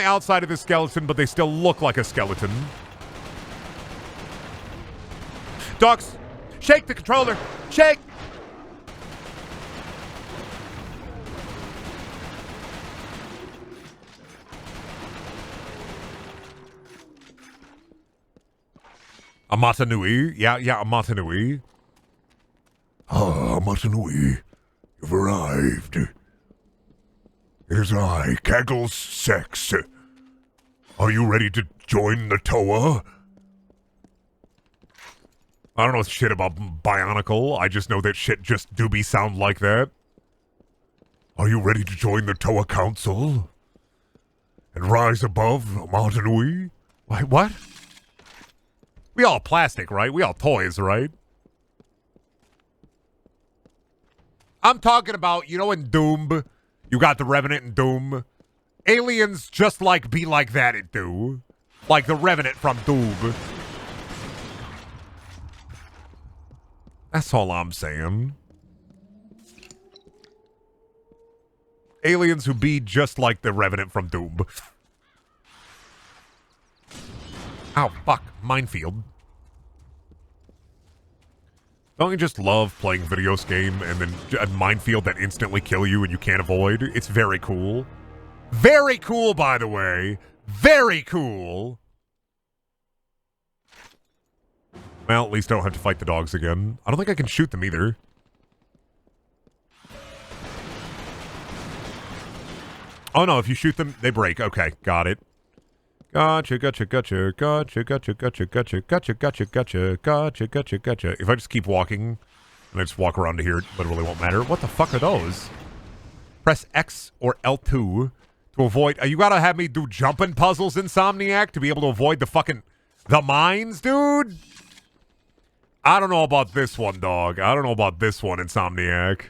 outside of the skeleton, but they still look like a skeleton. Dogs, shake the controller. Shake. Amatanui. Yeah, Amatanui. Ah, Amatanui, you've arrived. It is I, Kaggle's Sex. Are you ready to join the Toa? I don't know shit about Bionicle. I just know that shit just doobie sound like that. Are you ready to join the Toa Council? And rise above Amatanui? Wait, what? We all plastic, right? We all toys, right? I'm talking about, you know, in Doom, you got the Revenant in Doom, Aliens just like be like that it do. Like the Revenant from Doom. That's all I'm saying. Aliens who be just like the Revenant from Doom. Ow, fuck. Minefield. Don't you just love playing a video game and then a minefield that instantly kill you and you can't avoid? It's very cool. Very cool, by the way. Very cool. Well, at least I don't have to fight the dogs again. I don't think I can shoot them either. Oh no, if you shoot them, they break. Okay, got it. Gotcha, gotcha, gotcha, gotcha, gotcha, gotcha, gotcha, gotcha, gotcha, gotcha, gotcha, gotcha, gotcha. If I just keep walking, and I just walk around to here, it literally won't matter. What the fuck are those? Press X or L2 to avoid... you gotta have me do jumping puzzles, Insomniac, to be able to avoid the fucking... the mines, dude? I don't know about this one, dog. I don't know about this one, Insomniac.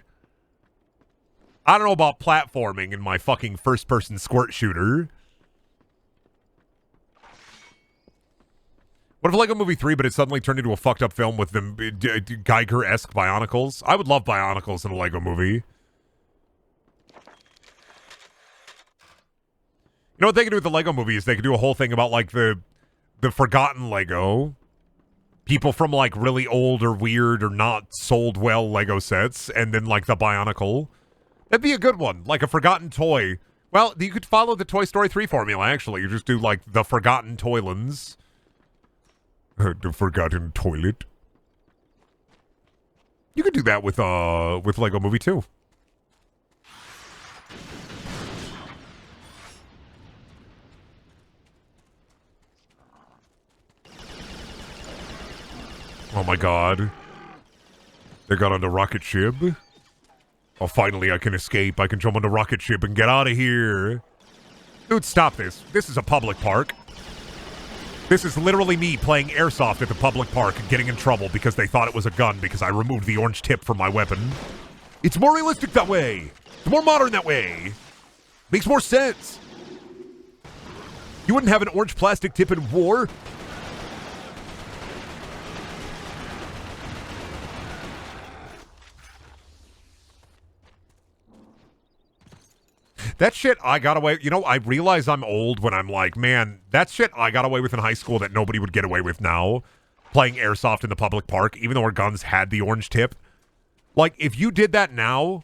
I don't know about platforming in my fucking first-person squirt shooter. What if Lego Movie 3, but it suddenly turned into a fucked up film with them Geiger-esque Bionicles? I would love Bionicles in a Lego movie. You know what they could do with the Lego movie is they could do a whole thing about, like, the forgotten Lego. People from, like, really old or weird or not sold well Lego sets, and then, like, the Bionicle. That'd be a good one, like a forgotten toy. Well, you could follow the Toy Story 3 formula, actually. You just do, like, the forgotten Toylands. The forgotten toilet. You could do that with Lego Movie 2. Oh my god. They got on the rocket ship. Oh, finally I can escape. I can jump on the rocket ship and get out of here. Dude, stop this. This is a public park. This is literally me playing airsoft at the public park and getting in trouble because they thought it was a gun because I removed the orange tip from my weapon. It's more realistic that way. It's more modern that way. Makes more sense. You wouldn't have an orange plastic tip in war? That shit I got away... You know, I realize I'm old when I'm like, man, that shit I got away with in high school that nobody would get away with now. Playing airsoft in the public park, even though our guns had the orange tip. Like, if you did that now,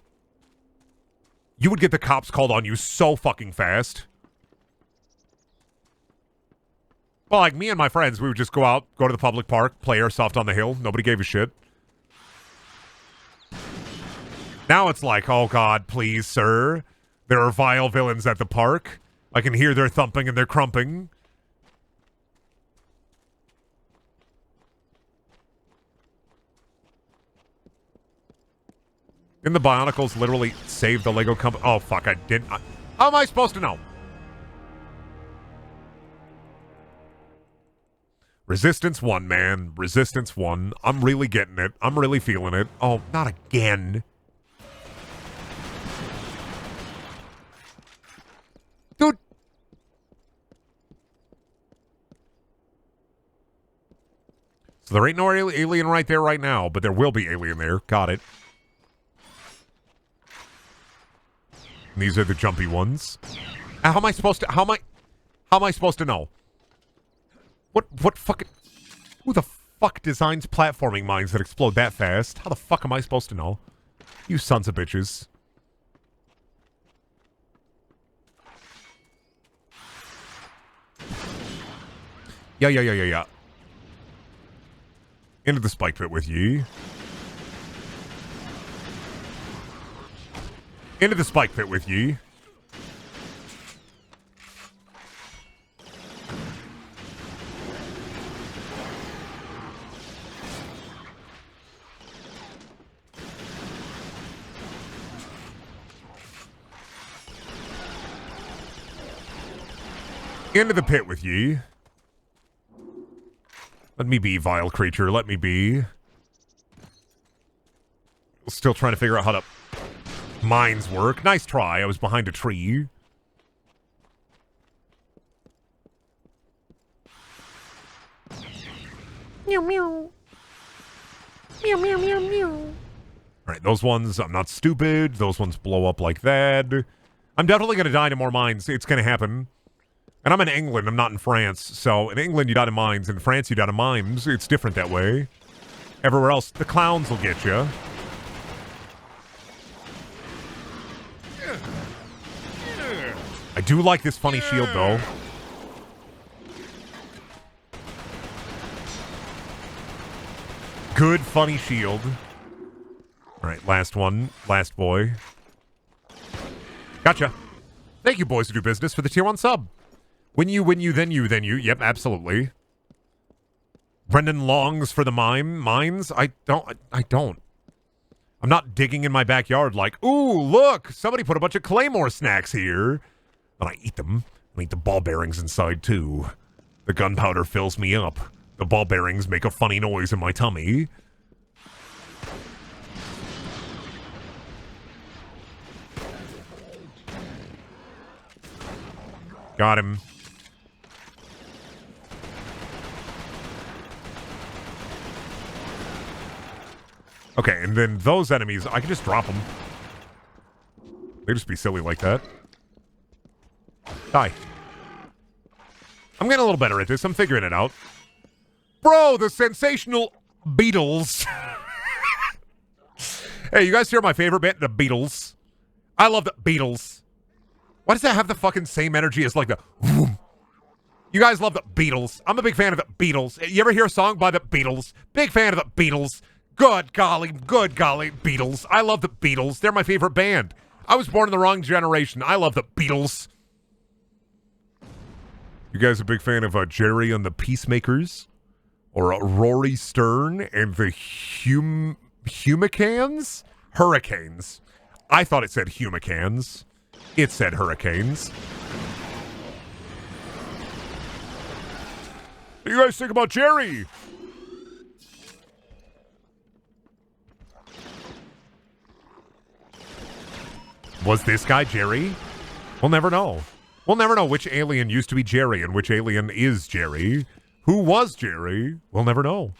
you would get the cops called on you so fucking fast. Well, like, me and my friends, we would just go out, go to the public park, play airsoft on the hill. Nobody gave a shit. Now it's like, oh god, please, sir. There are vile villains at the park. I can hear their thumping and their crumping. Didn't the Bionicles literally save the Lego company? Oh, fuck, I didn't. How am I supposed to know? Resistance 1, man. Resistance 1. I'm really getting it. I'm really feeling it. Oh, not again. Dude. So there ain't no alien right there right now, but there will be alien there. Got it. And these are the jumpy ones. How am I supposed to... How am I supposed to know? What fucking... Who the fuck designs platforming mines that explode that fast? How the fuck am I supposed to know? You sons of bitches. Yeah. Into the spike pit with ye. Into the spike pit with ye. Into the pit with ye. Let me be, vile creature. Let me be. Still trying to figure out how to mines work. Nice try. I was behind a tree. Meow, meow. Meow, meow, meow, meow. All right, those ones, I'm not stupid. Those ones blow up like that. I'm definitely going to die to more mines. It's going to happen. And I'm in England. I'm not in France. So in England, you die to mines. In France, you die to mimes. It's different that way. Everywhere else, the clowns will get you. I do like this funny shield, though. Good funny shield. All right, last one. Last boy. Gotcha. Thank you, boys who do business, for the tier 1 sub. When you, then you. Yep, absolutely. Brendan longs for the mines. I don't. I'm not digging in my backyard like, ooh, look, somebody put a bunch of Claymore snacks here. But I eat them. I eat the ball bearings inside, too. The gunpowder fills me up. The ball bearings make a funny noise in my tummy. Got him. Okay, and then those enemies, I can just drop them. They just be silly like that. Die. I'm getting a little better at this. I'm figuring it out. Bro, the sensational Beatles. Hey, you guys hear my favorite band? The Beatles. I love the Beatles. Why does that have the fucking same energy as like the... Vroom? You guys love the Beatles. I'm a big fan of the Beatles. You ever hear a song by the Beatles? Big fan of the Beatles. Good golly, Beatles. I love the Beatles. They're my favorite band. I was born in the wrong generation. I love the Beatles. You guys a big fan of Jerry and the Peacemakers? Or Rory Stern and the Humicans? Hurricanes. I thought it said Humicans. It said Hurricanes. What do you guys think about Jerry? Was this guy Jerry? We'll never know. We'll never know which alien used to be Jerry and which alien is Jerry. Who was Jerry? We'll never know.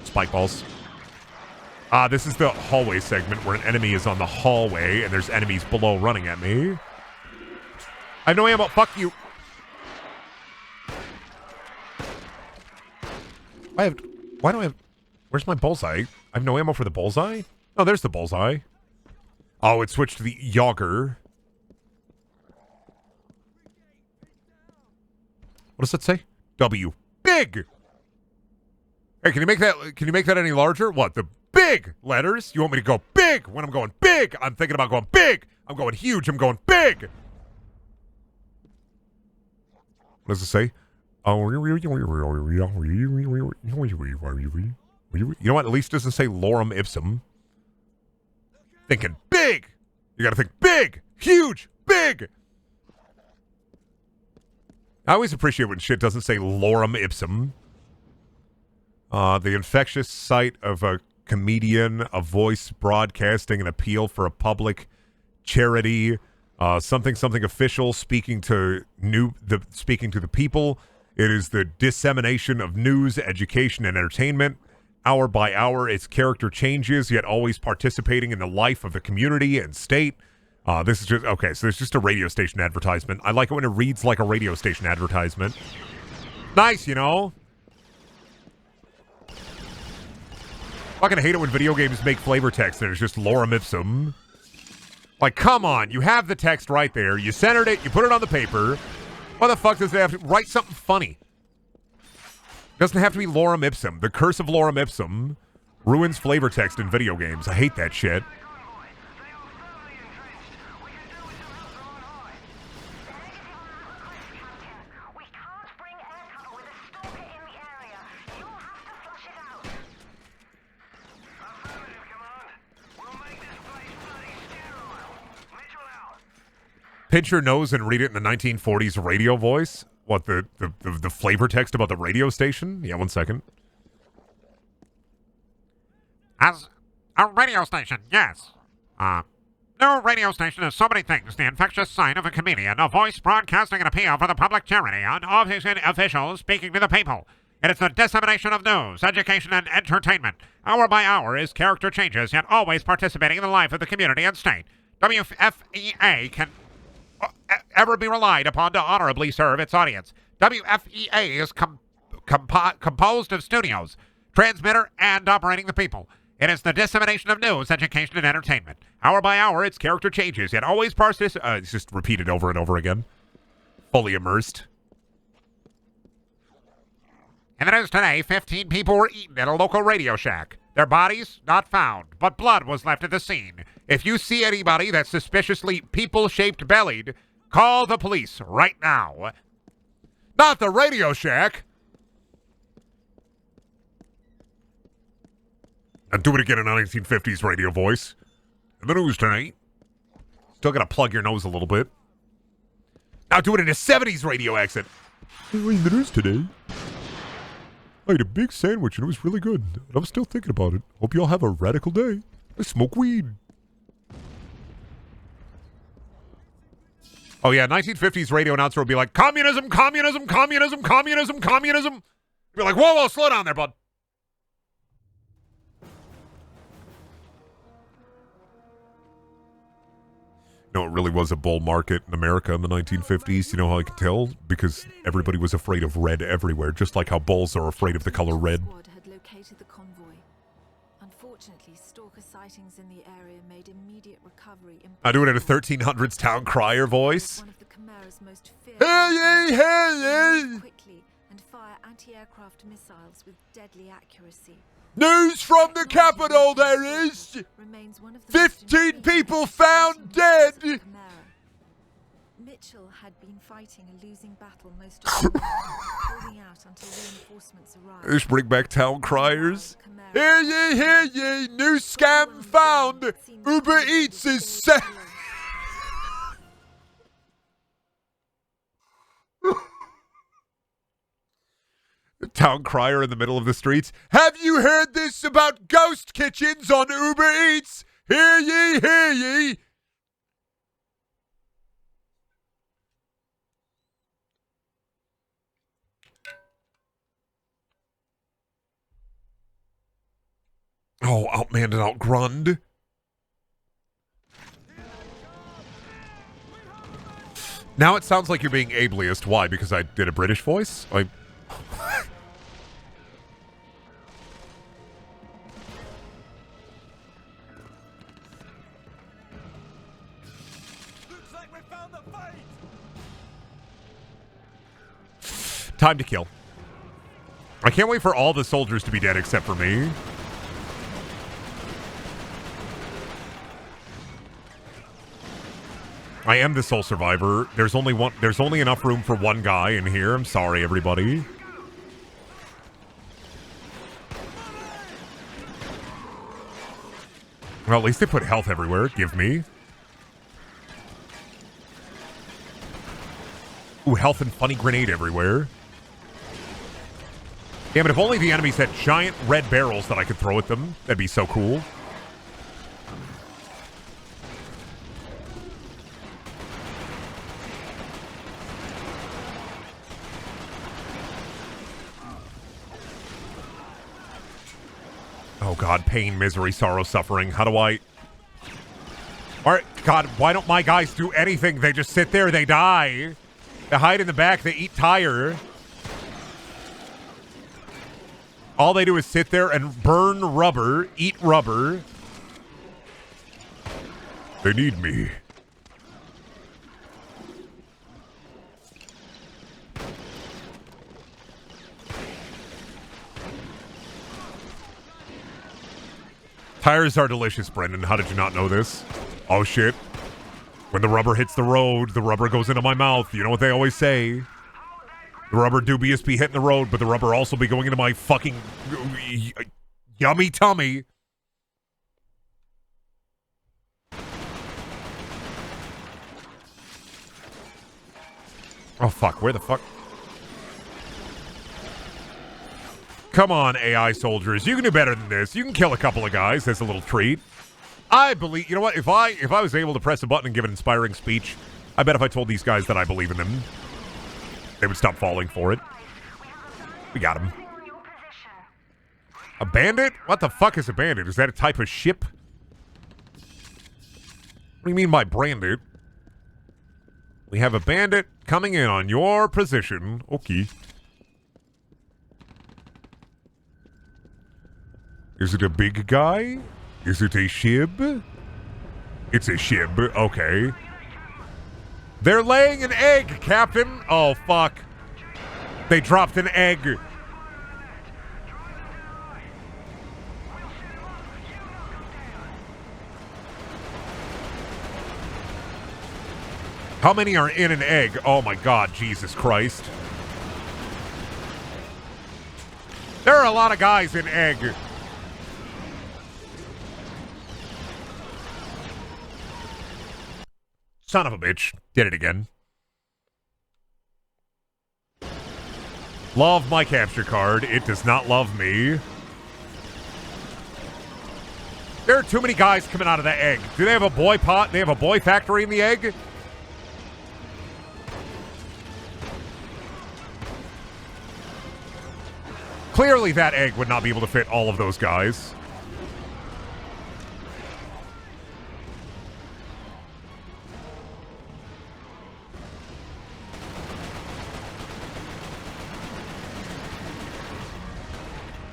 Spike balls. This is the hallway segment where an enemy is on the hallway and there's enemies below running at me. I have no ammo. Fuck you. Why do I have... Where's my bullseye? I have no ammo for the bullseye? Oh, there's the bullseye. Oh, it switched to the Yager. What does that say? W. Big! Hey, can you make that any larger? What, the big letters? You want me to go big when I'm going big? I'm thinking about going big. I'm going huge. I'm going big. What does it say? Oh, you know what? At least it doesn't say lorem ipsum. Thinking big. You gotta think big, huge, big. I always appreciate when shit doesn't say lorem ipsum. The infectious sight of a comedian, a voice broadcasting an appeal for a public charity, something official speaking to the people. It is the dissemination of news, education, and entertainment. Hour by hour, its character changes, yet always participating in the life of the community and state. This is just, okay, so there's just a radio station advertisement. I like it when it reads like a radio station advertisement. Nice, you know? Fucking hate it when video games make flavor text and it's just lorem ipsum. Like, come on, you have the text right there. You centered it, you put it on the paper. Why the fuck does it have to write something funny? Doesn't have to be lorem ipsum. The curse of lorem ipsum ruins flavor text in video games. I hate that shit. Pinch your nose and read it in the 1940s radio voice. What, the flavor text about the radio station? Yeah, 1 second. As a radio station, yes. New radio station is so many things. The infectious sign of a comedian, a voice broadcasting an appeal for the public charity, an official speaking to the people. It is the dissemination of news, education, and entertainment. Hour by hour is character changes, yet always participating in the life of the community and state. WFEA can ever be relied upon to honorably serve its audience. WFEA is composed of studios, transmitter, and operating the people. It is the dissemination of news, education, and entertainment. Hour by hour, its character changes, yet always it's just repeated over and over again. Fully immersed. In the news today, 15 people were eaten at a local Radio Shack. Their bodies not found, but blood was left at the scene. If you see anybody that's suspiciously people-shaped bellied, call the police right now. Not the Radio Shack! And do it again in a 1950s radio voice. In the news tonight. Still gotta plug your nose a little bit. Now do it in a 70s radio accent. In the news today. I ate a big sandwich and it was really good. And I'm still thinking about it. Hope you all have a radical day. I smoke weed. Oh yeah, 1950s radio announcer would be like, communism, communism, communism, communism, communism. You'd be like, whoa, whoa, slow down there, bud. No, it really was a bull market in America in the 1950s. You know how I can tell? Because everybody was afraid of red everywhere, just like how bulls are afraid of the color red. Squad had located the convoy. Unfortunately, stalker sightings in the area made immediate recovery. I do it in a 1300s town crier voice. One of the Chimera's most feared. Hey, hey, Quickly and fire anti-aircraft missiles with deadly accuracy. news from the capital there is. Remains one of the 15 people found dead. Mitchell had been fighting a losing battle most of the time, holding out until reinforcements arrived. Let's bring back town criers. Hear ye, new scam found. Uber Eats is set. Town crier in the middle of the streets. Have you heard this about ghost kitchens on Uber Eats? Hear ye, hear ye. Oh, outmanned and outgrunned. Now it sounds like you're being ableist. Why? Because I did a British voice? Time to kill. I can't wait for all the soldiers to be dead except for me. I am the sole survivor. There's only enough room for one guy in here. I'm sorry, everybody. Well, at least they put health everywhere. Give me. Ooh, health and funny grenade everywhere. Damn it, if only the enemies had giant red barrels that I could throw at them. That'd be so cool. Oh god, pain, misery, sorrow, suffering. How do I... Alright, god, why don't my guys do anything? They just sit there, they die. They hide in the back, they eat tire. All they do is sit there and burn rubber, eat rubber. They need me. Tires are delicious, Brendan. How did you not know this? Oh, shit. When the rubber hits the road, the rubber goes into my mouth. You know what they always say? The rubber dubious be hitting the road, but the rubber also be going into my fucking yummy tummy. Oh, fuck. Where the fuck? Come on, AI soldiers. You can do better than this. You can kill a couple of guys as a little treat. I believe... You know what? If I was able to press a button and give an inspiring speech, I bet if I told these guys that I believe in them, they would stop falling for it. We got him. A bandit? What the fuck is a bandit? Is that a type of ship? What do you mean by bandit? We have a bandit coming in on your position. Okay. Is it a big guy? Is it a shib? It's a shib. Okay. They're laying an egg, Captain. Oh, fuck. They dropped an egg. How many are in an egg? Oh my god, Jesus Christ. There are a lot of guys in egg. Son of a bitch. Did it again. Love my capture card. It does not love me. There are too many guys coming out of that egg. Do they have a boy pot? They have a boy factory in the egg? Clearly that egg would not be able to fit all of those guys.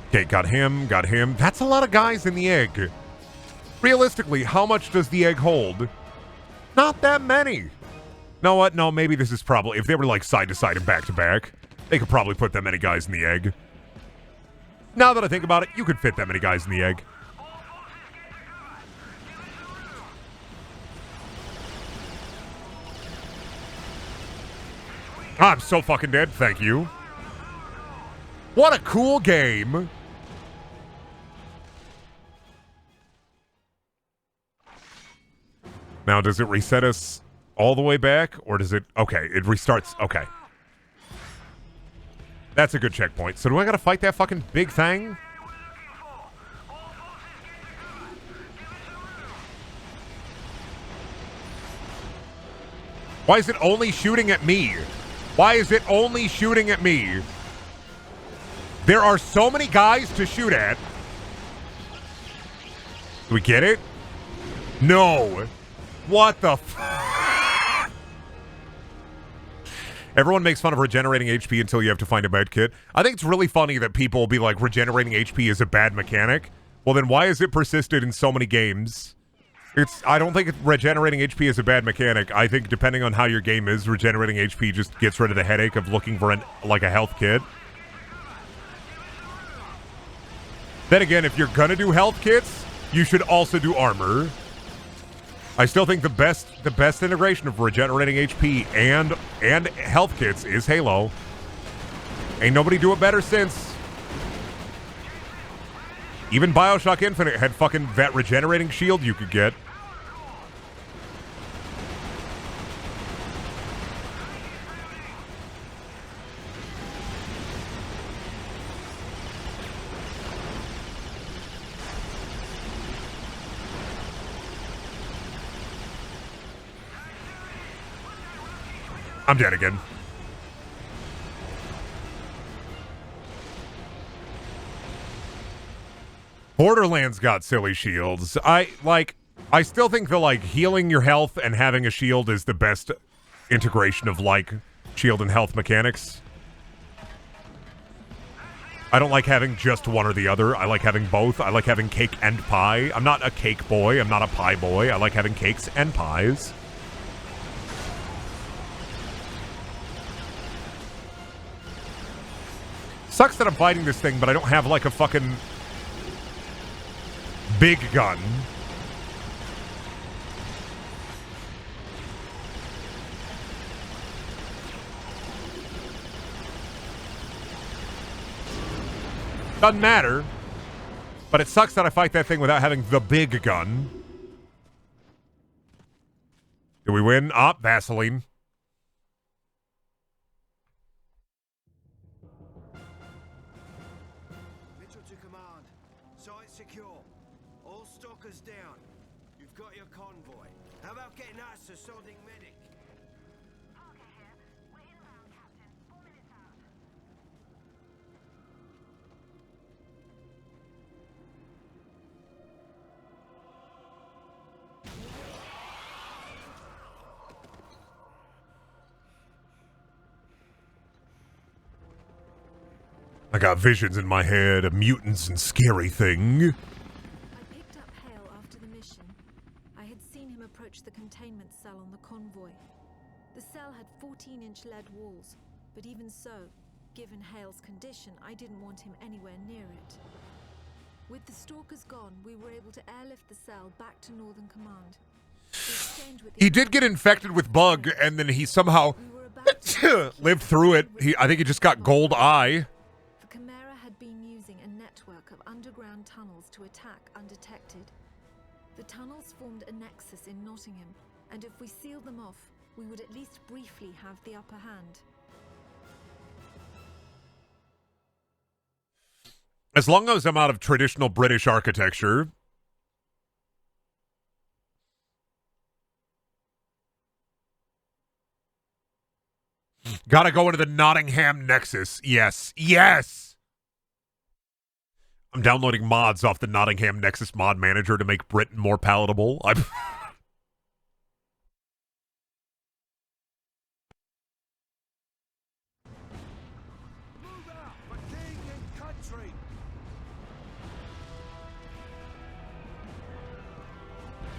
Okay, got him, got him. That's a lot of guys in the egg. Realistically, how much does the egg hold? Not that many. Know what? No, maybe this is probably... If they were like side to side and back to back, they could probably put that many guys in the egg. Now that I think about it, you could fit that many guys in the egg. I'm so fucking dead. Thank you. What a cool game. Now, does it reset us all the way back? Or does it... Okay, it restarts. Okay. That's a good checkpoint. So do I gotta fight that fucking big thing? Why is it only shooting at me? Why is it only shooting at me? There are so many guys to shoot at. Do we get it? No. What the f... Everyone makes fun of regenerating HP until you have to find a med kit. I think it's really funny that people will be like, regenerating HP is a bad mechanic. Well, then why is it persisted in so many games? I don't think regenerating HP is a bad mechanic. I think depending on how your game is, regenerating HP just gets rid of the headache of looking for a health kit. Then again, if you're gonna do health kits, you should also do armor. I still think the best integration of regenerating HP and health kits is Halo. Ain't nobody do it better since. Even BioShock Infinite had fucking that regenerating shield you could get. I'm dead again. Borderlands got silly shields. I still think that, healing your health and having a shield is the best integration of, shield and health mechanics. I don't like having just one or the other. I like having both. I like having cake and pie. I'm not a cake boy. I'm not a pie boy. I like having cakes and pies. Sucks that I'm fighting this thing, but I don't have, a fucking big gun. Doesn't matter. But it sucks that I fight that thing without having the big gun. Do we win? Vaseline. I got visions in my head of mutants and scary thing. I picked up Hale after the mission. I had seen him approach the containment cell on the convoy. The cell had 14-inch lead walls, but even so, given Hale's condition, I didn't want him anywhere near it. With the stalkers gone, we were able to airlift the cell back to Northern Command. He did get infected with bug, and then he somehow lived through it. I think he just got gold eye. The Chimera had been using a network of underground tunnels to attack undetected. The tunnels formed a nexus in Nottingham, and if we sealed them off, we would at least briefly have the upper hand. As long as I'm out of traditional British architecture. Gotta go into the Nottingham Nexus. Yes. Yes! I'm downloading mods off the Nottingham Nexus mod manager to make Britain more palatable. Move out for king and country.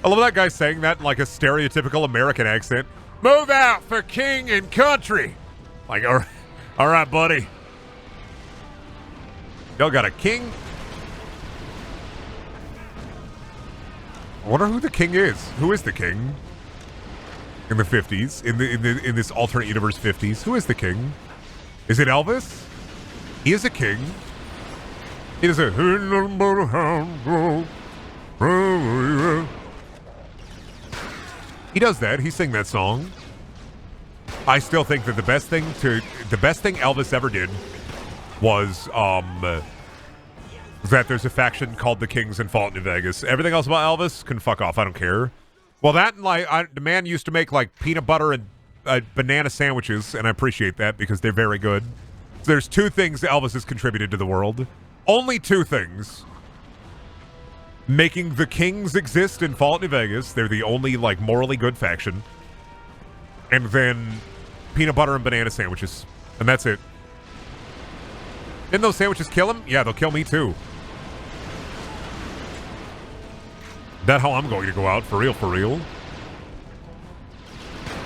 I love that guy saying that in like a stereotypical American accent. Move out for king and country. Like, all right, buddy. Y'all got a king? I wonder who the king is. Who is the king? In the 50s? In this alternate universe 50s? Who is the king? Is it Elvis? He is a king. He is a... He does that. He sing that song. I still think that the best thing Elvis ever did was that there's a faction called the Kings in Fallout New Vegas. Everything else about Elvis can fuck off. I don't care. Well, that and like the man used to make like peanut butter and banana sandwiches, and I appreciate that because they're very good. So there's two things Elvis has contributed to the world. Only two things. Making the Kings exist in Fallout New Vegas. They're the only like morally good faction. And then peanut butter and banana sandwiches. And that's it. Didn't those sandwiches kill him? Yeah, they'll kill me too. That's how I'm going to go out, for real, for real.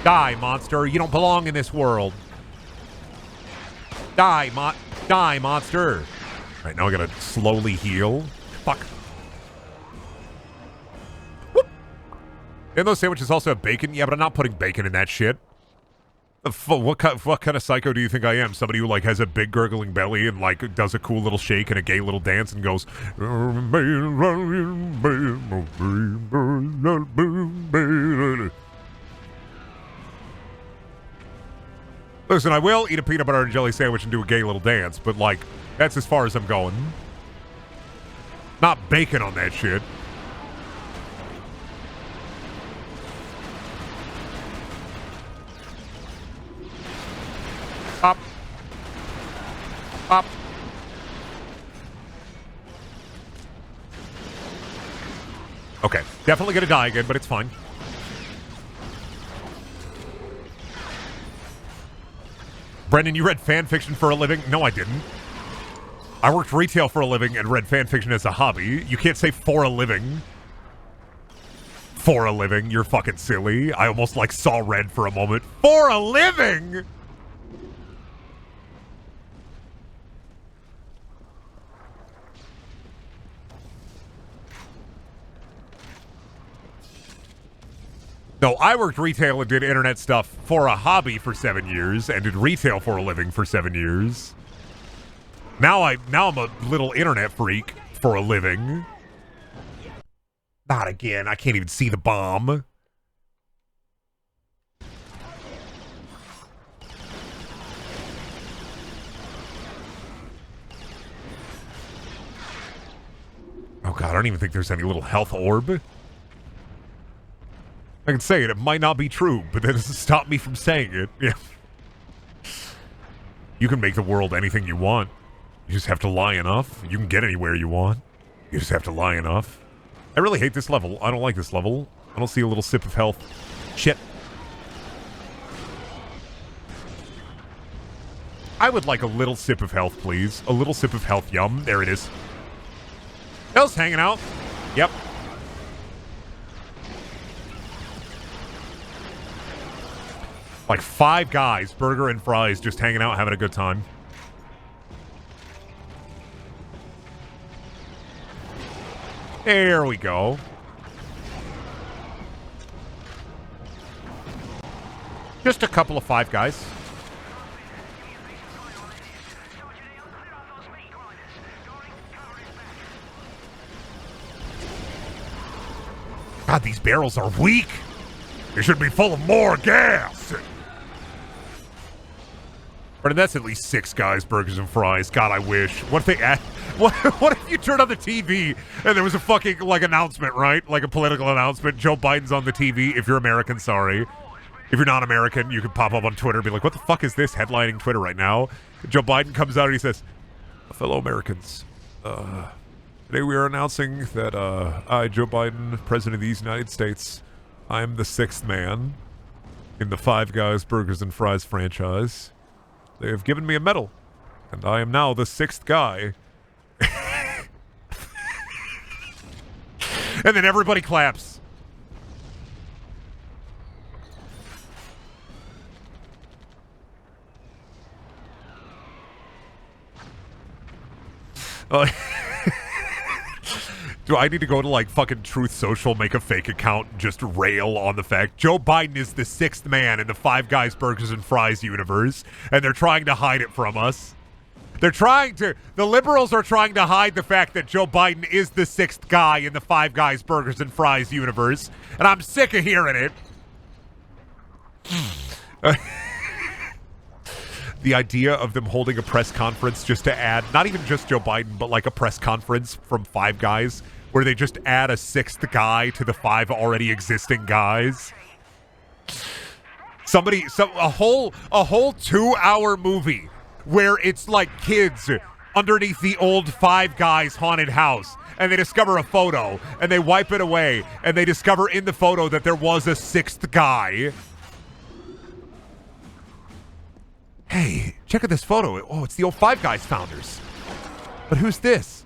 Die, monster. You don't belong in this world. Die, monster. All right, now I gotta slowly heal. Fuck. Whoop. And those sandwiches also have bacon? Yeah, but I'm not putting bacon in that shit. What kind of psycho do you think I am? Somebody who like has a big gurgling belly and like does a cool little shake and a gay little dance and goes. Listen, I will eat a peanut butter and jelly sandwich and do a gay little dance, but like that's as far as I'm going. Not bacon on that shit. Up. Up. Okay. Definitely gonna die again, but it's fine. Brendan, you read fan fiction for a living? No, I didn't. I worked retail for a living and read fan fiction as a hobby. You can't say for a living. For a living. You're fucking silly. I almost like saw red for a moment. For a living? No, I worked retail and did internet stuff for a hobby for 7 years and did retail for a living for 7 years. Now I'm a little internet freak for a living. Not again. I can't even see the bomb. Oh god, I don't even think there's any little health orb. I can say it. It might not be true, but that doesn't stop me from saying it. Yeah. You can make the world anything you want. You just have to lie enough. You can get anywhere you want. You just have to lie enough. I really hate this level. I don't like this level. I don't see a little sip of health. Shit. I would like a little sip of health, please. A little sip of health. Yum. There it is. Hell's hanging out. Yep. Like 5 guys, burger and fries, just hanging out, having a good time. There we go. Just a couple of 5 guys. God, these barrels are weak. They should be full of more gas. But that's at least 6 guys, burgers and fries. God, I wish. What if they add? What if you turn on the TV and there was a fucking like announcement, right? Like a political announcement. Joe Biden's on the TV. If you're American, sorry. If you're not American, you can pop up on Twitter and be like, "What the fuck is this headlining Twitter right now?" Joe Biden comes out and he says, "Fellow Americans, today we are announcing that I, Joe Biden, President of the United States, I am the 6th man in the 5 Guys Burgers and Fries franchise. They have given me a medal, and I am now the 6th guy." And then everybody claps. Do I need to go to like fucking Truth Social, make a fake account, and just rail on the fact Joe Biden is the 6th man in the 5 Guys Burgers and Fries universe, and they're trying to hide it from us? The liberals are trying to hide the fact that Joe Biden is the 6th guy in the 5 Guys Burgers and Fries universe, and I'm sick of hearing it. The idea of them holding a press conference just to add, not even just Joe Biden, but like a press conference from 5 Guys where they just add a 6th guy to the 5 already existing guys. A whole 2-hour movie where it's like kids underneath the old 5 Guys haunted house, and they discover a photo, and they wipe it away, and they discover in the photo that there was a 6th guy. Hey, check out this photo. Oh, it's the old 5 Guys founders. But who's this?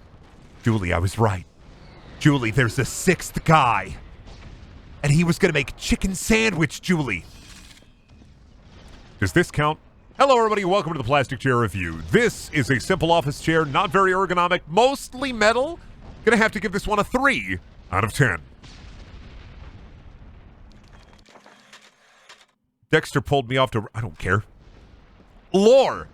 Julie, I was right. Julie, there's a 6th guy. And he was going to make chicken sandwich, Julie. Does this count? Hello, everybody. Welcome to the Plastic Chair Review. This is a simple office chair, not very ergonomic, mostly metal. Gonna have to give this one a 3 out of 10. Dexter pulled me off to... I don't care. Lore.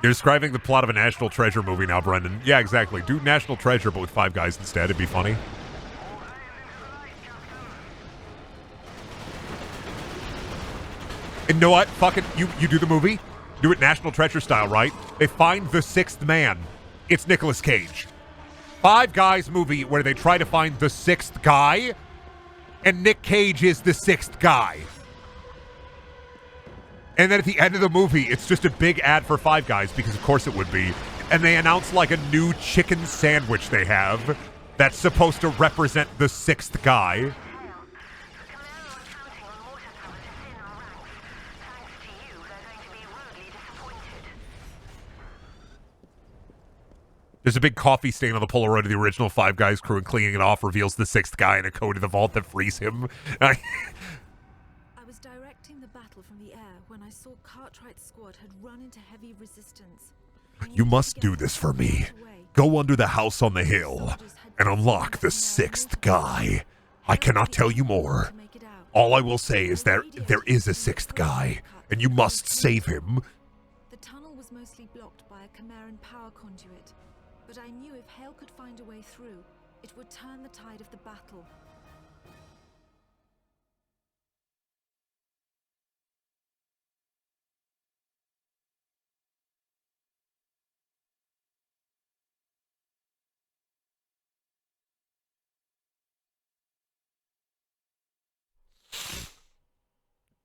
You're describing the plot of a National Treasure movie now, Brendan. Yeah, exactly. Do National Treasure, but with 5 Guys instead. It'd be funny. And you know what? Fucking, you do the movie. Do it National Treasure style, right? They find the 6th man. It's Nicolas Cage. 5 Guys movie where they try to find the 6th guy, and Nick Cage is the 6th guy. And then at the end of the movie, it's just a big ad for 5 Guys, because of course it would be. And they announce like a new chicken sandwich they have that's supposed to represent the 6th guy. There's a big coffee stain on the Polaroid of the original 5 Guys crew, and cleaning it off reveals the 6th guy in a code in the vault that frees him. I was directing the battle from the air when I saw Cartwright's squad had run into heavy resistance. You must do this for me. Go under the house on the hill and unlock the 6th guy. I cannot tell you more. All I will say is there is a 6th guy, and you must save him. The tunnel was mostly blocked by a Chimeran power conduit, but I knew if Hale could find a way through, it would turn the tide of the battle.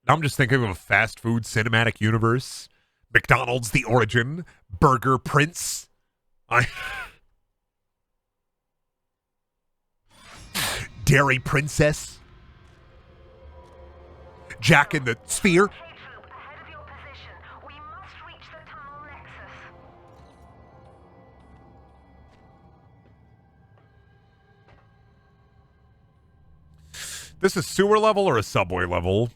Now I'm just thinking of a fast food cinematic universe. McDonald's The Origin. Burger Prince. Dairy Princess. Jack in the sphere. K-Troop ahead of your position. We must reach the tunnel nexus. This is sewer level or a subway level?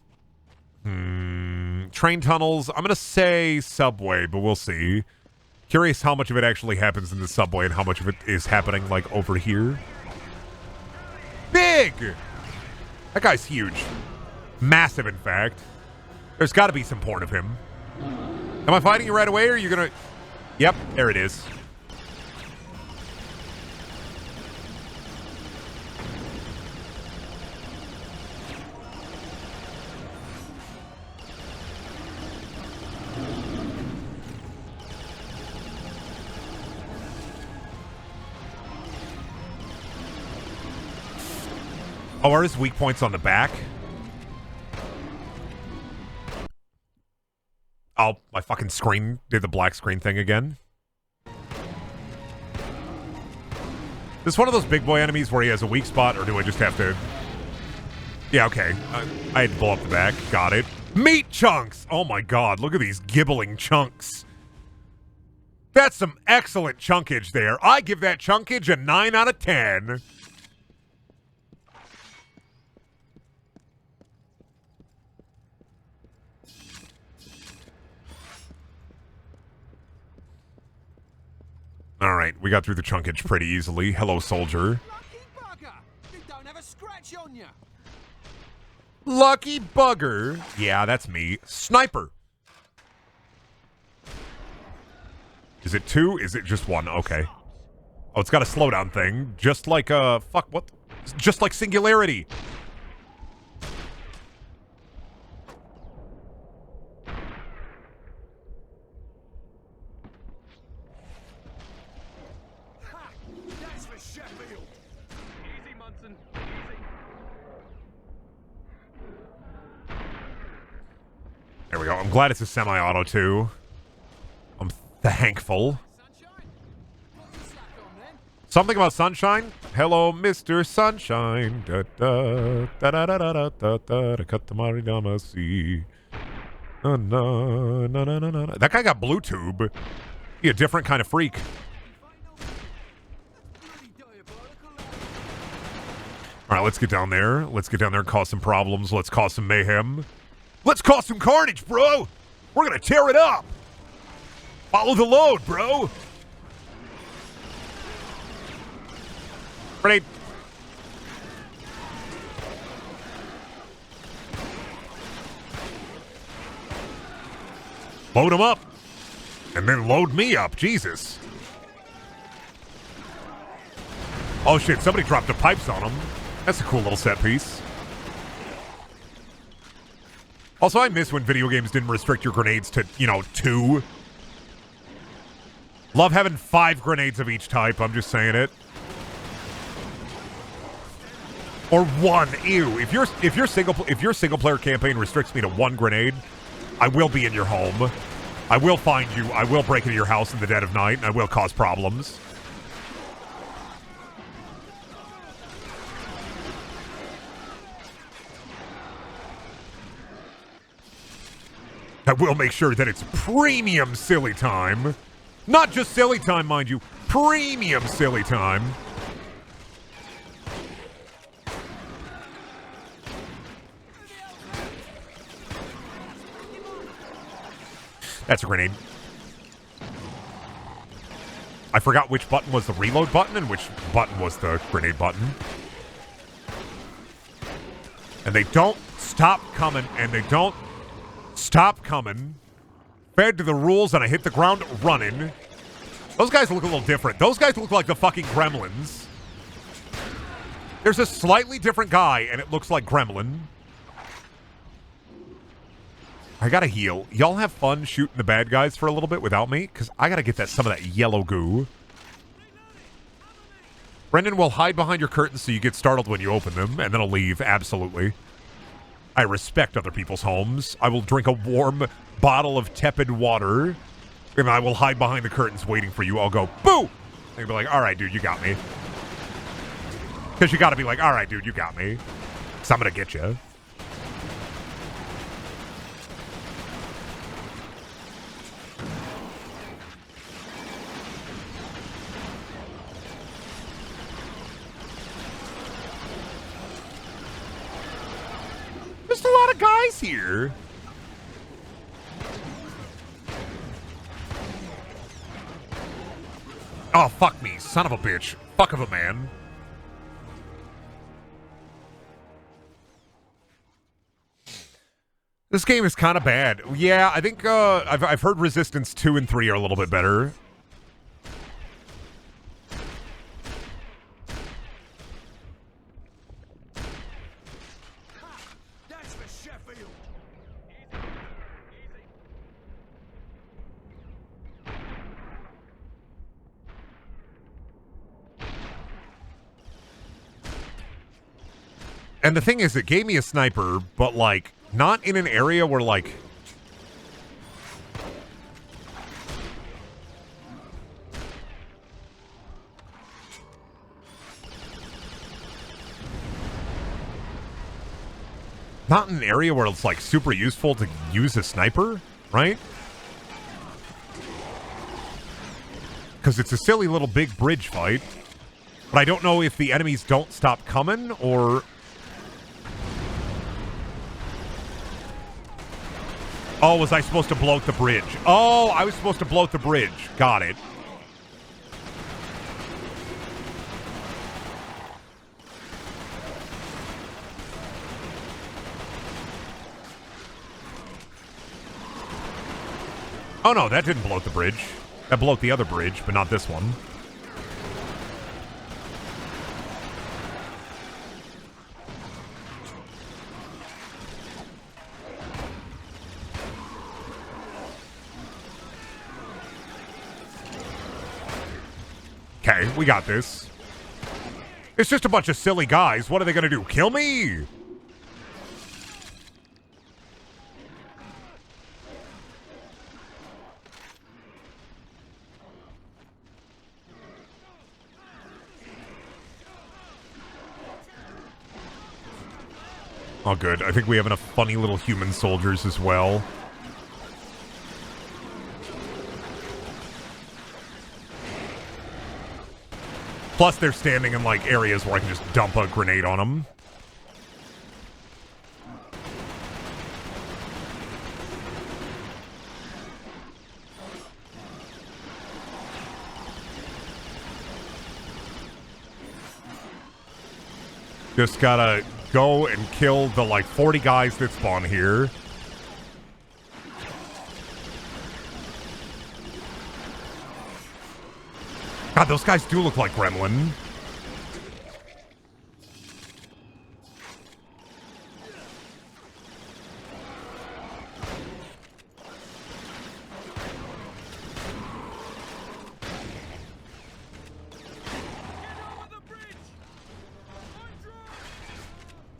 Train tunnels. I'm going to say subway, but we'll see. Curious how much of it actually happens in the subway and how much of it is happening, like, over here. Big! That guy's huge. Massive, in fact. There's got to be some porn of him. Am I fighting you right away, or are you going to... Yep, there it is. Oh, are his weak points on the back? Oh, my fucking screen did the black screen thing again. This is one of those big boy enemies where he has a weak spot, or do I just have to... Yeah, okay. I had to blow up the back. Got it. Meat chunks! Oh my god, look at these gibbling chunks. That's some excellent chunkage there. I give that chunkage a 9 out of 10. All right, we got through the chunkage pretty easily. Hello, soldier. Lucky bugger! You don't have a scratch on you! Lucky bugger. Yeah, that's me. Sniper. Is it 2? Is it just 1? Okay. Oh, it's got a slowdown thing. Just like, fuck, what? Just like Singularity. That's for Sheffield! Easy, Munson. Easy. There we go. I'm glad it's a semi-auto, too. I'm thankful. Sunshine? Put the slack on then. Something about sunshine? Hello, Mr. Sunshine. Da da da da da da da da da katamari damasi. Na na na na na na. That guy got blue tube. He a different kind of freak. Bloody diabolical. All right, let's get down there. Let's get down there and cause some problems. Let's cause some mayhem. Let's cause some carnage, bro. We're gonna tear it up. Follow the load, bro. Grenade. Load him up. And then load me up. Jesus. Oh, shit. Somebody dropped the pipes on him. That's a cool little set piece. Also, I miss when video games didn't restrict your grenades to, 2. Love having 5 grenades of each type. I'm just saying it. Or 1. Ew. If your single player campaign restricts me to 1 grenade, I will be in your home. I will find you. I will break into your house in the dead of night, and I will cause problems. I will make sure that it's premium silly time. Not just silly time, mind you. Premium silly time. That's a grenade. I forgot which button was the reload button and which button was the grenade button. And they don't stop coming, and they don't stop coming. Fed to the rules, and I hit the ground running. Those guys look a little different. Those guys look like the fucking Gremlins. There's a slightly different guy, and it looks like Gremlin. I gotta heal. Y'all have fun shooting the bad guys for a little bit without me, because I gotta get some of that yellow goo. Brendan will hide behind your curtains so you get startled when you open them, and then I'll leave. Absolutely. I respect other people's homes. I will drink a warm bottle of tepid water, and I will hide behind the curtains waiting for you. I'll go, boo! And you'll be like, all right, dude, you got me. Because you gotta be like, all right, dude, you got me. Because I'm gonna get you. just a lot of guys here. Oh, fuck me, son of a bitch. Fuck of a man. This game is kind of bad. Yeah, I think I've heard Resistance 2 and 3 are a little bit better. That's for Sheffield. And the thing is, it gave me a sniper, but, like, not in an area where, like... Not in an area where it's, like, super useful to use a sniper, right? Because it's a silly little big bridge fight. But I don't know if the enemies don't stop coming, or... Oh, was I supposed to bloat the bridge? Oh, I was supposed to bloat the bridge. Got it. Oh, no, that didn't bloat the bridge. That bloat the other bridge, but not this one. Okay, we got this. It's just a bunch of silly guys. What are they gonna do? Kill me? Oh, good. I think we have enough funny little human soldiers as well. Plus, they're standing in, like, areas where I can just dump a grenade on them. Just gotta go and kill the, like, 40 guys that spawn here. God, those guys do look like Gremlin.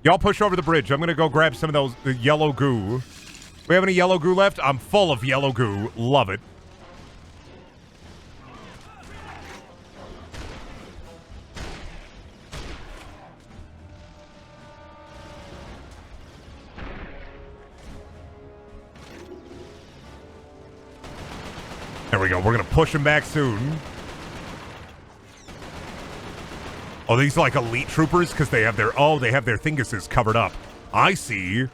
Y'all push over the bridge. I'm gonna go grab some of those the yellow goo. We have any yellow goo left? I'm full of yellow goo. Love it. There we go. We're going to push him back soon. Oh, these like elite troopers because they have their they have their thinguses covered up. I see.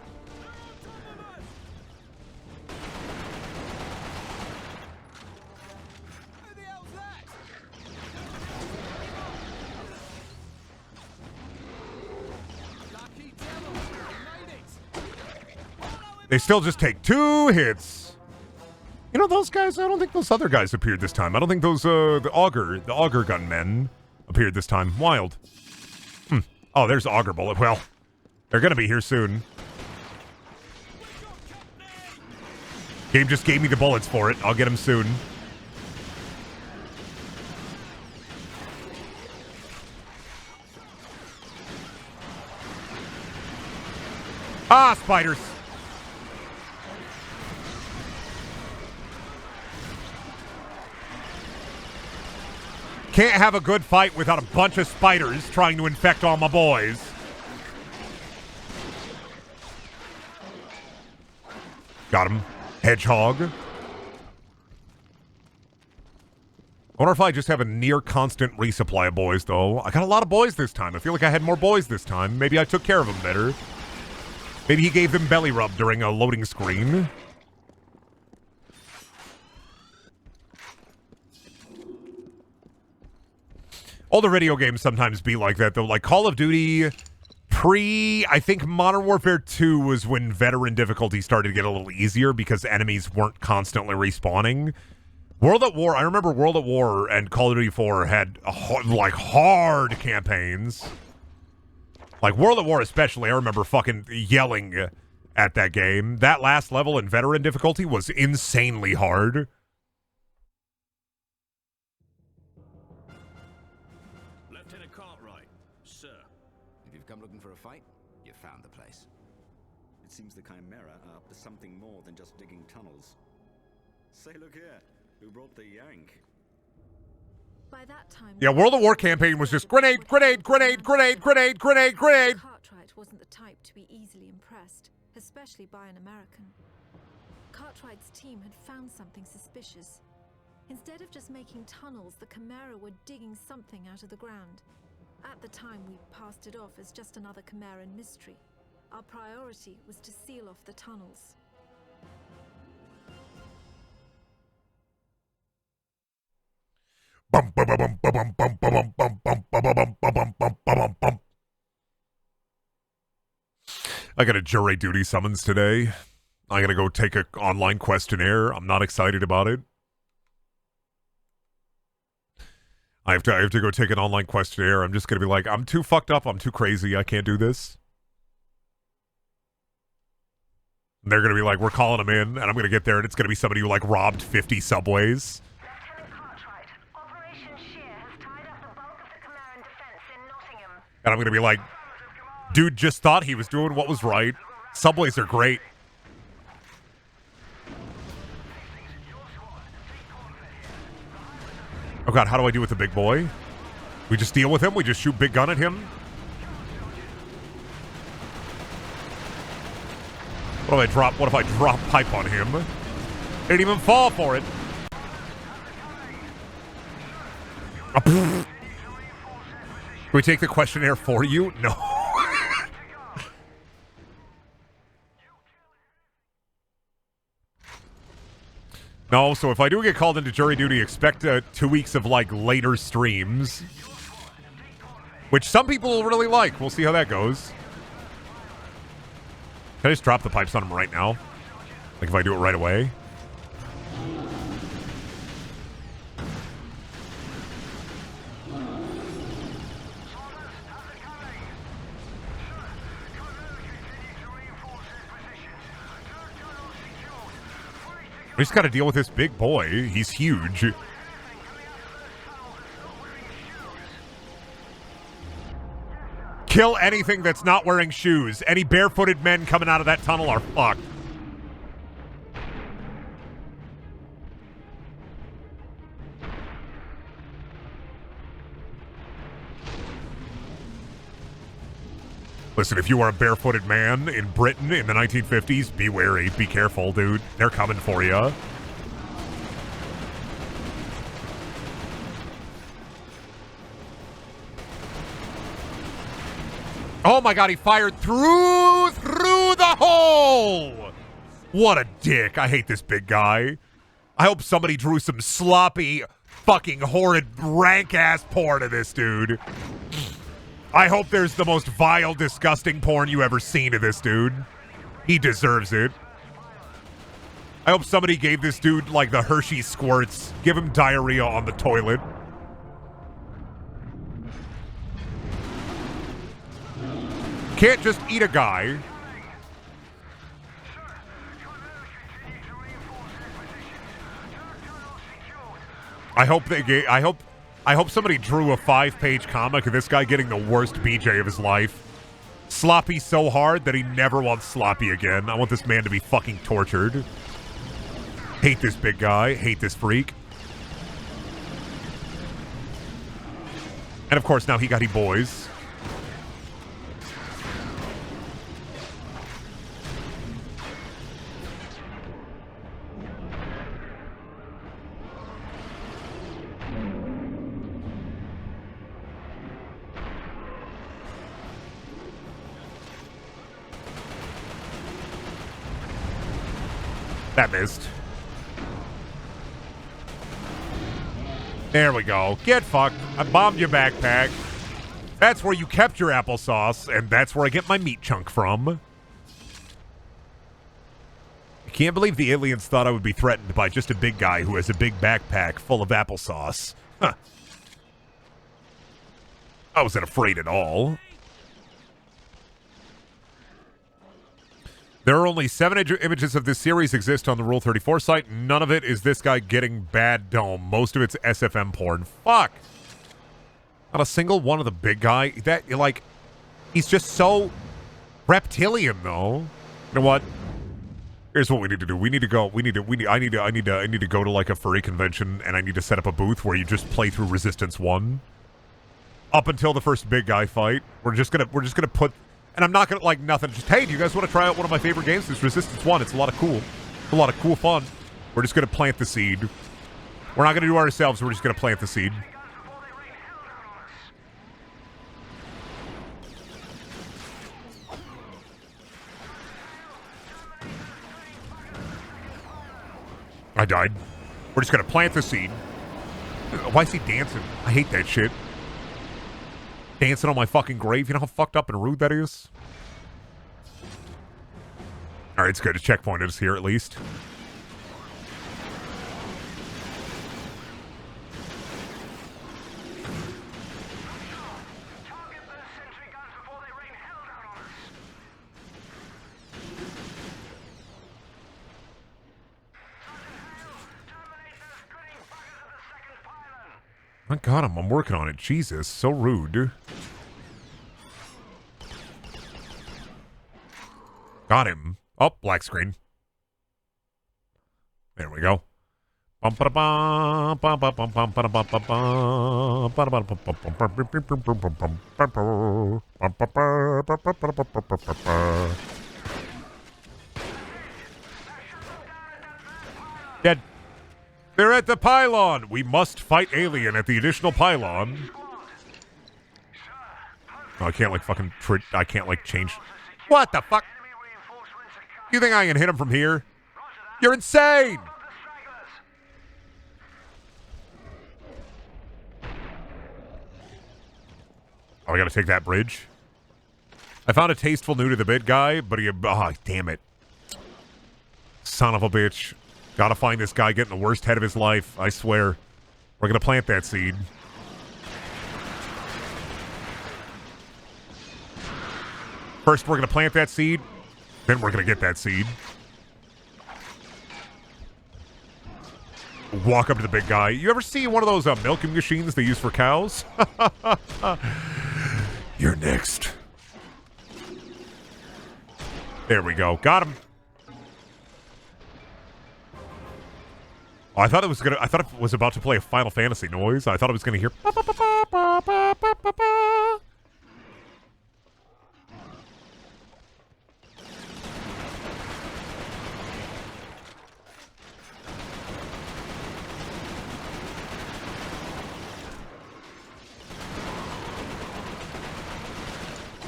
They still just take 2 hits. You know, those guys, I don't think those other guys appeared this time. I don't think those, the auger gunmen appeared this time. Wild. Oh, there's auger bullet. Well, they're gonna be here soon. Game just gave me the bullets for it. I'll get them soon. Ah, spiders. Can't have a good fight without a bunch of spiders trying to infect all my boys. Got him. Hedgehog. I wonder if I just have a near constant resupply of boys, though. I got a lot of boys this time. I feel like I had more boys this time. Maybe I took care of them better. Maybe he gave them belly rub during a loading screen. Older video games sometimes be like that, though. Like Call of Duty I think Modern Warfare 2 was when veteran difficulty started to get a little easier because enemies weren't constantly respawning. World at War, I remember World at War and Call of Duty 4 had hard campaigns. Like World at War especially, I remember fucking yelling at that game. That last level in veteran difficulty was insanely hard. Lieutenant Cartwright, sir. If you've come looking for a fight, you found the place. It seems the Chimera are up to something more than just digging tunnels. Say, look here. Who brought the yank? By that time, Yeah, World at War campaign was just grenade, grenade, grenade, grenade, grenade, grenade, grenade. Cartwright wasn't the type to be easily impressed, especially by an American. Cartwright's team had found something suspicious. Instead of just making tunnels, the Chimera were digging something out of the ground. At the time, we passed it off as just another Chimeran mystery. Our priority was to seal off the tunnels. Bum, bum, bum, bum, bum, bum, bum, bum, bum, bum, bum, bum, bum, bum, bum. I got a jury duty summons today. I gotta go take an online questionnaire. I'm not excited about it. I have to go take an online questionnaire. I'm just gonna be like, I'm too fucked up. I'm too crazy. I can't do this. And they're gonna be like, we're calling them in, and I'm gonna get there, and it's gonna be somebody who like robbed 50 subways. Lieutenant Cartwright, Operation Shear has tied up the bulk of the Chimeran defense in Nottingham. And I'm gonna be like, dude just thought he was doing what was right. Subways are great. Oh god, how do I deal with the big boy? We just deal with him? We just shoot big gun at him? What if I drop pipe on him? Didn't even fall for it. Can we take the questionnaire for you? No. No, so if I do get called into jury duty, expect 2 weeks of, like, later streams. Which some people will really like. We'll see how that goes. Can I just drop the pipes on him right now? Like, if I do it right away? We just gotta deal with this big boy. He's huge. Kill anything that's not wearing shoes. Any barefooted men coming out of that tunnel are fucked. Listen, if you are a barefooted man in Britain in the 1950s, be wary. Be careful, dude. They're coming for you. Oh my god, he fired through the hole! What a dick. I hate this big guy. I hope somebody drew some sloppy, fucking horrid, rank-ass porn of this dude. I hope there's the most vile, disgusting porn you ever seen of this dude. He deserves it. I hope somebody gave this dude, like, the Hershey squirts. Give him diarrhea on the toilet. Can't just eat a guy. I hope somebody drew a 5-page comic of this guy getting the worst BJ of his life. Sloppy so hard that he never wants sloppy again. I want this man to be fucking tortured. Hate this big guy. Hate this freak. And of course, now he got boys. That missed. There we go. Get fucked. I bombed your backpack. That's where you kept your applesauce, and that's where I get my meat chunk from. I can't believe the aliens thought I would be threatened by just a big guy who has a big backpack full of applesauce. Huh. I wasn't afraid at all. There are only 7 images of this series exist on the Rule 34 site. None of it is this guy getting bad dome. Most of it's SFM porn. Fuck. Not a single one of the big guy. That, like, he's just so reptilian, though. You know what? Here's what we need to do. We need to go. I need to go to like a furry convention, and I need to set up a booth where you just play through Resistance 1 up until the first big guy fight. We're just gonna put. And I'm not going to, like, nothing. Just, hey, do you guys want to try out one of my favorite games? It's Resistance 1. It's a lot of cool. It's a lot of cool fun. We're just going to plant the seed. We're not going to do it ourselves. We're just going to plant the seed. I died. We're just going to plant the seed. Why is he dancing? I hate that shit. Dancing on my fucking grave. You know how fucked up and rude that is? Alright, it's good. A checkpoint is here at least. I got him. I'm working on it. Jesus, so rude. Got him. Oh, black screen. There we go. Dead. They're at the pylon. We must fight alien at the additional pylon. Oh, I can't like fucking. I can't like change. What the fuck? You think I can hit him from here? You're insane. Oh, I gotta take that bridge. I found a tasteful new to the bit guy, but he. Oh, damn it. Son of a bitch. Gotta find this guy getting the worst head of his life. I swear. We're gonna plant that seed. First, we're gonna plant that seed. Then we're gonna get that seed. Walk up to the big guy. You ever see one of those milking machines they use for cows? You're next. There we go. Got him. Oh, I thought it was about to play a Final Fantasy noise. I thought I was going to hear.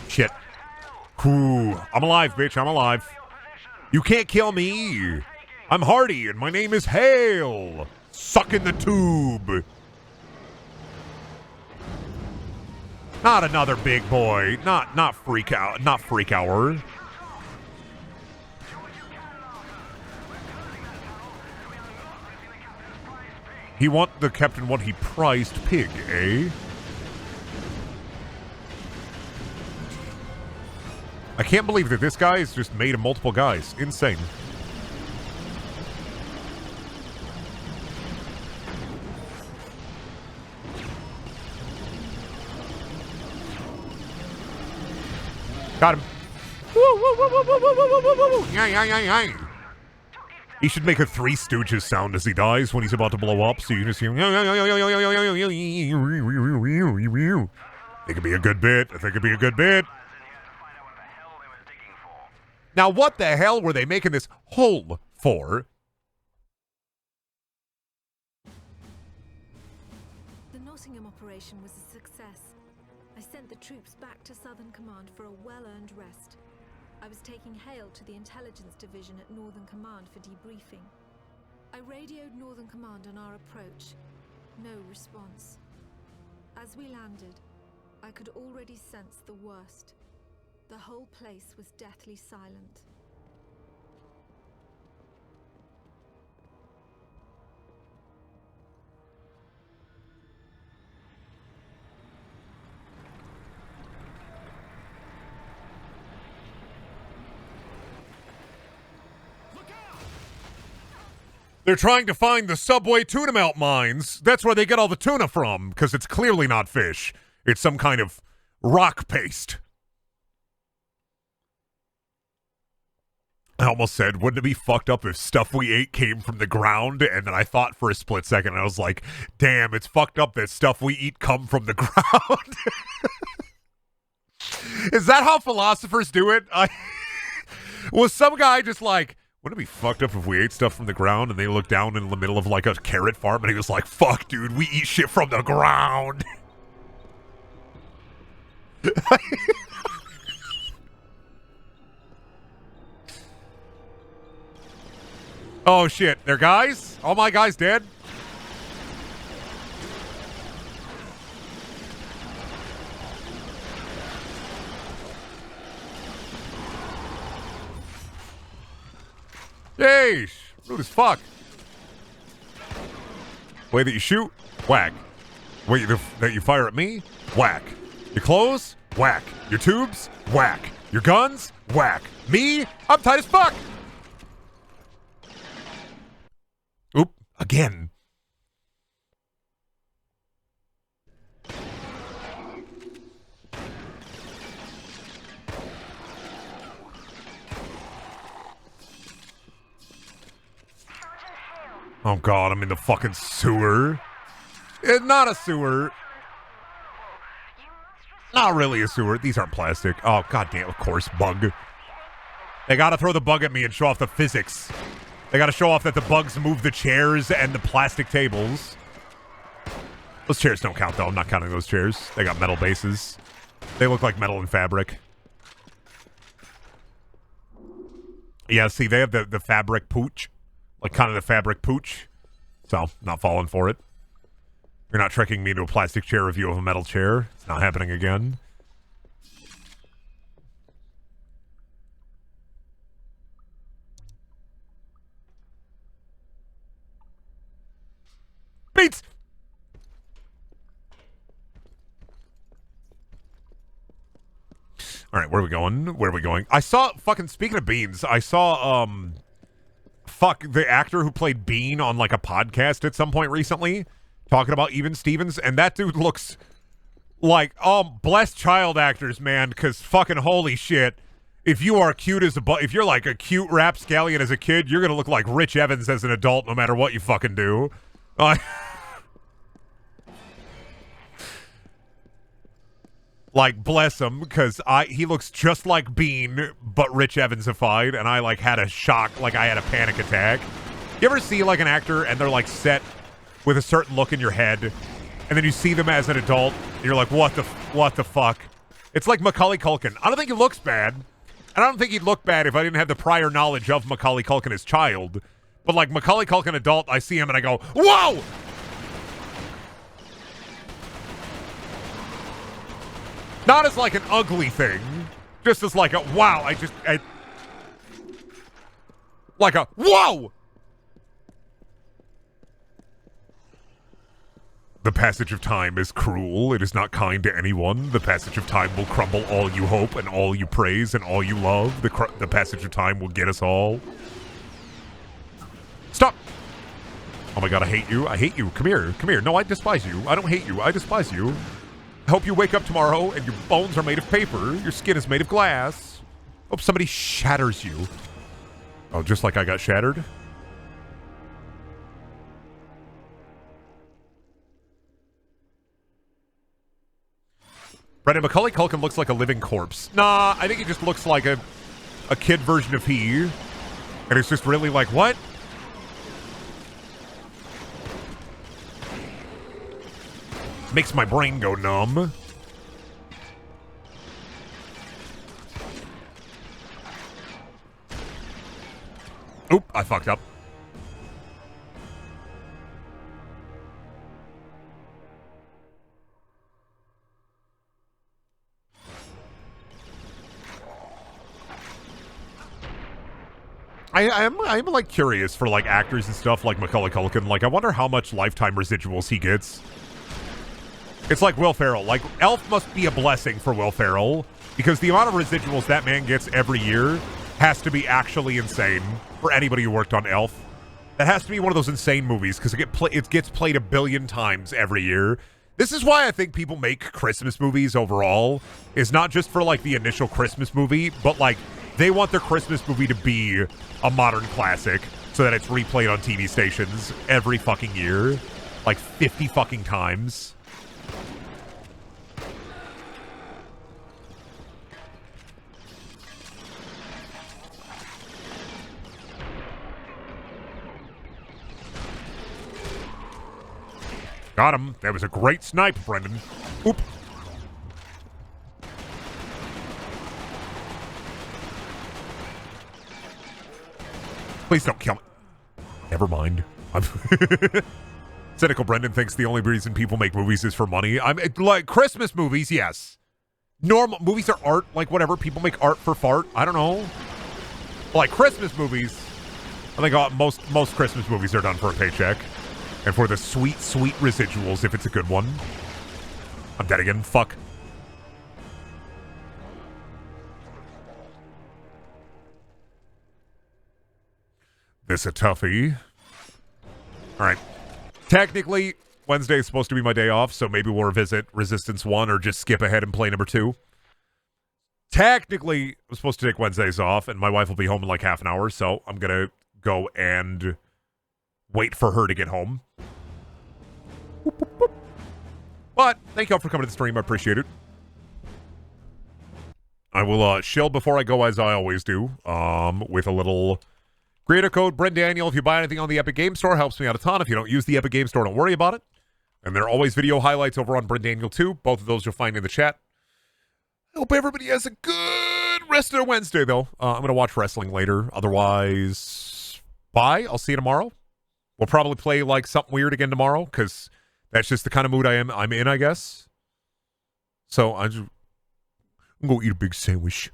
Shit. Ooh, I'm alive, bitch. I'm alive. You can't kill me. I'm Hardy, and my name is Hale. Suck in the tube. Not another big boy. Not freak out. Not freak hour. He want the captain what he prized pig, eh? I can't believe that this guy is just made of multiple guys. Insane. Got him. He should make a Three Stooges sound as he dies when he's about to blow up, so you just hear. I think it'd be a good bit. I think it'd be a good bit. Now, what the hell were they making this hole for? The Nottingham operation was a success. I sent the troops back to Southern Command for a well-earned rest. I was taking Hale to the intelligence division at Northern Command for debriefing. I radioed Northern Command on our approach. No response. As we landed, I could already sense the worst. The whole place was deathly silent. They're trying to find the subway tuna melt mines. That's where they get all the tuna from, because it's clearly not fish. It's some kind of rock paste. I almost said, wouldn't it be fucked up if stuff we ate came from the ground? And then I thought for a split second, and I was like, damn, it's fucked up that stuff we eat come from the ground. Is that how philosophers do it? Was some guy just like, wouldn't it be fucked up if we ate stuff from the ground? And they looked down in the middle of like a carrot farm, and he was like, fuck, dude, we eat shit from the ground. Oh, shit. They're guys? All my guys dead? Yeesh. Rude as fuck. Way that you shoot? Whack. Way that you fire at me? Whack. Your clothes? Whack. Your tubes? Whack. Your guns? Whack. Me? I'm tight as fuck. Oop. Again. Oh god, I'm in the fucking sewer. It's not a sewer. Not really a sewer. These aren't plastic. Oh god damn, of course, bug. They gotta throw the bug at me and show off the physics. They gotta show off that the bugs move the chairs and the plastic tables. Those chairs don't count though, I'm not counting those chairs. They got metal bases. They look like metal and fabric. Yeah, see, they have the fabric pooch. Like kind of the fabric pooch. So, not falling for it. You're not tricking me into a plastic chair review of a metal chair. It's not happening again. Beats! Alright, where are we going? Where are we going? I saw, fucking, speaking of beans, I saw, the actor who played Bean on, like, a podcast at some point recently, talking about Even Stevens, and that dude looks like, blessed child actors, man, because fucking holy shit, if you are cute as if you're, like, a cute rapscallion as a kid, you're gonna look like Rich Evans as an adult no matter what you fucking do. Like, bless him, because he looks just like Bean, but Rich Evansified, and I, like, had a shock, like, I had a panic attack. You ever see, like, an actor, and they're, like, set with a certain look in your head, and then you see them as an adult, and you're like, what the fuck? It's like Macaulay Culkin. I don't think he looks bad, and I don't think he'd look bad if I didn't have the prior knowledge of Macaulay Culkin as child, but, like, Macaulay Culkin adult, I see him, and I go, whoa! Not as, like, an ugly thing. Just as, like, a, wow, like a, whoa! The passage of time is cruel. It is not kind to anyone. The passage of time will crumble all you hope and all you praise and all you love. The passage of time will get us all. Stop! Oh my god, I hate you. I hate you. Come here. Come here. No, I despise you. I don't hate you. I despise you. I hope you wake up tomorrow and your bones are made of paper. Your skin is made of glass. Hope somebody shatters you. Oh, just like I got shattered? Brendaniel, Macaulay Culkin looks like a living corpse. Nah, I think he just looks like a kid version of he. And it's just really like, what? Makes my brain go numb. Oop, I fucked up. I'm like curious for like actors and stuff like Macaulay Culkin. Like, I wonder how much lifetime residuals he gets. It's like Will Ferrell. Like, Elf must be a blessing for Will Ferrell because the amount of residuals that man gets every year has to be actually insane for anybody who worked on Elf. That has to be one of those insane movies because it gets played a billion times every year. This is why I think people make Christmas movies overall, is not just for like the initial Christmas movie, but like they want their Christmas movie to be a modern classic so that it's replayed on TV stations every fucking year, like 50 fucking times. Got him. That was a great snipe, Brendan. Oop. Please don't kill me. Never mind. Cynical Brendan thinks the only reason people make movies is for money. I'm like Christmas movies, yes. Normal movies are art, like whatever. People make art for fart. I don't know. Like Christmas movies, I think most Christmas movies are done for a paycheck. And for the sweet, sweet residuals, if it's a good one. I'm dead again. Fuck. This a toughie. Alright. Technically, Wednesday is supposed to be my day off, so maybe we'll revisit Resistance 1 or just skip ahead and play number 2. Technically, I'm supposed to take Wednesdays off, and my wife will be home in like half an hour, so I'm gonna go and wait for her to get home. But thank y'all for coming to the stream. I appreciate it. I will shill before I go, as I always do, with a little creator code Brendaniel. If you buy anything on the Epic Game Store, helps me out a ton. If you don't use the Epic Game Store, don't worry about it. And there are always video highlights over on Brendaniel too. Both of those you'll find in the chat. I hope everybody has a good rest of their Wednesday, though. I'm going to watch wrestling later. Otherwise, bye. I'll see you tomorrow. We'll probably play like something weird again tomorrow, because that's just the kind of mood I'm in, I guess. So I'm going to eat a big sandwich.